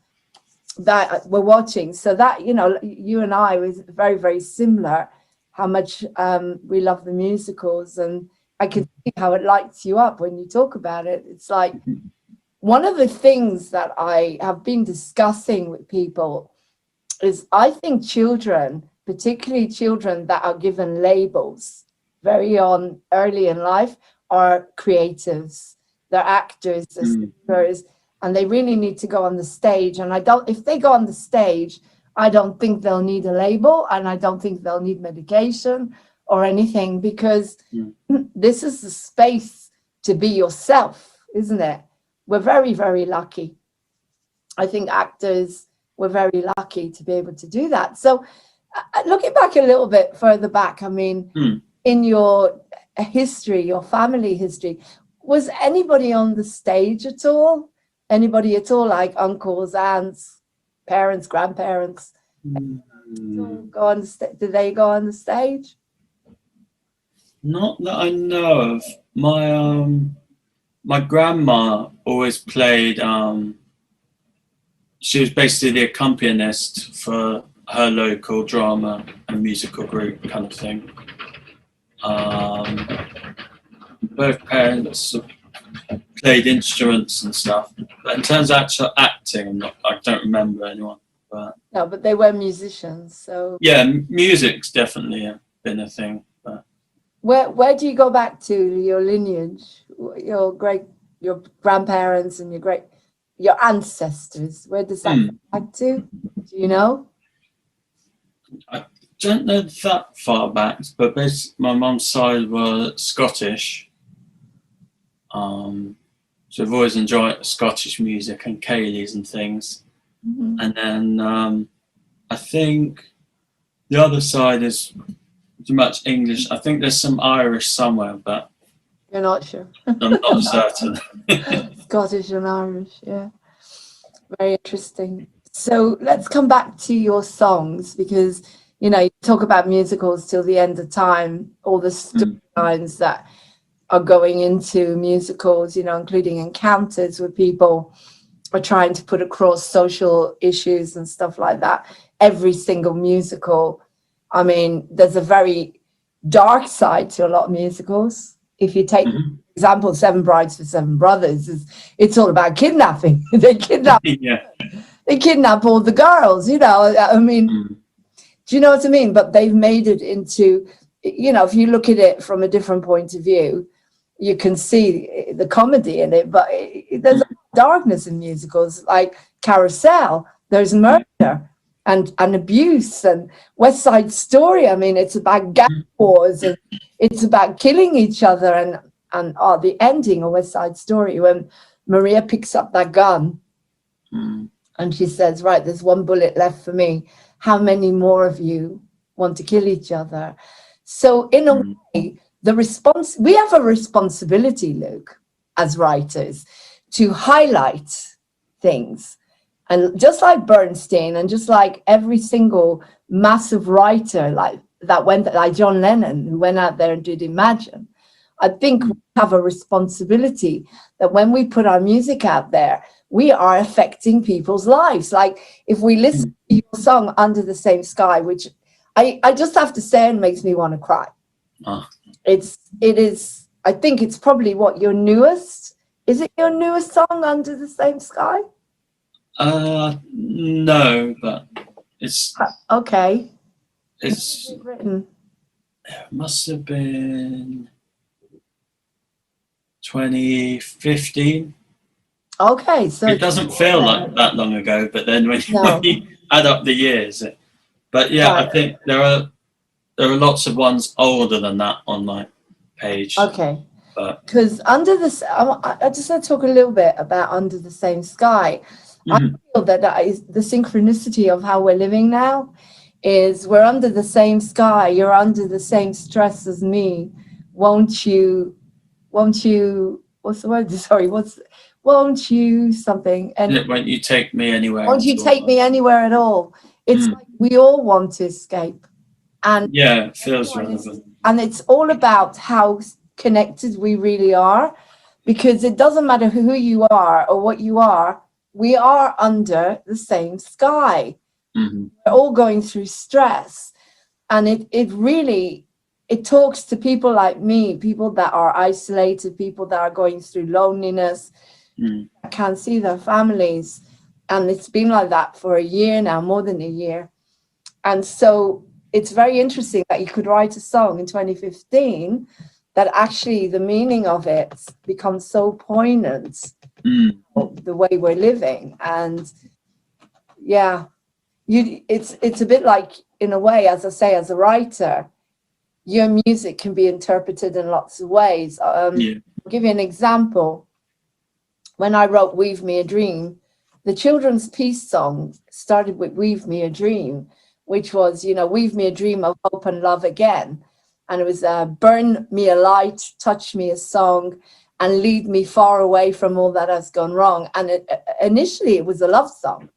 that we're watching. So that, you know, you and I was very, very similar, how much we love the musicals. And I can see how it lights you up when you talk about it. It's like one of the things that I have been discussing with people is I think children, particularly children that are given labels very early in life, are creatives. They're actors, they're singers, and they really need to go on the stage. And if they go on the stage, I don't think they'll need a label, and I don't think they'll need medication or anything, because this is the space to be yourself, isn't it? We're very, very lucky. I think actors, we're very lucky to be able to do that. So looking back a little bit further back, I mean, in your history, your family history, was anybody on the stage at all? Anybody at all, like uncles, aunts, parents, grandparents? Did they go on the stage? Not that I know of. My grandma always played. She was basically the accompanist for her local drama and musical group kind of thing. Both parents played instruments and stuff, but in terms of actual acting, I don't remember anyone. But no, but they were musicians, so yeah, music's definitely been a thing. But where do you go back to your lineage, your grandparents and your ancestors? Where does that go back to? Do you know? I don't know that far back, but basically my mum's side were Scottish. So I've always enjoyed Scottish music and Cayleys and things. And then I think the other side is pretty much English. I think there's some Irish somewhere, but you're not sure. I'm not certain. Scottish and Irish, yeah. Very interesting. So let's come back to your songs, because you know, you talk about musicals till the end of time, all the storylines that are going into musicals, you know, including encounters with people are trying to put across social issues and stuff like that. Every single musical, I mean, there's a very dark side to a lot of musicals. If you take, for example, Seven Brides for Seven Brothers, it's all about kidnapping. They kidnap all the girls, you know. I mean, do you know what I mean? But they've made it into, you know, if you look at it from a different point of view, you can see the comedy in it, but there's darkness in musicals, like Carousel. There's murder and abuse, and West Side Story. I mean, it's about gang wars, and it's about killing each other. And the ending of West Side Story, when Maria picks up that gun and she says, right, there's one bullet left for me. How many more of you want to kill each other. So in a way, we have a responsibility, Luke, as writers, to highlight things. And just like Bernstein, and just like every single massive writer like John Lennon, who went out there and did Imagine, I think we have a responsibility that when we put our music out there, we are affecting people's lives. Like if we listen to your song Under the Same Sky, which I just have to say, it makes me want to cry. It is, I think it's probably your newest, is it your newest song, Under the Same Sky? No, but it's okay. It's written. It must have been 2015. Okay, so it doesn't feel like that long ago, but then when you add up the years, but yeah, I think there are lots of ones older than that on my page. Okay, but because I just want to talk a little bit about Under the Same Sky. I feel that is the synchronicity of how we're living now. Is we're under the same sky, you're under the same stress as me. Won't you, what's the word? Sorry, won't you something? And won't you take me anywhere? Won't you take me anywhere at all? It's like we all want to escape. And yeah, it feels relevant. And it's all about how connected we really are, because it doesn't matter who you are or what you are, we are under the same sky. We're all going through stress, and it really talks to people like me, people that are isolated, people that are going through loneliness, can't see their families, and it's been like that for a year now, more than a year. And so it's very interesting that you could write a song in 2015 that actually the meaning of it becomes so poignant, the way we're living. And yeah, it's a bit like, in a way, as I say, as a writer, your music can be interpreted in lots of ways. I'll give you an example. When I wrote Weave Me a Dream, the children's peace song started with Weave Me a Dream, which was, weave me a dream of hope and love again. And it was burn me a light, touch me a song, and lead me far away from all that has gone wrong. And initially it was a love song.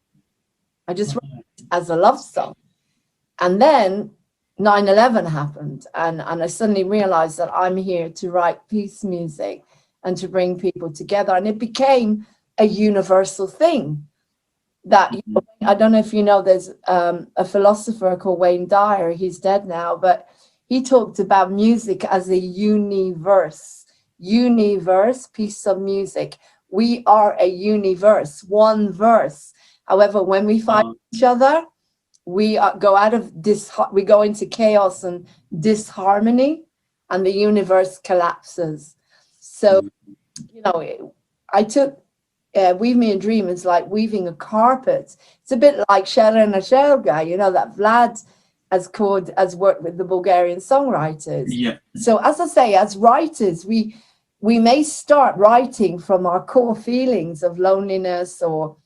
I just wrote it as a love song. And then 9/11 happened, and I suddenly realized that I'm here to write peace music and to bring people together. And it became a universal thing that, I don't know if you know, there's a philosopher called Wayne Dyer, he's dead now, but he talked about music as a universe, piece of music. We are a universe, one verse. However, when we find each other, we go we go into chaos and disharmony, and the universe collapses. So, I took Weave Me a Dream is like weaving a carpet. It's a bit like Shelena Shelga, that Vlad has worked with the Bulgarian songwriters. Yeah. So as I say, as writers, we may start writing from our core feelings of loneliness or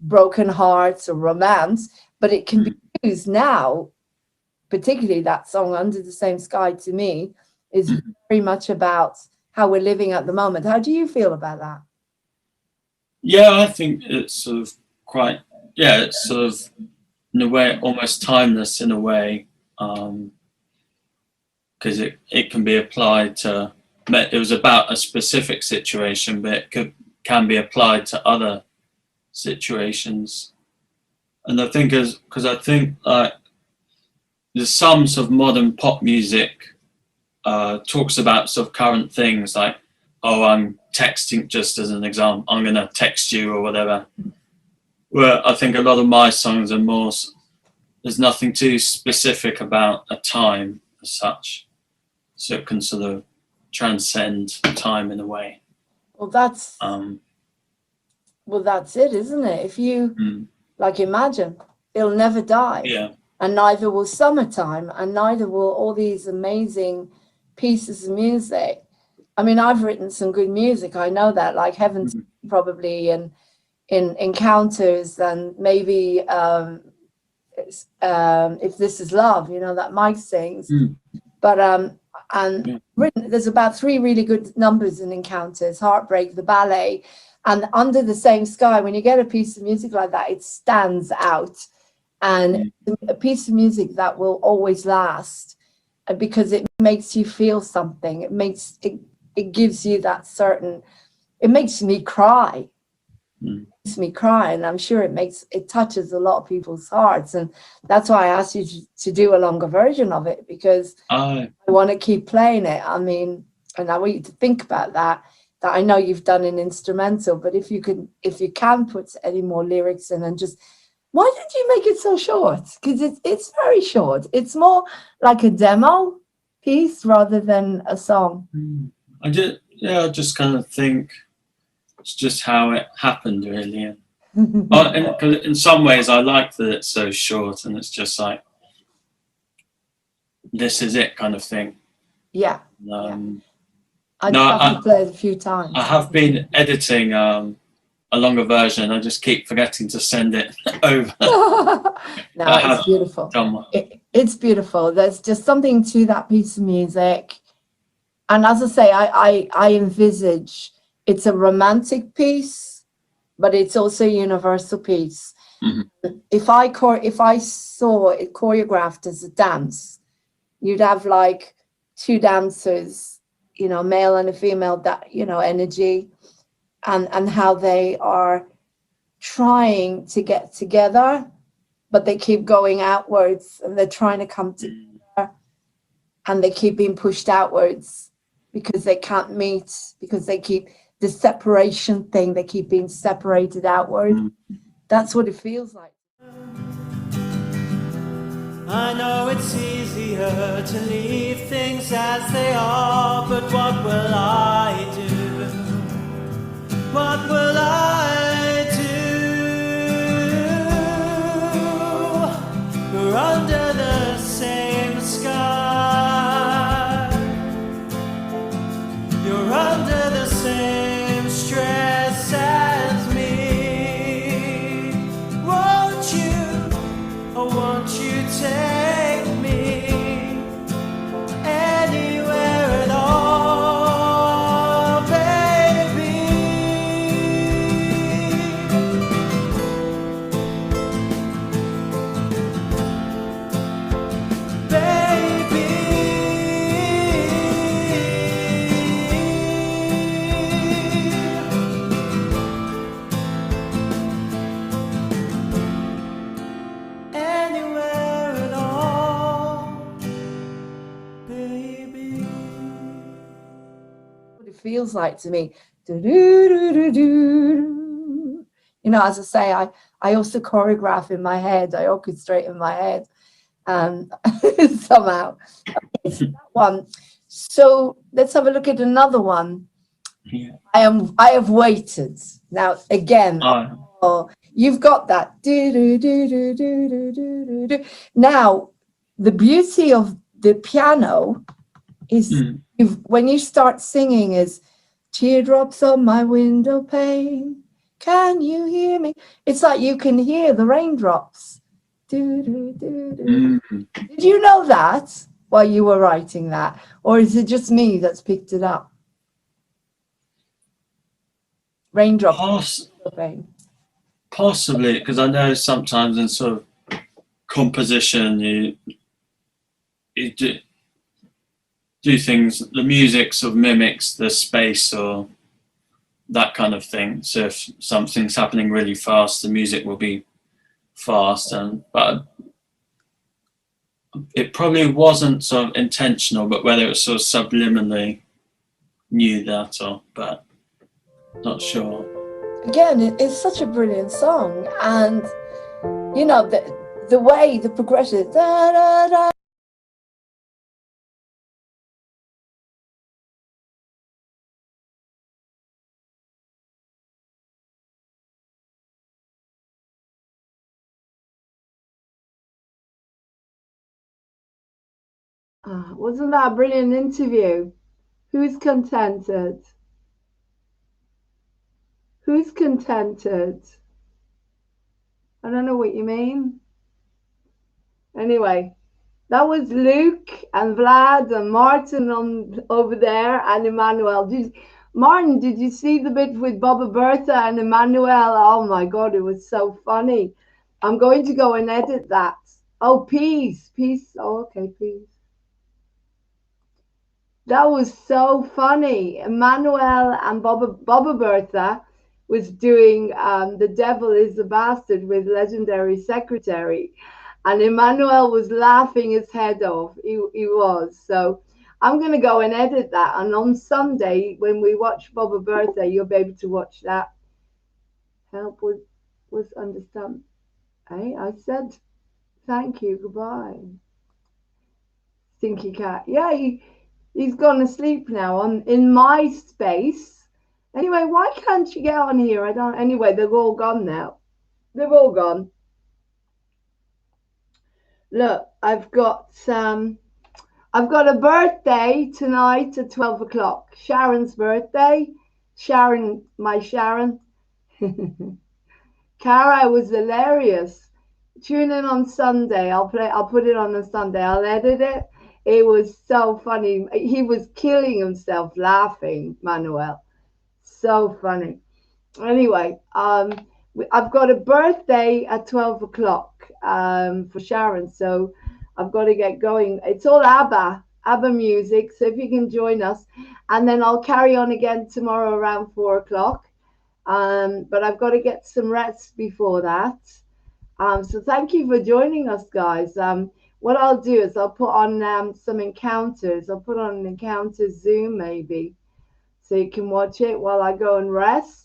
broken hearts or romance, but it can be used now, particularly that song Under the Same Sky, to me, is very much about how we're living at the moment. How do you feel about that? Yeah, I think it's sort of it's sort of, in a way, almost timeless in a way, because it can be applied to, it was about a specific situation, but it can be applied to other situations. And I think because I think there's some sort of modern pop music talks about sort of current things, like, oh, I'm texting, just as an example, I'm going to text you or whatever. Where I think a lot of my songs are more, there's nothing too specific about a time as such. So it can sort of transcend time in a way. Well, that's it, isn't it? If you, like, imagine, it'll never die. Yeah. And neither will Summertime, and neither will all these amazing pieces of music. I mean, I've written some good music, I know that, like Heaven's probably, and in Encounters, and maybe If This Is Love, you know, that Mike sings. But there's about 3 really good numbers in Encounters: Heartbreak, the ballet, and Under the Same Sky. When you get a piece of music like that, it stands out, and a piece of music that will always last, because it makes you feel something. It gives you that certain. It makes me cry. Makes me cry, and I'm sure it touches a lot of people's hearts, and that's why I asked you to do a longer version of it, because I want to keep playing it. I mean, and I want you to think about that I know you've done an instrumental, but if you can put any more lyrics in, and just, why did you make it so short? Because it's very short. It's more like a demo piece rather than a song. I just kind of think it's just how it happened, really. In some ways, I like that it's so short, and it's just like, this is it kind of thing. Yeah. I've played a few times. I have been editing a longer version. I just keep forgetting to send it over. No, it's beautiful. It's beautiful. There's just something to that piece of music. And as I say, I envisage it's a romantic piece, but it's also a universal piece. If I saw it choreographed as a dance, you'd have like 2 dancers, you know, male and a female, that, you know, energy, and how they are trying to get together, but they keep going outwards, and they're trying to come together, and they keep being pushed outwards because they can't meet, because they keep the separation thing, they keep being separated outward. That's what it feels like. I know it's easier to leave things as they are, but what will I do? What will I do? We're under the same sky. You're under the same stress as me. Won't you, oh won't you take me anywhere at all, baby? Anywhere at all, baby. What it feels like to me. Do-do-do-do-do. You know, as I say, I also choreograph in my head. I orchestrate in my head, somehow. It's that one. So let's have a look at another one. Yeah. I have waited. Now again, you've got that. Do-do-do-do-do-do-do-do. Now, the beauty of the piano is when you start singing is teardrops on my window pane. Can you hear me? It's like you can hear the raindrops. Do-do-do-do. Did you know that while you were writing that? Or is it just me that's picked it up? Raindrops. Possibly, because I know sometimes in sort of composition you do things, the music sort of mimics the space or that kind of thing. So if something's happening really fast, the music will be fast, but it probably wasn't sort of intentional, but whether it was sort of subliminally knew that, or but not sure. Again, it's such a brilliant song, and you know the way the progression. Da, da, da. Wasn't that a brilliant interview? Who's contented? Who's contented? I don't know what you mean. Anyway, that was Luke and Vlad and Martin on over there and Emmanuel. Martin, did you see the bit with Baba Bertha and Emmanuel? Oh my God, it was so funny. I'm going to go and edit that. Oh, peace. Oh, okay, peace. That was so funny. Emmanuel and Baba Bertha was doing The Devil is a Bastard with Legendary Secretary. And Emmanuel was laughing his head off. He was. So I'm going to go and edit that. And on Sunday, when we watch Baba Bertha, you'll be able to watch that. Help was understand. Hey, I said thank you. Goodbye. Stinky cat. Yeah, he's gone to sleep now in my space. Anyway, why can't you get on here? Anyway, they're all gone now. They've all gone. Look, I've got a birthday tonight at 12 o'clock. Sharon's birthday. Sharon, my Sharon. Cara was hilarious. Tune in on Sunday. I'll put it on Sunday. I'll edit it. It was so funny. He was killing himself laughing, Manuel. So funny. Anyway, I've got a birthday at 12 o'clock for Sharon, so I've got to get going. It's all ABBA music, so if you can join us. And then I'll carry on again tomorrow around 4 o'clock. But I've got to get some rest before that. So thank you for joining us, guys. What I'll do is I'll put on some encounters. I'll put on an encounter Zoom maybe, so you can watch it while I go and rest.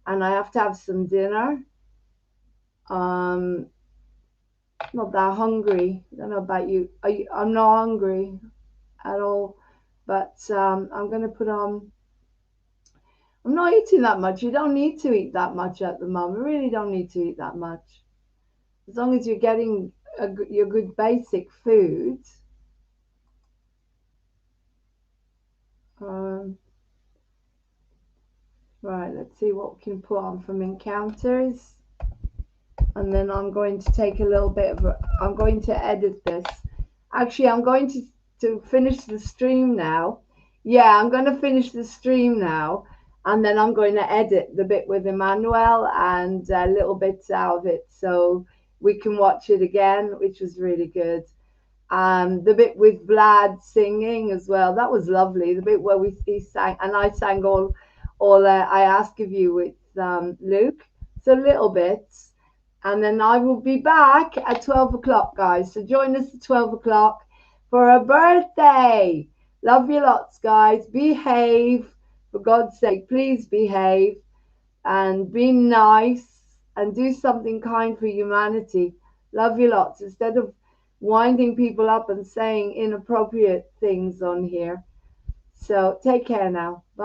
And I have to have some dinner. Not that hungry. I don't know about you. I'm not hungry at all. But I'm going to put on. I'm not eating that much. You don't need to eat that much at the moment. You really don't need to eat that much. As long as you're getting your good basic food. Right, let's see what we can put on from encounters. And then I'm going to take a little bit of I'm going to edit this. Actually, I'm going to finish the stream now. Yeah, I'm going to finish the stream now. And then I'm going to edit the bit with Emmanuel and little bits out of it, so we can watch it again, which was really good. The bit with Vlad singing as well, that was lovely. The bit where he sang, and I sang all I Ask of You with Luke. So little bits. And then I will be back at 12 o'clock, guys. So join us at 12 o'clock for a birthday. Love you lots, guys. Behave. For God's sake, please behave and be nice and do something kind for humanity. Love you lots. Instead of winding people up and saying inappropriate things on here. So take care now. Bye.